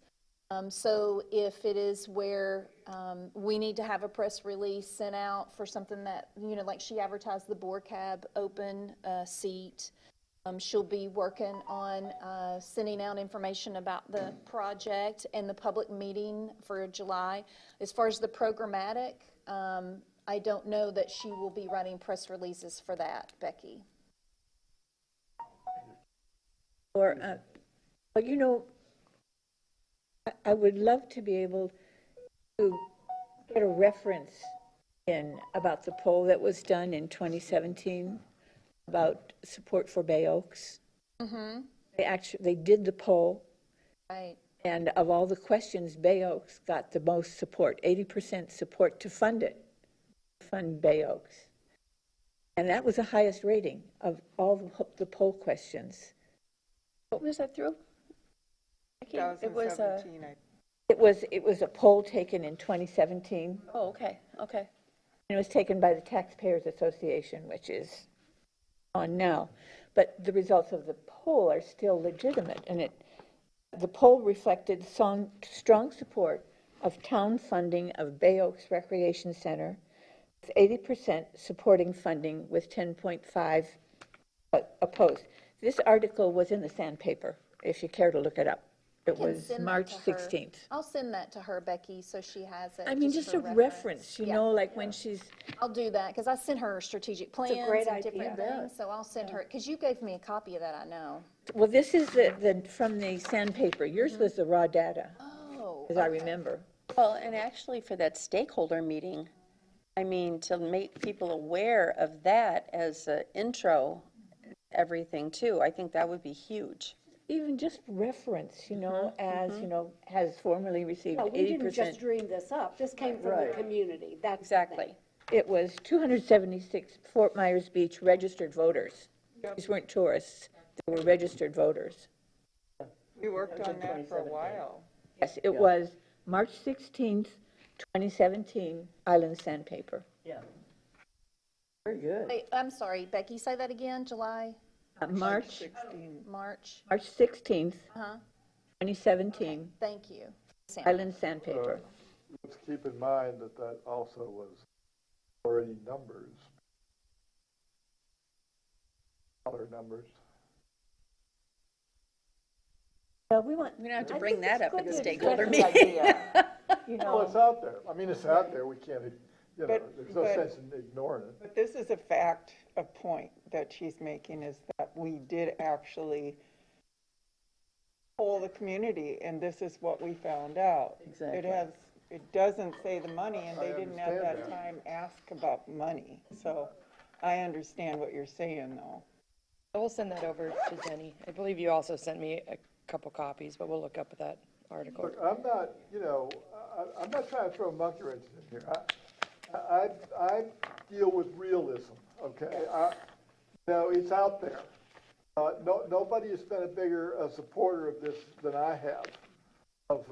So if it is where we need to have a press release sent out for something that, like she advertised the BORCAB open seat, she'll be working on sending out information about the project and the public meeting for July. As far as the programmatic, I don't know that she will be writing press releases for that, Becky. Or, well, I would love to be able to get a reference in about the poll that was done in 2017 about support for Bay Oaks. Mm-hmm. They did the poll. Right. And of all the questions, Bay Oaks got the most support, 80% support to fund Bay Oaks. And that was the highest rating of all the poll questions. What was that through? It was 2017, It was a poll taken in 2017. oh, okay. And it was taken by the Taxpayers Association, which is on now. But the results of the poll are still legitimate, and the poll reflected strong support of town funding of Bay Oaks Recreation Center, with 80% supporting funding with 10.5 opposed. This article was in the Sandpaper, if you care to look it up. It Can was send that March to her. 16th. I'll send that to her, Becky, so she has it. I mean, just for a reference, you Yeah. know, like when she's, I'll do that, because I sent her strategic plans great and idea. different things, so I'll send her, because you gave me a copy of that, I know. well, this is the from the sandpaper. Yours was the raw data, Oh, as I remember. Well, and actually for that stakeholder meeting, I mean, to make people aware of that as an intro, everything too, I think that would be huge. Even just reference, you know, as, you know, has formerly received No, we didn't 80%. just dream this up, this came from the Right. community, that's the thing. Exactly. It was 276 Fort Myers Beach registered voters. These weren't tourists, they were registered voters. We worked on that for a while. Yes, it was March 16th, 2017, Island Sandpaper. Yeah. Very good. Wait, I'm sorry, Becky, say that again, July, March 16. March? 16th, Uh-huh, 2017, thank you. Sam. Island Sandpaper. Let's keep in mind that that also was already numbers. Dollar numbers. Well, we want, We're gonna have to I bring think that it's up at the good to stakeholder discuss meeting. you Well, know, it's out there. I mean, it's out there. We can't, you know, But- there's no but- sense in ignoring it. But this is a fact, a point that she's making is that we did actually poll the community, and this is what we found out. Exactly. It doesn't say the money, and they I didn't at understand that that. time ask about money. So I understand what you're saying, though. I will send that over to Jenny. I believe you also sent me a couple copies, but we'll look up that article. Look, I'm not, you know, I'm not trying to throw monkey wrenches in here. I deal with realism, okay? You know, it's out there. Nobody has been a bigger supporter of this than I have, of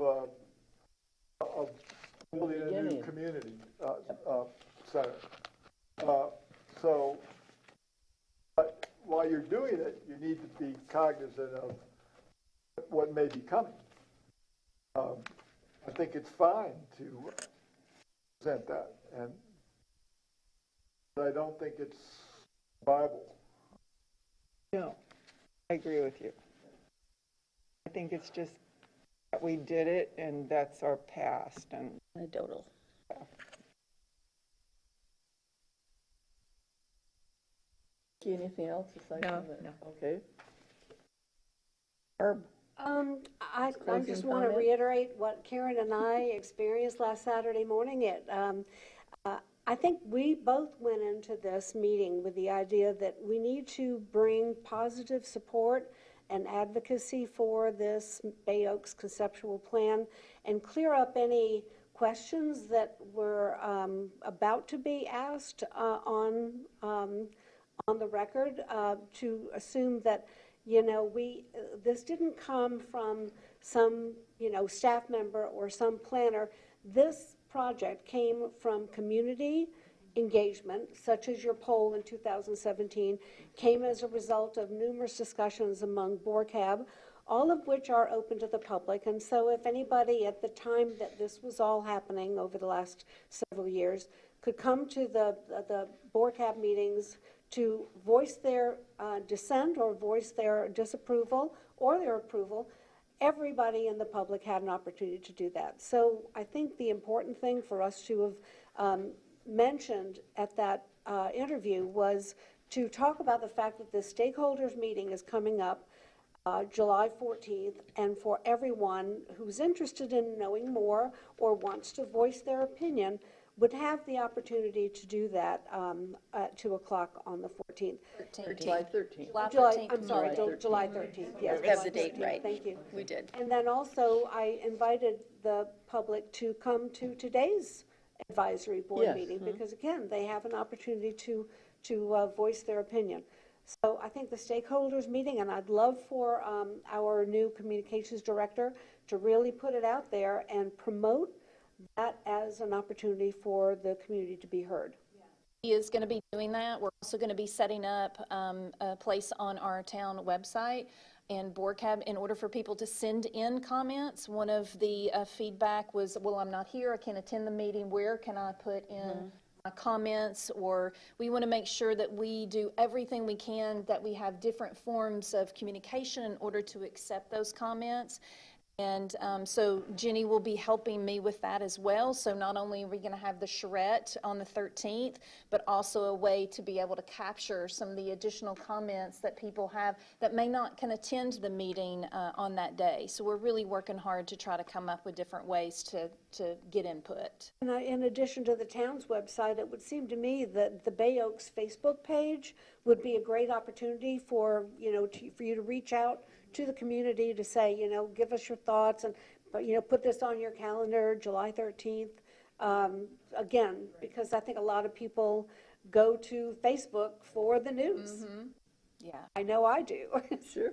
building a new Beginning. community center. So, but while you're doing it, you need to be cognizant of what may be coming. I think it's fine to present that, but I don't think it's Bible. No, I agree with you. I think it's just that we did it, and that's our past, and Anecdotal. Anything else aside No, from that? no. Okay. Herb? I Closing just want to comment? reiterate what Karen and I experienced last Saturday morning. I think we both went into this meeting with the idea that we need to bring positive support and advocacy for this Bay Oaks conceptual plan and clear up any questions that were about to be asked on the record, to assume that, you know, this didn't come from some, you know, staff member or some planner. This project came from community engagement, such as your poll in 2017, came as a result of numerous discussions among BORCAB, all of which are open to the public. And so if anybody at the time that this was all happening over the last several years could come to the BORCAB meetings to voice their dissent or voice their disapproval or their approval, everybody in the public had an opportunity to do that. So I think the important thing for us to have mentioned at that interview was to talk about the fact that the stakeholders meeting is coming up July 14th, and for everyone who's interested in knowing more or wants to voice their opinion would have the opportunity to do that at 2 o'clock on the 14th. July 13th. I'm sorry, July 13th, yes. We have the July date 13th, right. Thank you. We did. And then also, I invited the public to come to today's advisory board Yes. meeting, because again, they have an opportunity to voice their opinion. So I think the stakeholders meeting, and I'd love for our new communications director to really put it out there and promote that as an opportunity for the community to be heard. He is going to be doing that. We're also going to be setting up a place on our town website and BORCAB in order for people to send in comments. One of the feedback was, well, I'm not here, I can't attend the meeting, where can I put in my comments? Or we want to make sure that we do everything we can, that we have different forms of communication in order to accept those comments. And so Jenny will be helping me with that as well. So not only are we going to have the charrette on the 13th, but also a way to be able to capture some of the additional comments that people have that may not can attend the meeting on that day. So we're really working hard to try to come up with different ways to get input. And in addition to the town's website, it would seem to me that the Bay Oaks Facebook page would be a great opportunity for, for you to reach out to the community to say, give us your thoughts and, put this on your calendar, July 13th. Again, because I think a lot of people go to Facebook for the news. Yeah. I know I do. Sure.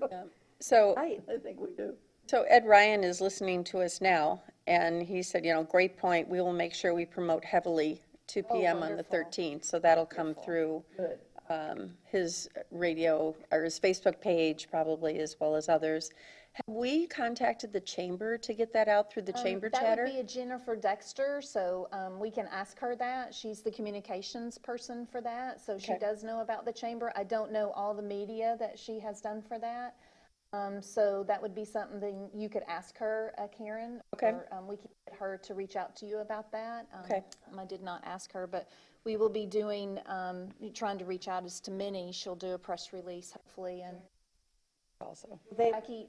So Right. I think we do. So Ed Ryan is listening to us now, and he said, great point. We will make sure we promote heavily 2 p.m. on the 13th, so that'll come through Good. his radio, or his Facebook page probably, as well as others. Have we contacted the chamber to get that out through the chamber chatter? That would be a Jennifer Dexter, so we can ask her that. She's the communications person for that, so she Okay. does know about the chamber. I don't know all the media that she has done for that. So that would be something you could ask her, Karen. Okay. Or we can get her to reach out to you about that. Okay. I did not ask her, but we will be doing, trying to reach out as to Minnie. She'll do a press release hopefully, and Also.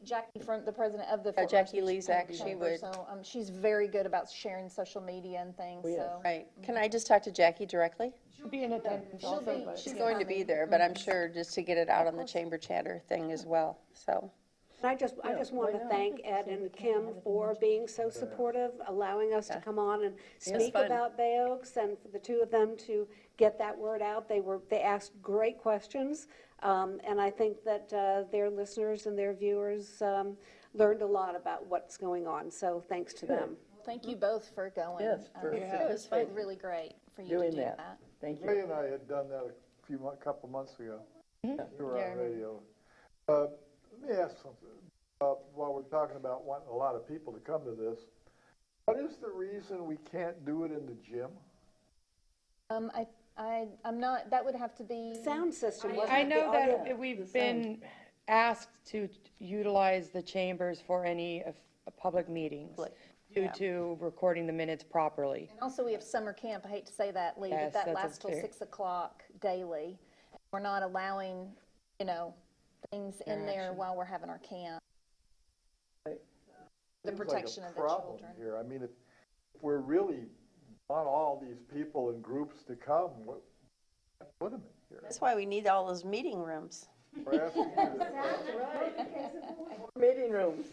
Jackie from the president of the Fort Jackie Worth Lezak, she Chamber, would. So she's very good about sharing social media and things. yes. So Right. Can I just talk to Jackie directly? She'll be in attendance also, but. She's going to be there, but I'm sure just to get it out on the chamber chatter thing as well, so. I just want to thank Ed and Kim for being so supportive, allowing us to come on and speak fun. about Bay Oaks, and for the two of them to get that word out. They asked great questions, and I think that their listeners and their viewers learned a lot about what's going on, so thanks to them. thank you both for going. Yes, for It was participating. really great for you Doing to do that. that. Thank Ray you. and I had done that a couple months ago. We were Yeah, I on remember. radio. Let me ask something. While we're talking about wanting a lot of people to come to this, what is the reason we can't do it in the gym? I'm not, that would have to be. Sound system, wasn't I it? know The audio? that we've been asked to utilize the chambers for any of public meetings due to recording the minutes properly. And also, we have summer camp. I hate to say that, Lee, Yes, but that that's lasts till fair. 6 o'clock daily. We're not allowing, things in there while we're having our camp. The Seems like a protection of the problem children. here. I mean, if we're really want all these people in groups to come, put them in here. That's why we need all those meeting rooms. We're asking you to- Meeting rooms.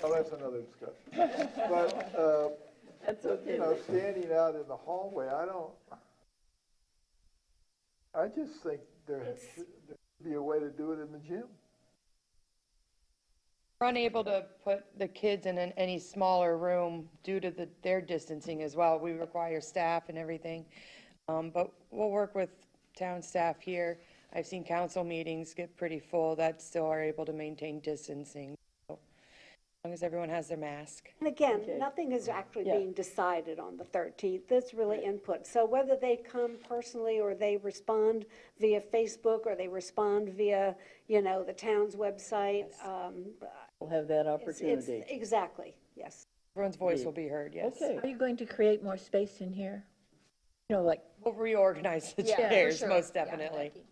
Well, that's another discussion. But, That's okay. standing out in the hallway, I just think there should be a way to do it in the gym. We're unable to put the kids in any smaller room due to their distancing as well. We require staff and everything. But we'll work with town staff here. I've seen council meetings get pretty full that still are able to maintain distancing. So, as long as everyone has their mask. And again, nothing is actually being decided on the 13th. That's really input. So whether they come personally or they respond via Facebook or they respond via, the town's website. We'll have that It's opportunity. exactly, yes. Everyone's voice will be heard, yes. Okay. Are you going to create more space in here? Like, We'll reorganize the Yeah, for chairs, sure. most Yeah, definitely. Becky.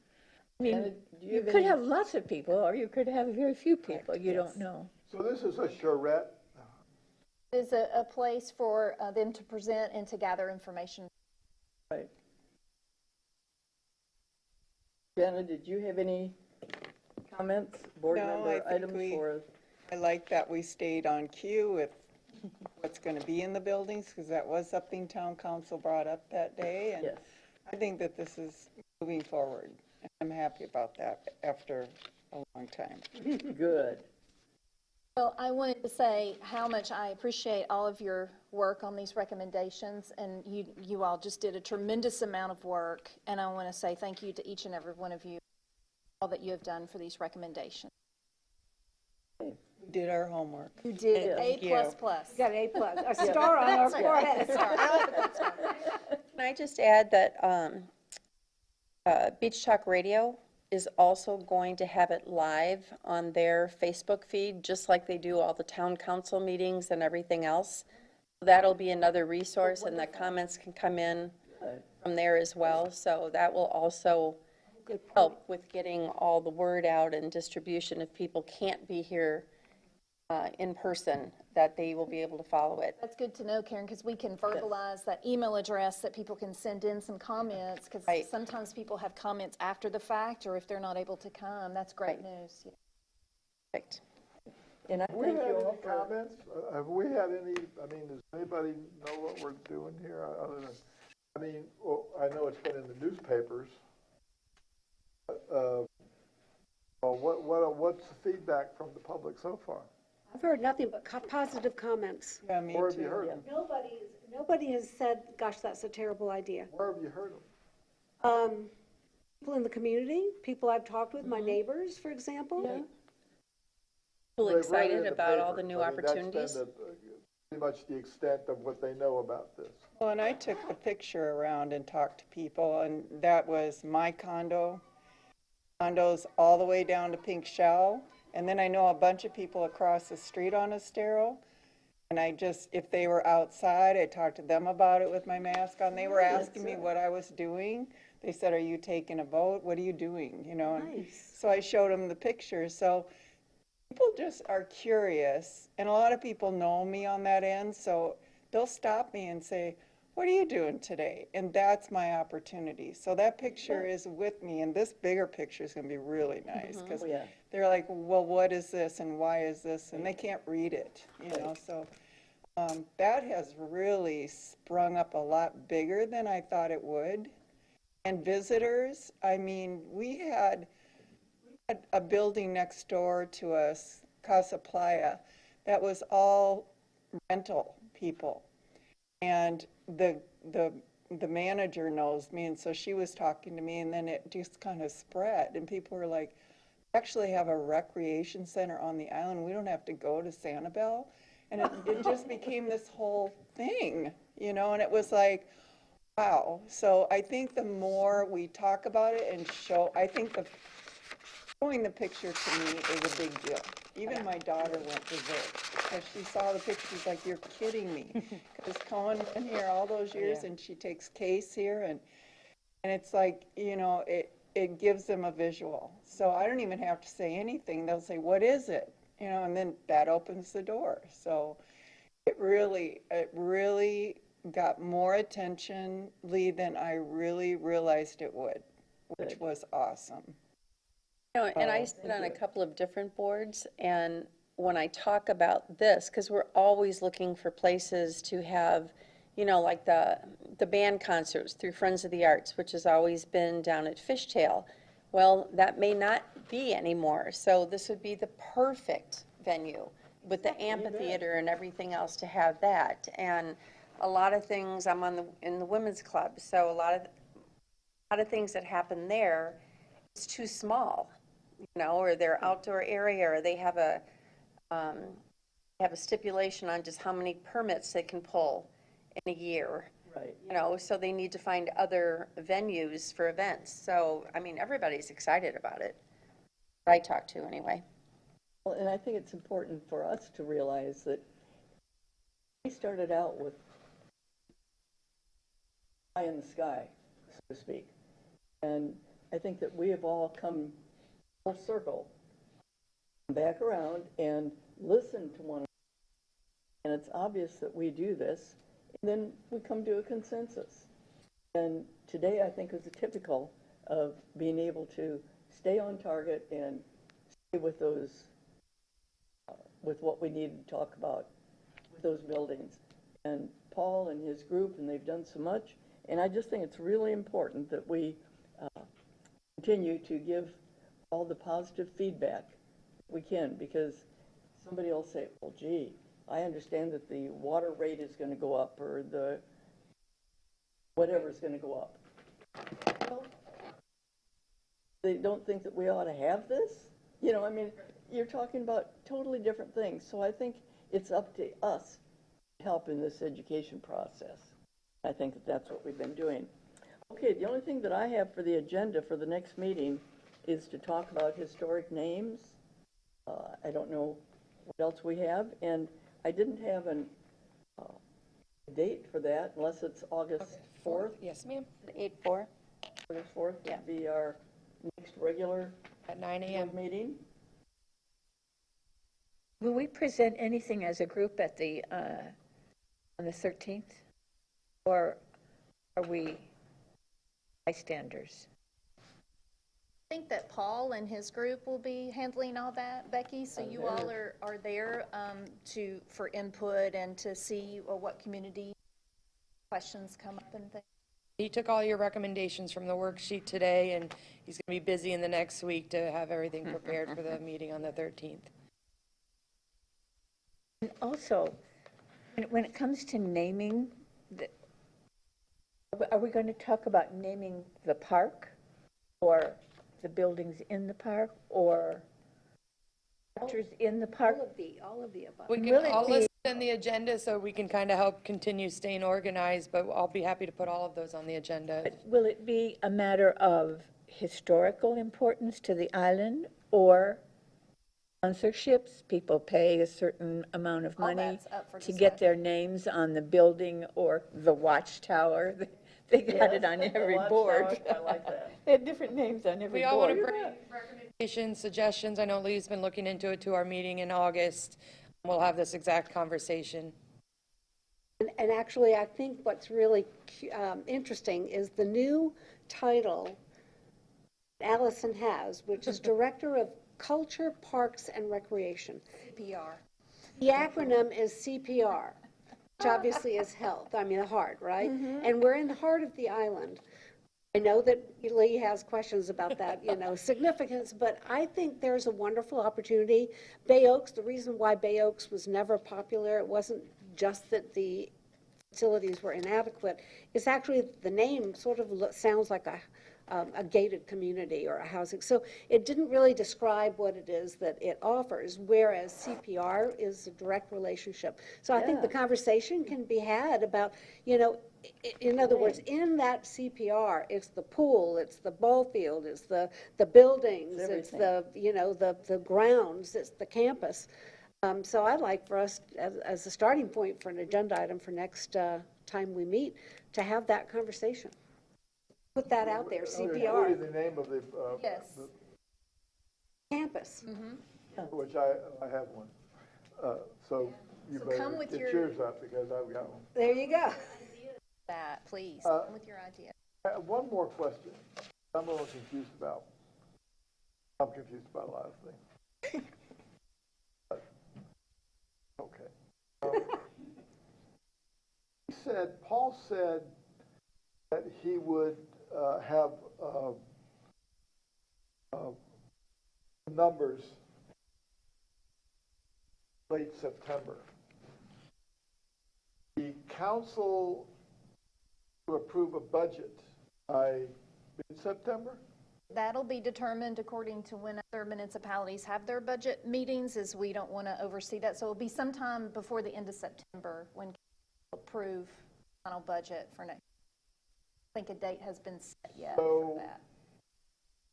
I mean, Do you you have could any- have lots of people, or you could have very few people, you don't know. So this is a charrette. Is a place for them to present and to gather information. Right. Jenna, did you have any comments, board No, I member think items we- for us? I like that we stayed on cue with what's going to be in the buildings, because that was something town council brought up that day. And Yes. I think that this is moving forward. I'm happy about that after a long time. Good. Well, I wanted to say how much I appreciate all of your work on these recommendations, and you all just did a tremendous amount of work, and I want to say thank you to each and every one of you, all that you have done for these recommendations. We did our homework. You did Thank you. A++. Got an A+, a star on our forehead. Can I just add that Beach Talk Radio is also going to have it live on their Facebook feed, just like they do all the town council meetings and everything else. That'll be another resource, and the comments can come in from there as well. So that will also help with getting all the word out and distribution. If people can't be here in person, that they will be able to follow it. That's good to know, Karen, because we can verbalize that email address that people can send in some comments, because Right. sometimes people have comments after the fact, or if they're not able to come. That's great news. Perfect. And I Have we thank had you all any for, comments? Have we had any, I mean, does anybody know what we're doing here other than, I mean, well, I know it's been in the newspapers. Well, what's the feedback from the public so far? I've heard nothing but positive comments. Yeah, me Where have you too. heard them? Nobody has said, gosh, that's a terrible idea. Where have you heard them? People in the community, people I've talked with, my neighbors, for example. People They've read it excited in the about all the papers. new I mean, opportunities. That's been pretty much the extent of what they know about this. Well, and I took the picture around and talked to people, and that was my condos all the way down to Pink Shell. And then I know a bunch of people across the street on Estero. And I just, if they were outside, I talked to them about it with my mask on. They were asking me what I was doing. They said, "Are you taking a vote? What are you doing?" You know, and so I showed them the pictures. So people just are curious, and a lot of people know me on that end, so they'll stop me and say, "What are you doing today?" And that's my opportunity. So that picture is with me, and this bigger picture is going to be really nice, because they're like, "Well, what is this, and why is this?" And they can't read it, you know, so that has really sprung up a lot bigger than I thought it would. And visitors, I mean, we had a building next door to us, Casa Playa, that was all rental people. And the manager knows me, and so she was talking to me, and then it just kind of spread, and people were like, "We actually have a recreation center on the island. We don't have to go to Sanibel." And it just became this whole thing, you know, and it was like, wow. So I think the more we talk about it and show, I think showing the picture to me is a big deal. Even my daughter went berserk because she saw the picture. She's like, "You're kidding me." Because Cohen been here all those years, and she takes case here, and it's like, you know, it gives them a visual. So I don't even have to say anything. They'll say, "What is it?" You know, and then that opens the door. So it really got more attention, Lee, than I really realized it would, which was awesome. You know, and I sit on a couple of different boards, and when I talk about this, because we're always looking for places to have, you know, like the band concerts through Friends of the Arts, which has always been down at Fishtail. Well, that may not be anymore, so this would be the perfect venue with the amphitheater and everything else to have that. And a lot of things, I'm in the women's club, so a lot of things that happen there, it's too small, you know, or their outdoor area, or they have a stipulation on just how many permits they can pull in a year. right. You know, so they need to find other venues for events. So, I mean, everybody's excited about it. I talk to anyway. Well, and I think it's important for us to realize that we started out with eye in the sky, so to speak. And I think that we have all come full circle, back around and listened to one another. And it's obvious that we do this, and then we come to a consensus. And today, I think, is typical of being able to stay on target and stay with those, with what we need to talk about with those buildings. And Paul and his group, and they've done so much. And I just think it's really important that we continue to give all the positive feedback we can, because somebody will say, "Well, gee, I understand that the water rate is going to go up, or the whatever is going to go up." Well, they don't think that we ought to have this? You know, I mean, you're talking about totally different things. So I think it's up to us to help in this education process. I think that that's what we've been doing. Okay, the only thing that I have for the agenda for the next meeting is to talk about historic names. I don't know what else we have, and I didn't have a date for that unless it's August 4th. Yes, ma'am. 8/4? August 4th would be our next regular At 9 a.m. board meeting. Will we present anything as a group at the, on the 13th? Or are we bystanders? I think that Paul and his group will be handling all that, Becky, so you all are there for input and to see what community questions come up and things. He took all your recommendations from the worksheet today, and he's going to be busy in the next week to have everything prepared for the meeting on the 13th. And also, when it comes to naming, are we going to talk about naming the park or the buildings in the park or structures in the park? All of the above. We can, Will it I'll be- list in the agenda so we can kind of help continue staying organized, but I'll be happy to put all of those on the agenda. Will it be a matter of historical importance to the island or sponsorships? People pay a certain amount of All money that's up for to get their discussion. names on the building or the watchtower. They got it on Yes, every Watchtower, board. I like that. They have different names on every We all want to board. bring recommendations, suggestions. I know Lee's been looking into it to our meeting in August. We'll have this exact conversation. And actually, I think what's really interesting is the new title Allison has, which is Director of Culture, Parks, and Recreation. PR. The acronym is CPR, which obviously is health, I mean, the heart, right? And we're in the heart of the island. I know that Lee has questions about that, significance, but I think there's a wonderful opportunity. Bay Oaks, the reason why Bay Oaks was never popular, it wasn't just that the facilities were inadequate, it's actually the name sort of sounds like a gated community or a housing. So it didn't really describe what it is that it offers, whereas CPR is a direct relationship. So I think the conversation can be had about, in other words, in that CPR, it's the pool, it's the ball field, it's the buildings, it's the, the grounds, it's the campus. So I'd like for us, as a starting point for an agenda item for next time we meet, to have that conversation. Put that out there, Including CPR, the name of the, Yes. campus. which I have one. So you So better come with get your- yours up because I've got one. There you go. That, please, come with your idea. I have one more question. I'm a little confused about. I'm confused about a lot of things. But, okay. Paul said that he would have numbers late September. The council to approve a budget by mid-September? That'll be determined according to when other municipalities have their budget meetings, as we don't want to oversee that. So it'll be sometime before the end of September when council approve final budget for next. I think a date has been set yet for that.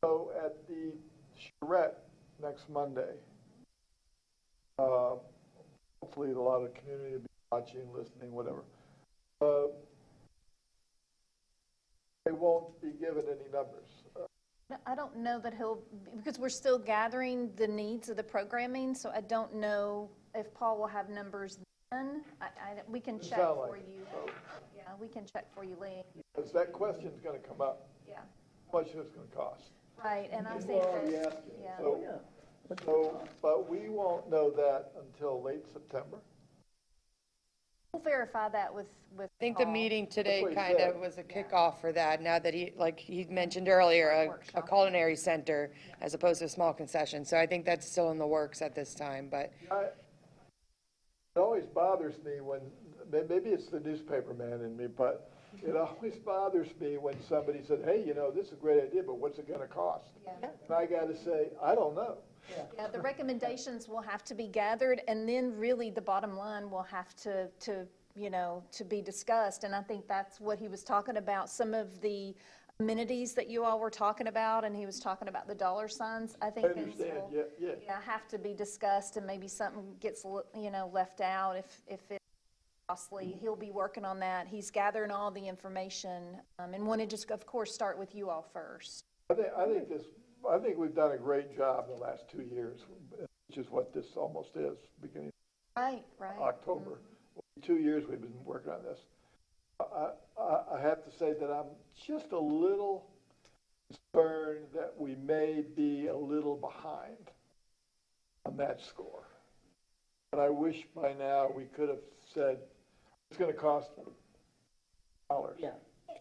So at the charrette next Monday, hopefully a lot of community will be watching, listening, whatever. They won't be given any numbers. I don't know that because we're still gathering the needs of the programming, so I don't know if Paul will have numbers then. We can check sound for like it, you. so. Yeah, we can check for you, Lee. Because that question's gonna come up, Yeah, how much is it gonna cost? right, and I People think are already that, asking, yeah. but we won't know that until late September. We'll verify that with I think the Paul. meeting today That's what he kind of said. was a kickoff for that, now that he, like he mentioned earlier, a culinary center as opposed to a small concession. So I think that's still in the works at this time, but It always bothers me when, maybe it's the newspaper man in me, but it always bothers me when somebody said, hey, this is a great idea, but what's it gonna cost? Yeah. And I gotta say, I don't know. Yeah, the recommendations will have to be gathered, and then really the bottom line will have to be discussed. And I think that's what he was talking about. Some of the amenities that you all were talking about, and he was talking about the dollar signs. I think I things understand, will, yeah. have to be discussed, and maybe something gets, left out if it's costly. He'll be working on that. He's gathering all the information, and wanted to, of course, start with you all first. I think we've done a great job the last 2 years, which is what this almost is, beginning Right. of October. 2 years we've been working on this. I have to say that I'm just a little concerned that we may be a little behind on that score. And I wish by now we could have said, it's gonna cost dollars. Yeah.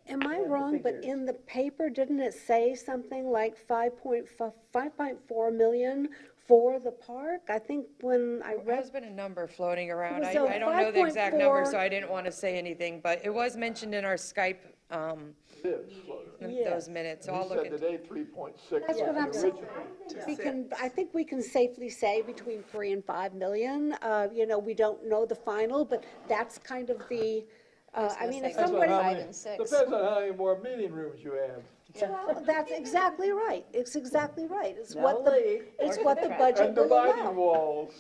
Am I Yeah, the wrong, but figures. in the paper, didn't it say something like 5.4 million for the park? I think when I There read, has been a number floating around. So I don't know the exact number, 5.4 so I didn't want to say anything, but it was mentioned in our Skype, It is. those minutes, so I'll He look said into. today 3.6. that's what I'm saying. Originally. I think we can safely say between 3 and 5 million. We don't know the final, but that's kind of the, I mean, if say somebody. between 5 and 6. Depends on how many more meeting rooms you have. Well, that's exactly right. It's exactly right. It's Now what the, leave. it's what the budget And will dividing allow. walls.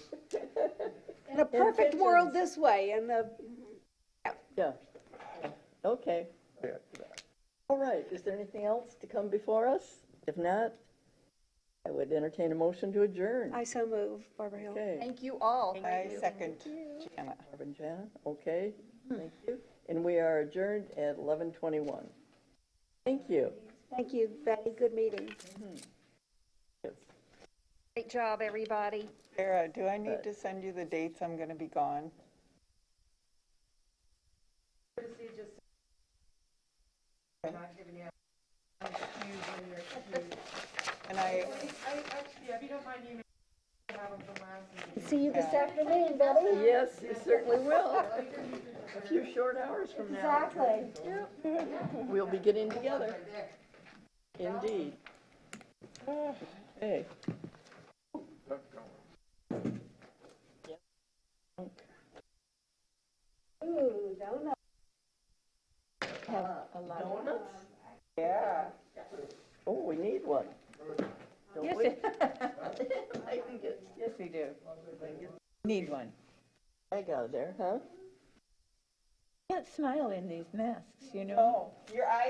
In a perfect world this way, and Yeah. Okay. All right, is there anything else to come before us? If not, I would entertain a motion to adjourn. I so move, Barbara Hill. Okay, Thank you all. I second Jana. Barb and Jana, okay, thank you. And we are adjourned at 11:21. Thank you. Thank you, Betty. Good meeting. Yes. Great job, everybody. Sarah, do I need to send you the dates I'm gonna be gone? And if you don't mind, you have them from last. See you this afternoon, Betty. Yes, you certainly will. A few short hours from now. Exactly. We'll be getting together. Indeed. Okay. Ooh, donut. Donuts? yeah. Oh, we need one. Don't we? I can get, Yes, we do. Need one. I got it there, huh? Can't smile in these masks, you know? Oh, your eyes